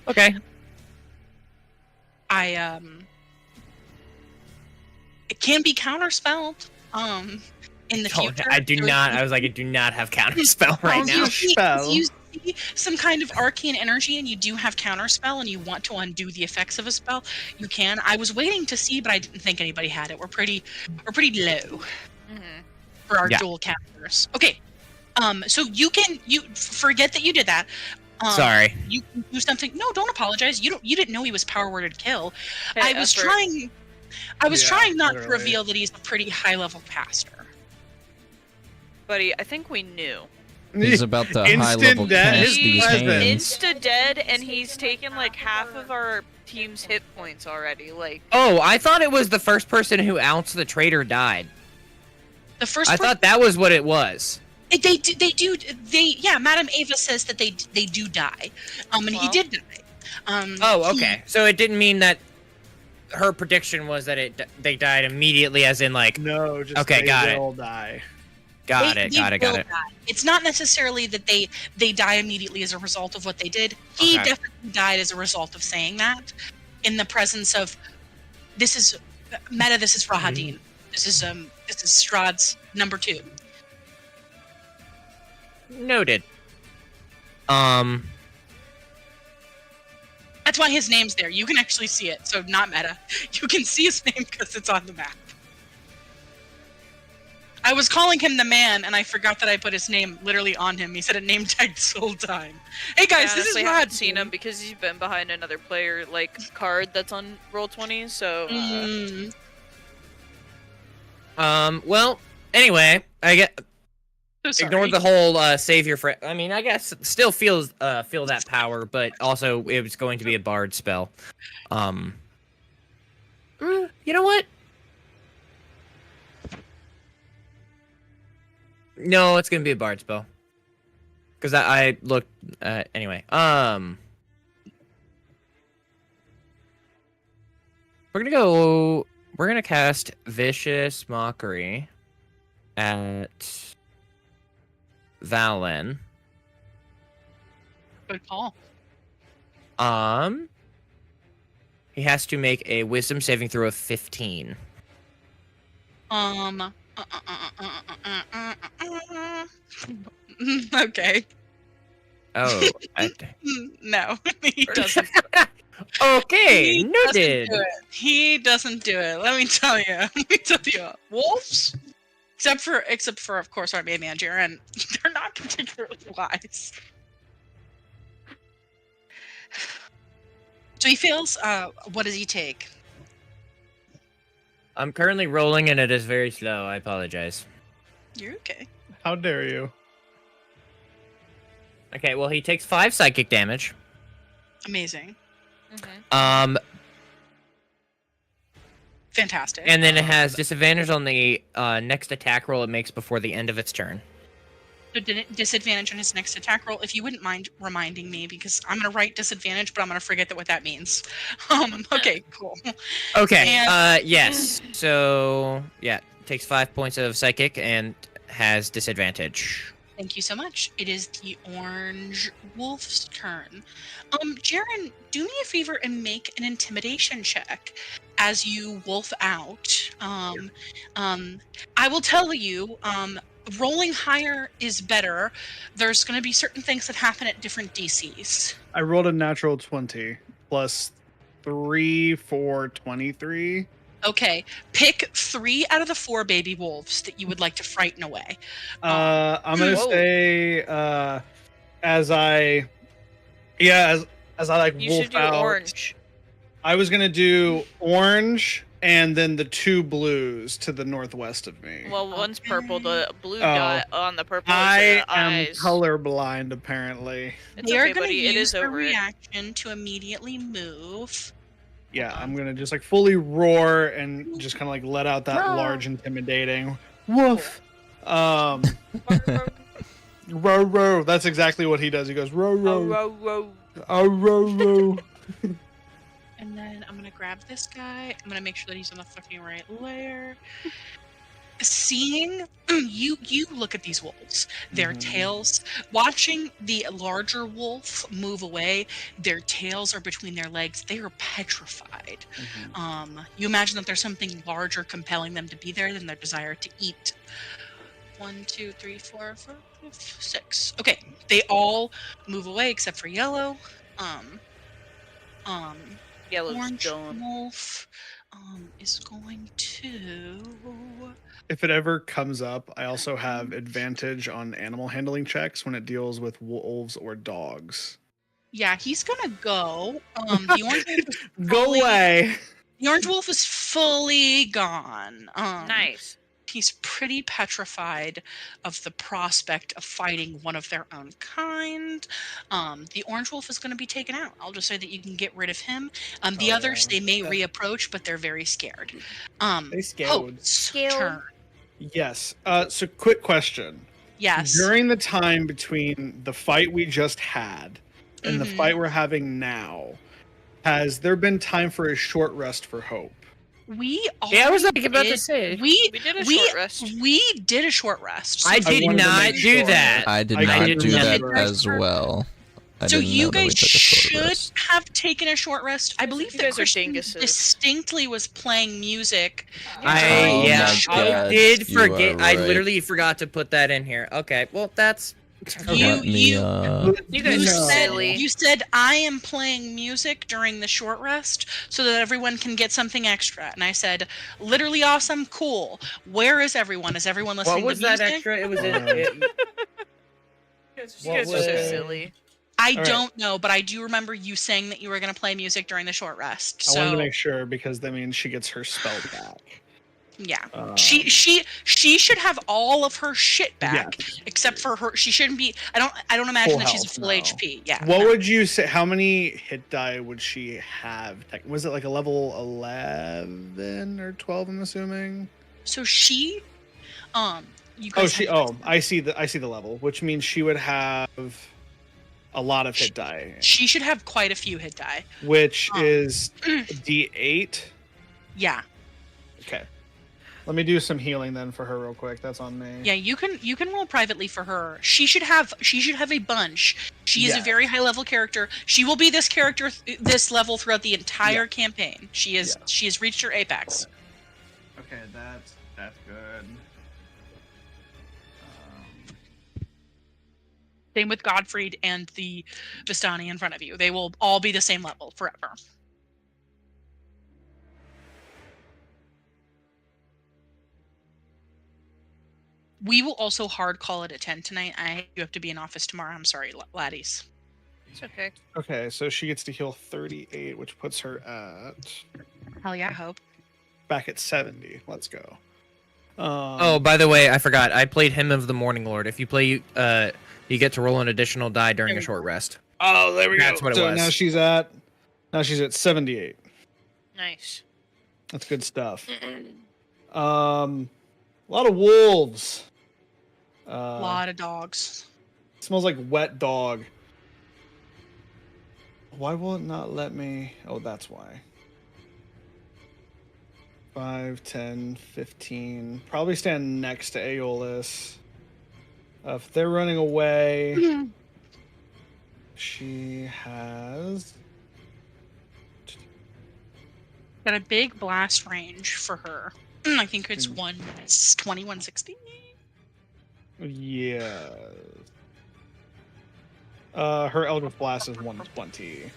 S3: Okay.
S2: It can be counterspelled. In the future.
S3: I do
S2: So
S3: not.
S2: if
S3: I was like, I do not have counterspell right now.
S4: Spell.
S2: You see some kind of arcane energy, and you do have counterspell, and you want to undo the effects of a spell, you can. I was waiting to see, but I didn't think anybody had it. We're pretty low for our dual casters. Okay. So you forget that you did that.
S3: Sorry.
S2: You can do something. No, don't apologize. You didn't know he was power worded kill.
S7: Hey,
S2: I was
S7: effort.
S2: trying not to
S4: literally.
S2: reveal that he's a pretty high level caster.
S7: Buddy, I think we knew.
S5: He's about to
S4: Instant
S5: high level
S4: death
S5: cast
S4: is
S5: these
S4: present.
S5: hands.
S7: Insta dead, and he's taken like half of our team's hit points already. Like,
S3: Oh, I thought it was the first person who ounced the traitor died.
S2: The first
S3: I thought that was what it was.
S2: They do. Madame Ava says that they do die, and he
S7: Well.
S2: did die.
S3: Oh, okay. So it didn't mean that her prediction was that they died immediately, as in like.
S4: No, just
S3: Okay,
S4: they
S3: got it.
S4: will die.
S3: Got
S2: They
S3: it.
S2: will die. It's not necessarily that they die immediately as a result of what they did. He
S3: Okay.
S2: definitely died as a result of saying that, in the presence of. This is Meta. This is Rahadin. This is Strahd's number 2.
S3: Noted.
S2: That's why his name's there. You can actually see it. So not Meta. You can see his name because it's on the map. I was calling him the man, and I forgot that I put his name literally on him. He said a name tag this whole time. Hey
S7: I
S2: guys, this is
S7: honestly
S2: Rod.
S7: haven't seen him because he's been behind another player like card that's on Roll20. So
S3: Well. Anyway, I get.
S2: So sorry.
S3: Ignore the whole savior for. I mean, I guess it still feel that power, but also it was going to be a bard spell. You know what? No, it's gonna be a bard spell. Because I looked. Anyway, we're gonna go. We're gonna cast Vicious Mockery at Valen.
S2: Good call.
S3: He has to make a wisdom saving throw of 15.
S2: Okay.
S3: Oh,
S2: No, he doesn't.
S3: okay,
S2: He
S3: noted.
S2: He doesn't do it. Let me tell you. Wolves, except for of course our main manager, and they're not particularly wise. So he fails. What does he take?
S3: I'm currently rolling and it is very slow. I apologize.
S2: You're okay.
S4: How dare you?
S3: Okay, well he takes 5 psychic damage.
S2: Amazing.
S6: Mm-hmm.
S2: Fantastic.
S3: And then it has disadvantage on the next attack roll it makes before the end of its turn.
S2: So disadvantage on his next attack roll. If you wouldn't mind reminding me, because I'm gonna write disadvantage, but I'm gonna forget what that means. Okay, cool.
S3: Okay.
S2: And-
S3: Yes. So yeah, takes 5 points of psychic and has disadvantage.
S2: Thank you so much. It is the orange wolf's turn. Jaren, do me a favor and make an intimidation check as you wolf out. I will tell you, rolling higher is better. There's going to be certain things that happen at different DCs.
S4: I rolled a natural 20 plus 3 for 23.
S2: Okay, pick 3 out of the 4 baby wolves that you would like to frighten away.
S4: I'm gonna
S6: Whoa.
S4: say as I like
S6: You
S4: wolf
S6: should do
S4: out.
S6: orange.
S4: I was gonna do orange and then the 2 blues to the northwest of me.
S6: Well, one's purple. The blue
S4: Oh.
S6: dot on the purple
S4: I
S6: is the
S4: am
S6: eyes.
S4: colorblind apparently.
S6: It's
S2: They are
S6: okay,
S2: going to
S6: buddy. It
S2: use
S6: is
S2: a
S6: over it.
S2: reaction to immediately move.
S4: Yeah, I'm gonna just like fully roar and just kind of like let out that large intimidating woof. Row row. That's exactly what he does. He goes row row.
S6: Row.
S4: Oh row row.
S2: And then I'm gonna grab this guy. I'm gonna make sure that he's on the fucking right layer. Seeing you look at these wolves, their tails, watching the larger wolf move away, their tails are between their legs. They are petrified. You imagine that there's something larger compelling them to be there than their desire to eat. 1, 2, 3, 4, 5, 6. Okay, they all move away except for yellow.
S6: Yellow's
S2: Orange
S6: done.
S2: wolf is going to.
S4: If it ever comes up, I also have advantage on animal handling checks when it deals with wolves or dogs.
S2: Yeah, he's gonna go. The orange wolf is
S4: Go
S2: fully-
S4: away.
S2: The orange wolf is fully gone.
S6: Nice.
S2: He's pretty petrified of the prospect of fighting one of their own kind. The orange wolf is going to be taken out. I'll just say that you can get rid of him. The others, they may reapproach, but they're very scared.
S4: They scared.
S2: Hope's turn.
S4: Yes. So quick question.
S2: Yes.
S4: During the time between the fight we just had and the
S2: Mhm.
S4: fight we're having now, has there been time for a short rest for Hope?
S2: We
S3: Yeah, I was
S2: already
S3: like about to
S2: did-
S3: say.
S2: We
S6: We did a short rest.
S2: We did a short rest.
S3: I did
S4: wanted to
S3: not
S4: make
S3: do
S4: sure.
S3: that.
S5: I did
S4: I
S5: not
S3: did
S5: do
S3: not.
S5: that
S4: Right.
S5: as well. I
S2: So
S5: didn't
S2: you
S5: know that we
S2: guys
S5: took a short
S2: should
S5: rest.
S2: have taken a short rest. I believe
S6: You
S2: that
S6: guys are
S2: Christian
S6: dinguses.
S2: distinctly was playing music.
S5: Oh
S3: Yeah,
S5: my
S3: I
S5: God,
S3: did
S5: you
S3: forget.
S5: are
S3: I
S5: right.
S3: literally forgot to put that in here. Okay, well that's.
S5: Let me,
S6: You guys
S2: You
S6: are
S2: said,
S6: silly.
S2: you said I am playing music during the short rest so that everyone can get something extra. And I said, literally awesome, cool. Where is everyone? Is everyone listening
S3: What was
S2: to
S3: that
S2: music?
S3: extra? It was in.
S6: You
S3: What
S6: guys are so
S3: was-
S6: silly.
S2: I
S4: right.
S2: don't know, but I do remember you saying that you were going to play music during the short rest.
S4: I
S2: So
S4: wanted to make sure because that means she gets her spell back.
S2: yeah.
S4: Um,
S2: She should have all of her shit back, except for her. She shouldn't be. I don't imagine
S4: Full
S2: that she's
S4: health,
S2: full
S4: no.
S2: HP. Yeah.
S4: What
S2: no.
S4: would you say? How many hit die would she have? Was it like a level 11 or 12? I'm assuming.
S2: So she, you
S4: Oh,
S2: guys.
S4: she.
S2: have-
S4: Oh, I see the level, which means she would have a lot of hit die,
S2: She should have quite a few hit die.
S4: which
S2: Oh.
S4: is D8.
S2: Yeah.
S4: Okay. Let me do some healing then for her real quick. That's on me.
S2: Yeah, you can roll privately for her. She should have a bunch. She is a very high level character. She will be this character this level throughout the entire campaign. She has reached her apex.
S4: Okay, that's good.
S2: Same with Godfried and the Vistani in front of you. They will all be the same level forever. We will also hard call it a 10 tonight. You have to be in office tomorrow. I'm sorry, laddies.
S7: It's okay.
S4: Okay, so she gets to heal 38, which puts her at
S2: Hell yeah, Hope.
S4: back at 70. Let's go.
S3: Oh, by the way, I forgot. I played Hymn of the Morning Lord. If you play, you get to roll an additional die during a short rest.
S4: Oh, there we
S3: That's
S4: go.
S3: what it
S4: So
S3: was.
S4: now she's at 78.
S7: Nice.
S4: That's good stuff. A lot of wolves.
S2: A lot of dogs.
S4: Smells like wet dog. Why will it not let me? Oh, that's why. 5, 10, 15. Probably stand next to Aeolus. If they're running away, she has.
S2: Got a big blast range for her. I think it's 120, 160.
S4: Yeah. Her Eldritch Blast is 120.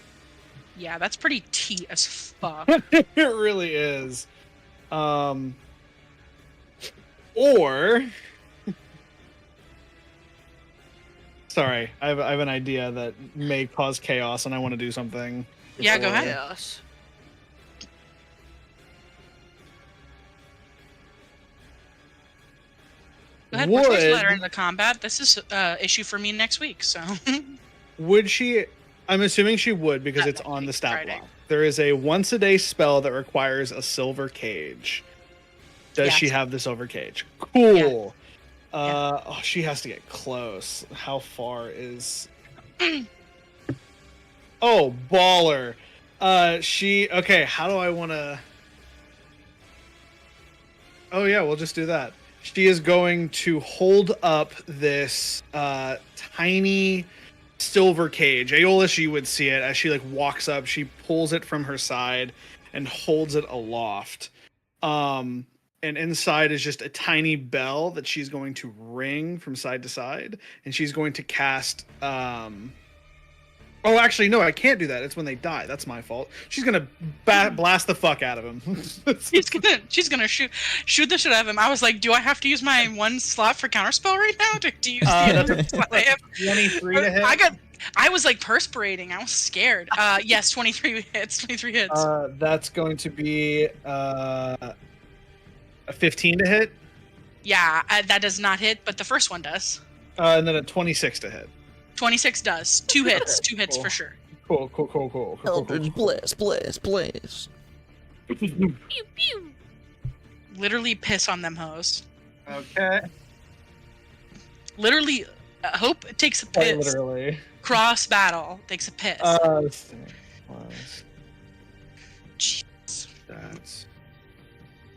S2: Yeah, that's pretty T as fuck.
S4: It really is. Or. Sorry, I have an idea that may cause chaos, and I want to do something.
S2: Yeah, go ahead.
S7: Yes.
S2: Go ahead, we're supposed to let her into combat. This is issue for me next week, so.
S4: Would she? I'm assuming she would because it's on the stat
S2: Friday.
S4: block. There is a once a day spell that requires a silver cage. Does she have the silver cage? Cool. Oh, she has to get close. How far is? Oh, baller. Okay, how do I want to? Oh yeah, we'll just do that. She is going to hold up this tiny silver cage. Aeolus, you would see it as she like walks up. She pulls it from her side and holds it aloft. And inside is just a tiny bell that she's going to ring from side to side, and she's going to cast. Oh, actually, no, I can't do that. It's when they die. That's my fault. She's gonna blast the fuck out of him.
S2: She's gonna shoot the shit out of him. I was like, do I have to use my one slot for counterspell right now to use the other slot I have?
S4: 23 to hit.
S2: I was like perspirating. I was scared. Yes, 23 hits. 23 hits.
S4: That's going to be a 15 to hit.
S2: Yeah, that does not hit, but the first one does.
S4: And then a 26 to hit.
S2: 26 does. 2 hits. 2 hits
S4: Cool.
S2: for sure.
S4: Cool.
S5: Eldritch Blast.
S7: Pew pew.
S2: Literally piss on them hoes.
S4: Okay.
S2: Literally, Hope takes a piss.
S4: Literally.
S2: Cross battle takes a piss. Jeez.
S4: That's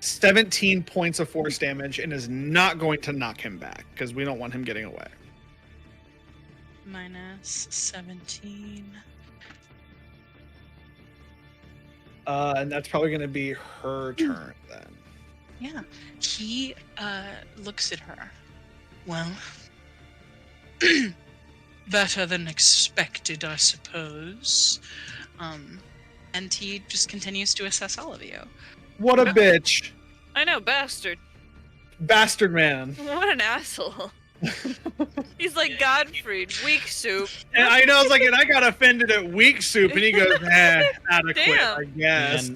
S4: 17 points of force damage and is not going to knock him back because we don't want him getting away.
S2: Minus 17.
S4: And that's probably going to be her turn then.
S2: Yeah. He looks at her. Well, better than expected, I suppose. And he just continues to assess all of you.
S4: What a bitch.
S7: I know, bastard.
S4: Bastard man.
S7: What an asshole. He's like Godfried, weak soup.
S4: And I know, it's like, and I got offended at weak soup, and he goes, adequate,
S7: Damn.
S4: I guess.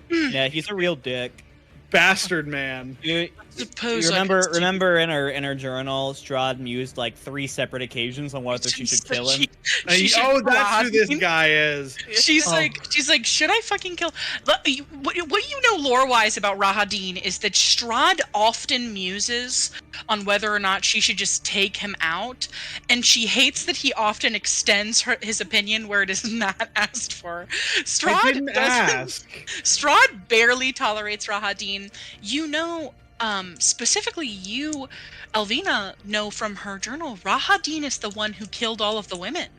S1: Yeah, he's a real dick.
S4: Bastard man.
S1: You
S2: Suppose
S1: remember in her journal, Strahd mused like 3 separate occasions on whether she should kill him.
S4: That's who this guy is.
S2: She's like, should I fucking kill? What you know lore-wise about Rahadin is that Strahd often muses on whether or not she should just take him out, and she hates that he often extends his opinion where it is not asked for.
S4: I didn't ask.
S2: Strahd barely tolerates Rahadin. You know, Specifically, you, Elvina, know from her journal, Rahadin is the one who killed all of the women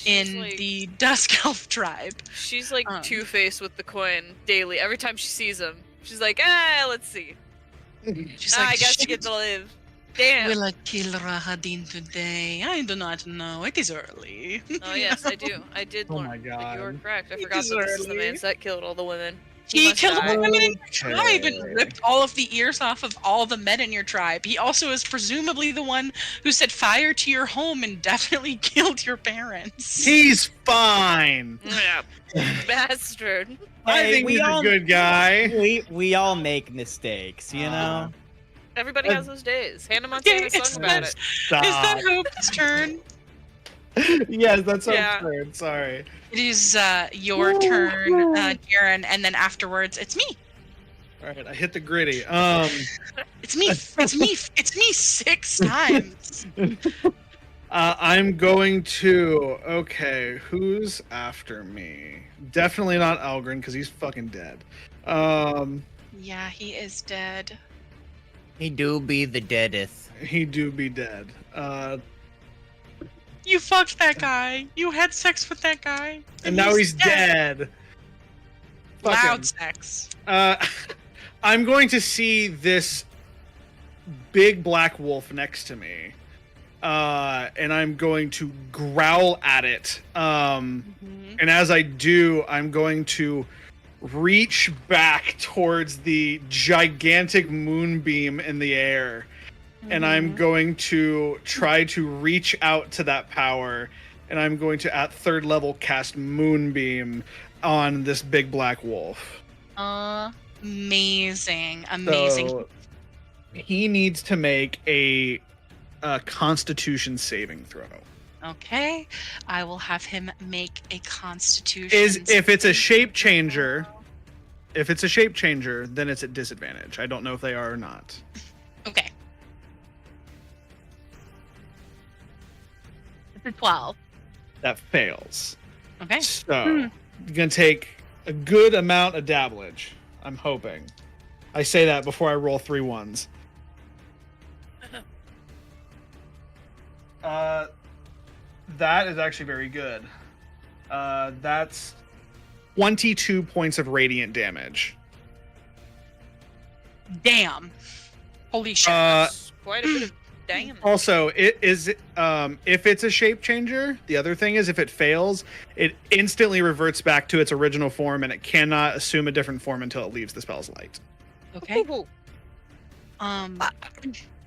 S2: in
S7: like,
S2: the Dusk Elf tribe.
S7: She's like
S2: Um,
S7: Two-Faced with the coin daily. Every time she sees him, she's like, let's see.
S2: She's like,
S7: I guess you get to live. Damn.
S2: will I kill Rahadin today? I do not know. It is early.
S7: Oh yes, I do. I did
S4: Oh
S7: learn
S4: my
S7: that you were
S4: God.
S7: correct. I
S2: It
S7: forgot
S2: is
S7: that this is the
S2: early.
S7: man that killed all the women.
S2: He
S7: must
S2: killed
S7: die.
S2: all the women in your tribe and
S4: Okay.
S2: ripped all of the ears off of all the men in your tribe. He also is presumably the one who set fire to your home and definitely killed your parents.
S4: He's fine.
S7: Yeah, bastard.
S4: I
S1: Hey,
S4: think he's a good guy.
S1: We all make mistakes, you know.
S7: Everybody has those days. Hannah Montana
S2: Okay,
S7: sung about it.
S2: Is that Hope's turn?
S4: Yes, that's so
S7: Yeah.
S4: absurd. Sorry.
S2: It is your turn, Jaren, and then afterwards it's me.
S4: All right, I hit the gritty.
S2: It's me. It's me 6 times.
S4: I'm going to. Okay, who's after me? Definitely not Algren because he's fucking dead.
S2: Yeah, he is dead.
S3: He do be the deadest.
S4: He do be dead.
S2: You fucked that guy. You had sex with that guy.
S4: And now he's dead. Fuck him.
S2: Loud sex.
S4: I'm going to see this big black wolf next to me. And I'm going to growl at it. And as I do, I'm going to reach back towards the gigantic moonbeam in the air. And I'm going to try to reach out to that power. And I'm going to, at 3rd level, cast Moonbeam on this big black wolf.
S2: Amazing.
S4: So he needs to make a Constitution saving throw.
S2: Okay, I will have him make a Constitution.
S4: If it's a shape changer, then it's at disadvantage. I don't know if they are or not.
S2: Okay. It's a 12.
S4: That fails.
S2: Okay.
S4: So you're gonna take a good amount of dabblage. I'm hoping. I say that before I roll 3 ones. That is actually very good. That's 22 points of radiant damage.
S2: Damn. Holy shit.
S7: That's quite a bit of damage.
S4: Also, if it's a shape changer, the other thing is if it fails, it instantly reverts back to its original form, and it cannot assume a different form until it leaves the spell's light.
S2: Okay.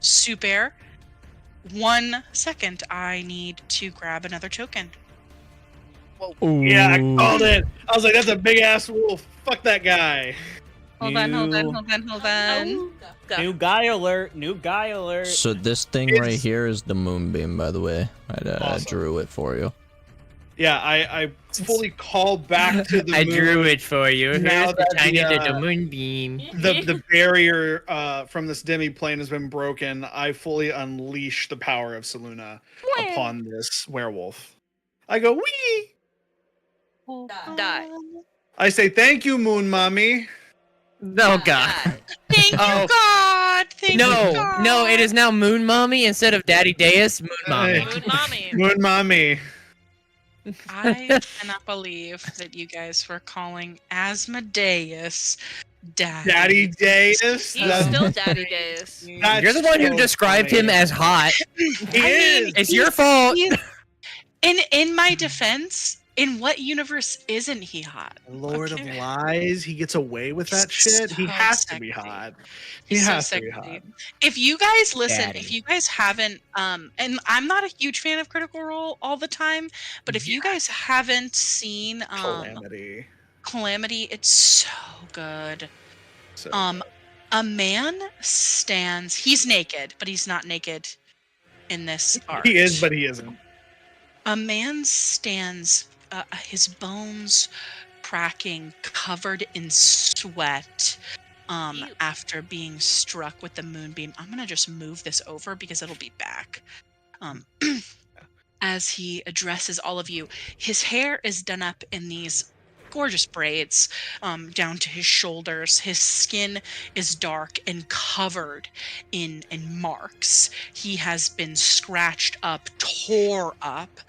S2: Super. 1 second. I need to grab another token.
S4: Yeah, I called it. I was like, that's a big ass wolf. Fuck that guy.
S2: Hold on.
S1: New guy alert! New guy alert!
S5: So this thing right here is the moonbeam, by the way. I
S4: Awesome.
S5: drew it for you.
S4: Yeah, I fully call back to the
S3: I
S4: moon.
S3: drew it for you.
S4: Now
S3: Here's the
S4: that
S3: tiny
S4: the,
S3: little moonbeam.
S4: The barrier from this demi-plane has been broken. I fully unleash the power of Seluna upon this werewolf. I go, wee!
S7: Die.
S4: I say, thank you, Moon Mommy.
S3: Oh god.
S2: Thank you, God. Thank you, God.
S3: No, it is now Moon Mommy instead of Daddy Deus. Moon Mommy.
S7: Moon mommy.
S4: Moon Mommy.
S2: I cannot believe that you guys were calling Asmodeus
S4: Daddy Deus.
S7: He's still Daddy Deus.
S4: That's
S3: You're the one who
S4: so
S3: described
S4: funny.
S3: him as hot.
S4: He is.
S3: It's your fault.
S2: In my defense, in what universe isn't he hot?
S4: Lord
S2: Okay.
S4: of Lies. He gets away with that
S2: He's
S4: shit. He
S2: so
S4: has to be
S2: sexy.
S4: hot. He
S2: He's so
S4: has to be
S2: sexy.
S4: hot.
S2: If you guys listen,
S3: Daddy.
S2: if you guys haven't, and I'm not a huge fan of Critical Role all the time, but if you guys haven't seen Calamity, it's so good.
S4: So
S2: A man stands. He's naked, but he's not naked in this art.
S4: he is, but he isn't.
S2: A man stands, his bones cracking, covered in sweat,
S7: Ew.
S2: after being struck with the moonbeam. I'm gonna just move this over because it'll be back. As he addresses all of you, his hair is done up in these gorgeous braids down to his shoulders. His skin is dark and covered in marks. He has been scratched up, tore up,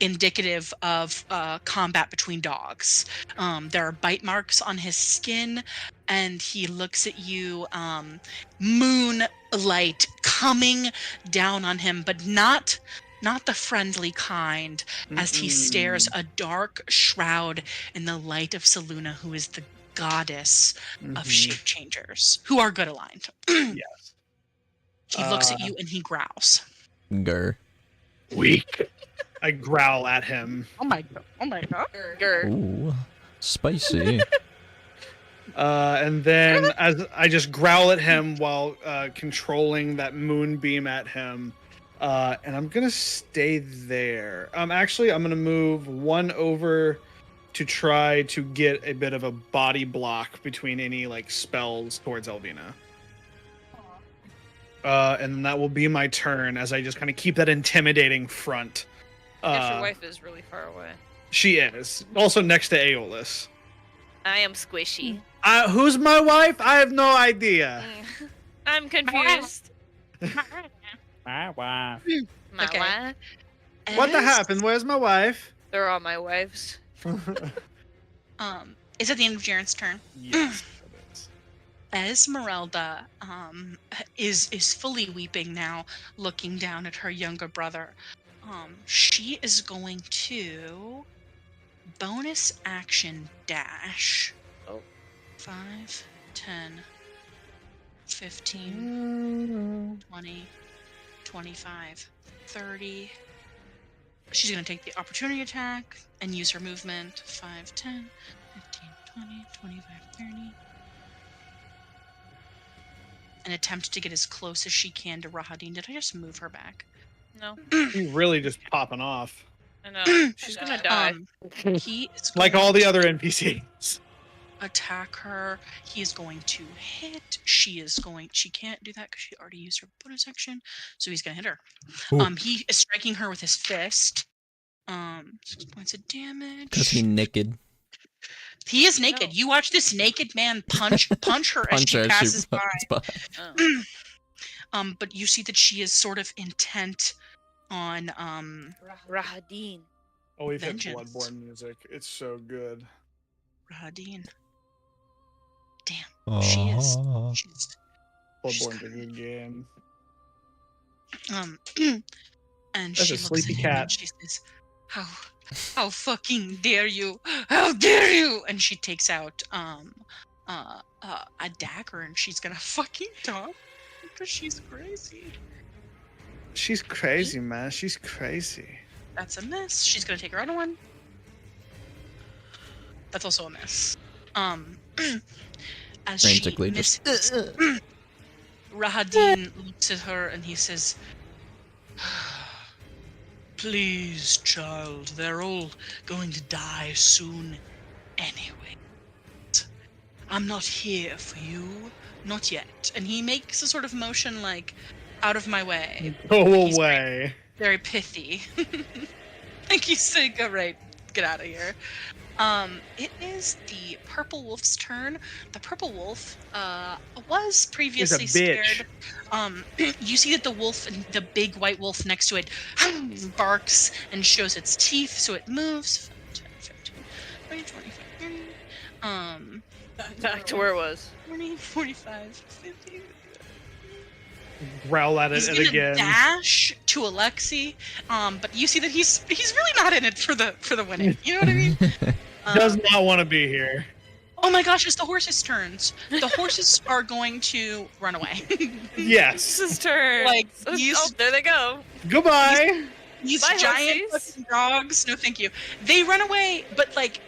S2: indicative of combat between dogs. There are bite marks on his skin, and he looks at you, moonlight coming down on him, but not the friendly kind, as he stares a dark shroud in the light of Seluna, who is the goddess of shape changers, who are good aligned.
S4: Yes.
S2: He looks at you and he growls.
S5: Grr.
S4: Weak. I growl at him.
S2: Oh my god.
S7: Grr.
S5: Ooh, spicy.
S4: And then as I just growl at him while controlling that moonbeam at him. And I'm gonna stay there. Actually, I'm gonna move one over to try to get a bit of a body block between any spells towards Elvina. And that will be my turn as I just kind of keep that intimidating front.
S7: If your wife is really far away.
S4: She is also next to Aeolus.
S7: I am squishy.
S4: Who's my wife? I have no idea.
S7: I'm confused.
S1: My wife.
S7: My
S2: Okay.
S7: wife?
S4: What the happened? Where's my wife?
S7: They're all my wives.
S2: Is it the end of Jaren's turn?
S4: Yes, it is.
S2: Esmeralda is fully weeping now, looking down at her younger brother. She is going to bonus action dash.
S7: Oh.
S2: 5, 10, 15, 20, 25, 30. She's going to take the opportunity attack and use her movement. 5, 10, 15, 20, 25, 30. And attempt to get as close as she can to Rahadin. Did I just move her back?
S7: No.
S4: She's really just popping off.
S7: I know. She's gonna die.
S2: He is
S4: Like
S2: going
S4: all the
S2: to
S4: other NPCs.
S2: attack her. He is going to hit. She can't do that because she already used her bonus action. So he's gonna hit her.
S5: Ooh.
S2: He is striking her with his fist. 6 points of damage.
S5: Cause he naked.
S2: He is naked.
S7: No.
S2: You watch this naked man punch her as
S5: Punch
S2: she
S5: her as
S2: passes by.
S7: Oh.
S2: But you see that she is sort of intent on
S7: Rahadin.
S4: Oh, we've hit
S2: Vengeance.
S4: Bloodborne music. It's so good.
S2: Rahadin. Damn, she is. She's
S4: Bloodborne's a good game.
S2: and
S4: That's
S2: she
S4: a
S2: looks
S4: sleepy
S2: at him
S4: cat.
S2: and she says, "How fucking dare you? How dare you?" And she takes out a dagger and she's gonna fucking talk because she's crazy.
S4: She's crazy, man. She's crazy.
S2: That's a miss. She's gonna take her other one. That's also a miss. As
S5: Frantically
S2: she
S5: just-
S2: misses, Rahadin looks at her and he says, "Please, child, they're all going to die soon anyway. I'm not here for you, not yet." And he makes a sort of motion like, "Out of my way."
S4: Go
S2: He's
S4: away.
S2: Very pithy. Like he's saying, "All right, get out of here." It is the purple wolf's turn. The purple wolf was previously
S4: bitch.
S2: scared. You see that the wolf, the big white wolf next to it, barks and shows its teeth, so it moves. 10, 15, 20, 25, 30.
S7: Back to where it was.
S2: 20, 45, 50.
S4: Growl at
S2: He's
S4: it
S2: gonna
S4: again.
S2: dash to Alexi, but you see that he's really not in it for the winning. You know what I mean?
S4: Does not want to be here.
S2: Oh my gosh, it's the horses' turns. The horses are going to run away.
S4: Yes.
S7: This is turn.
S2: Like,
S7: Oh,
S2: he's-
S7: there they go.
S4: Goodbye.
S2: These
S7: Bye,
S2: giant
S7: horses.
S2: fucking dogs. No, thank you. They run away, but like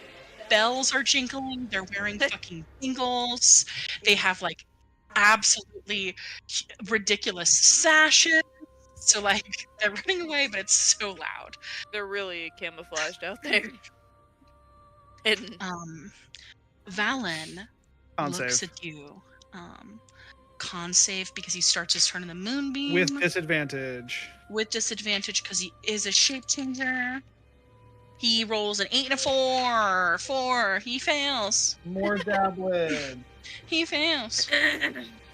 S2: bells are jingling. They're wearing fucking jingles. They have like absolutely ridiculous sashes. So like they're running away, but it's so loud.
S7: They're really camouflaged out there. Hidden.
S2: Valen
S4: Con
S2: looks
S4: save.
S2: at you. Con save because he starts his turn in the moonbeam
S4: With disadvantage.
S2: with disadvantage because he is a shape changer. He rolls an 8 and a 4. 4. He fails.
S4: More dabbling.
S2: He fails.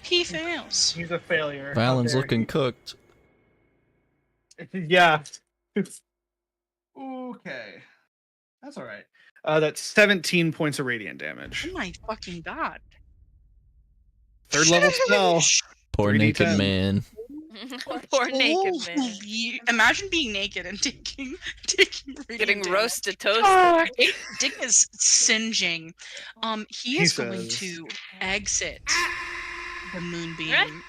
S2: He fails.
S4: He's a failure.
S5: Valen's looking cooked.
S4: Yeah. Okay. That's all right. That's 17 points of radiant damage.
S2: Oh my fucking god.
S4: Third level spell.
S5: Poor
S4: 3d10.
S5: naked man.
S7: Poor naked man.
S2: Holy- Imagine being naked and taking radiant
S7: Getting
S2: damage.
S7: roasted toast.
S2: Dick is singeing. He
S4: He
S2: is going
S4: says.
S2: to exit the moonbeam.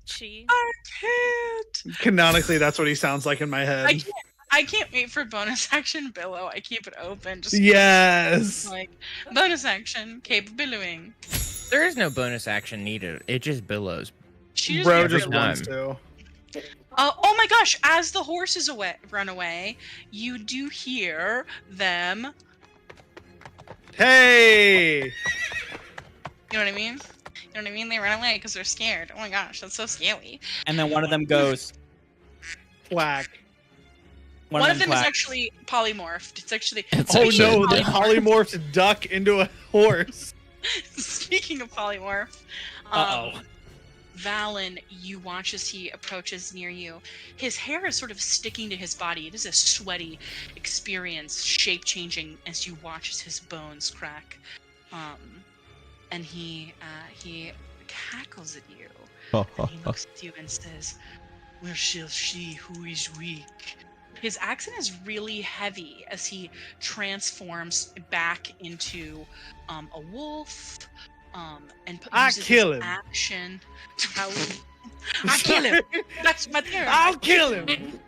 S7: Cheese.
S2: I can't.
S4: Canonically, that's what he sounds like in my head.
S2: I can't wait for bonus action billow. I keep it open. Just
S4: Yes.
S2: like bonus action, cape billowing.
S3: There is no bonus action needed. It just billows.
S2: She
S4: Bro
S3: every
S4: just
S3: time.
S4: wants to.
S2: Oh my gosh! As the horses run away, you do hear them.
S4: Hey.
S2: You know what I mean? You know what I mean? They run away because they're scared. Oh my gosh, that's so scary.
S1: And then one of them goes.
S4: Whack.
S2: One of them is
S1: quacks.
S2: actually polymorphed. It's actually.
S5: It's
S4: Oh
S5: actually
S4: no!
S5: a
S4: They
S5: duck.
S4: polymorphed duck into a horse.
S2: Speaking of polymorph,
S1: Uh-oh.
S2: Valen, you watch as he approaches near you. His hair is sort of sticking to his body. It is a sweaty experience, shape changing as you watch as his bones crack. And he cackles at you. And he looks at you and says, "Where shall she who is weak?" His accent is really heavy as he transforms back into a wolf. And
S4: I
S2: uses
S4: kill
S2: his
S4: him.
S2: action. I kill him. That's my term.
S4: I'll kill him.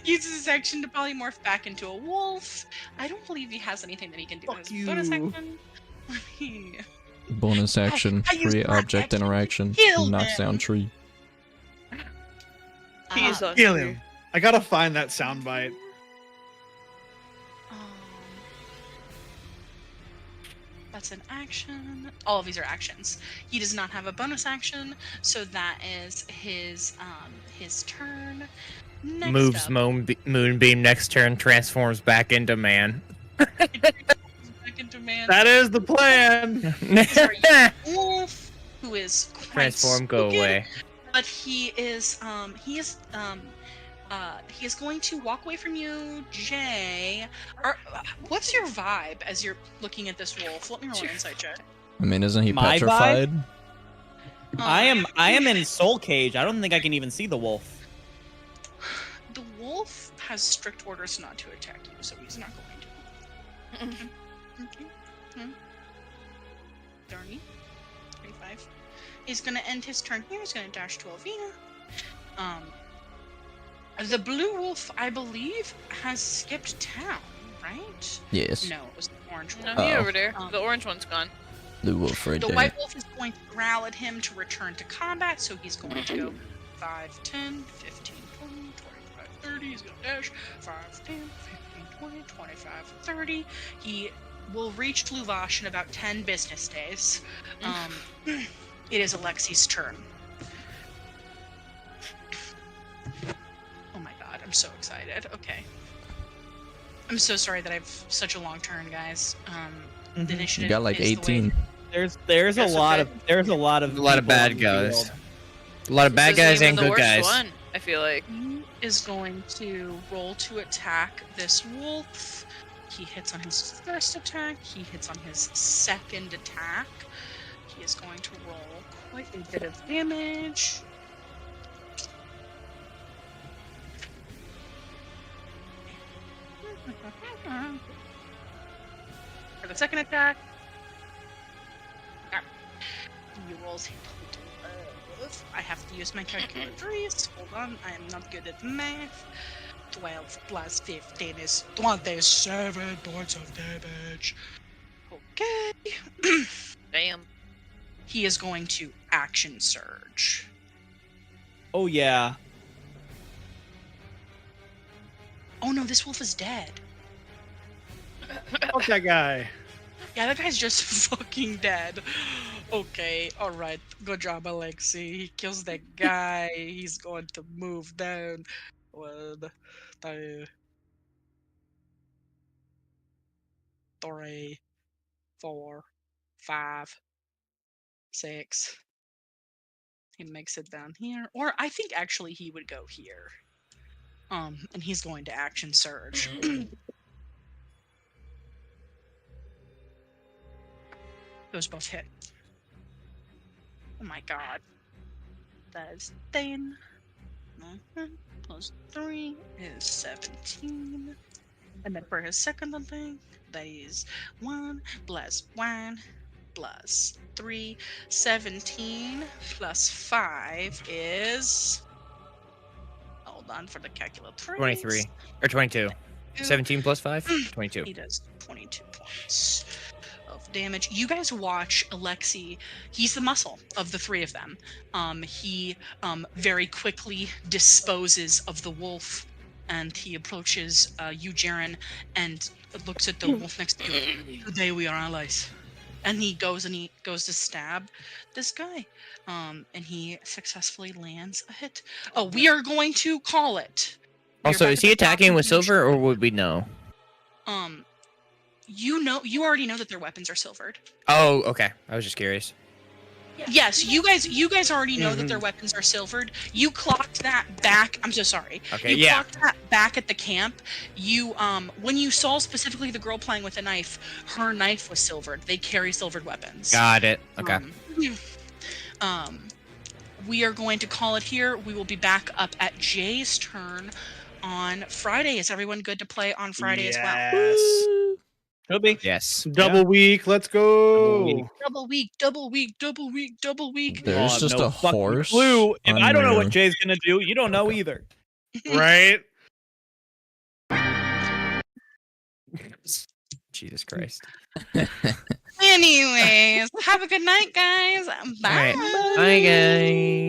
S2: Uses his action to polymorph back into a wolf. I don't believe he has anything that he can do
S4: Fuck
S2: as a bonus
S4: you.
S2: action. He-
S5: Bonus action,
S2: I used
S5: free
S2: my
S5: object
S2: action to
S5: interaction,
S2: kill
S5: knocks
S2: them.
S5: down tree.
S7: He's
S2: Uh,
S4: Kill him. I gotta find that soundbite.
S2: Um, that's an action. All of these are actions. He does not have a bonus action, so that is his turn. Next
S3: Moves
S2: up,
S3: moonbeam next turn, transforms back into man.
S2: back into man.
S4: That is the plan.
S2: Wolf, who is quite
S3: Transform, go
S2: spooky,
S3: away.
S2: But he is going to walk away from you, Jay. What's your vibe as you're looking at this wolf? Let me roll an insight check.
S5: I mean, isn't he
S1: My vibe?
S5: petrified?
S1: I am in soul cage. I don't think I can even see the wolf.
S2: The wolf has strict orders not to attack you, so he's not going to. Okay. Darny. 25. He's going to end his turn here. He's going to dash to Alvina. The blue wolf, I believe, has skipped town, right?
S5: Yes.
S2: No, it was the orange
S7: No,
S2: one.
S7: he
S5: Uh-oh.
S7: over there. The orange one's gone.
S5: The wolf right
S2: The
S5: there.
S2: white wolf is going to growl at him to return to combat, so he's going to go 5, 10, 15, 20, 25, 30. He's going to dash 5, 10, 15, 20, 25, 30. He will reach Luvash in about 10 business days. It is Alexi's turn. Oh my god, I'm so excited. Okay. I'm so sorry that I've such a long turn, guys. The initiative
S5: You got like
S2: is the way-
S5: 18.
S1: There's
S7: That's
S1: a lot
S7: okay.
S1: of a lot of
S3: A lot of
S1: people on
S3: bad
S1: the
S3: guys.
S1: field.
S3: A lot of bad
S7: This isn't
S3: guys
S7: even
S3: and
S7: the
S3: good
S7: worst
S3: guys.
S7: one, I feel like.
S2: He is going to roll to attack this wolf. He hits on his first attack. He hits on his second attack. He is going to roll quite a bit of damage. For the second attack, he rolls a total of. I have to use my calculators. Hold on, I am not good at math. 12 plus 15 is 27 points of damage. Okay.
S7: Damn.
S2: He is going to action surge.
S1: Oh yeah.
S2: Oh no, this wolf is dead.
S4: Fuck that guy.
S2: Yeah, that guy's just fucking dead. Okay, alright. Good job, Alexi. He kills that guy. He's going to move down. 1, 2, 3, 4, 5, 6. He makes it down here. Or I think actually he would go here. And he's going to action surge. Those both hit. Oh my god. That is 10. Plus 3 is 17. And then for his second thing, that is 1 plus 1 plus 3. 17 plus 5 is. Hold on for the calculator.
S3: 23 or 22. 17 plus 5? 22.
S2: He does 22 points of damage. You guys watch Alexi. He's the muscle of the three of them. He very quickly disposes of the wolf, and he approaches you, Jaren, and looks at the wolf next to you. Today we are allies. And he goes to stab this guy. And he successfully lands a hit. Oh, we are going to call it. We are
S3: Also,
S2: back
S3: is
S2: at
S3: he
S2: the top
S3: attacking
S2: of
S3: with
S2: the
S3: silver, or would we know?
S2: You already know that their weapons are silvered.
S3: Oh, okay. I was just curious.
S2: Yes, you guys already know that their weapons are silvered. You clocked that back. I'm so sorry.
S3: Okay,
S2: You
S3: yeah.
S2: clocked that back at the camp. You when you saw specifically the girl playing with a knife, her knife was silvered. They carry silvered weapons.
S3: Got it. Okay.
S2: We are going to call it here. We will be back up at Jay's turn on Friday. Is everyone good to play on Friday as well?
S4: Yes.
S1: Could be.
S3: Yes.
S4: Double week. Let's go.
S1: Double week.
S2: Double week.
S5: There's
S1: Y'all have
S5: just
S1: no
S5: a
S1: fucking
S5: horse.
S1: clue. If I don't know what
S5: Unreal.
S1: Jay's gonna do, you don't know either.
S4: Right?
S3: Jesus Christ.
S2: Anyways, have a good night, guys. Bye.
S3: All right. Bye, guys.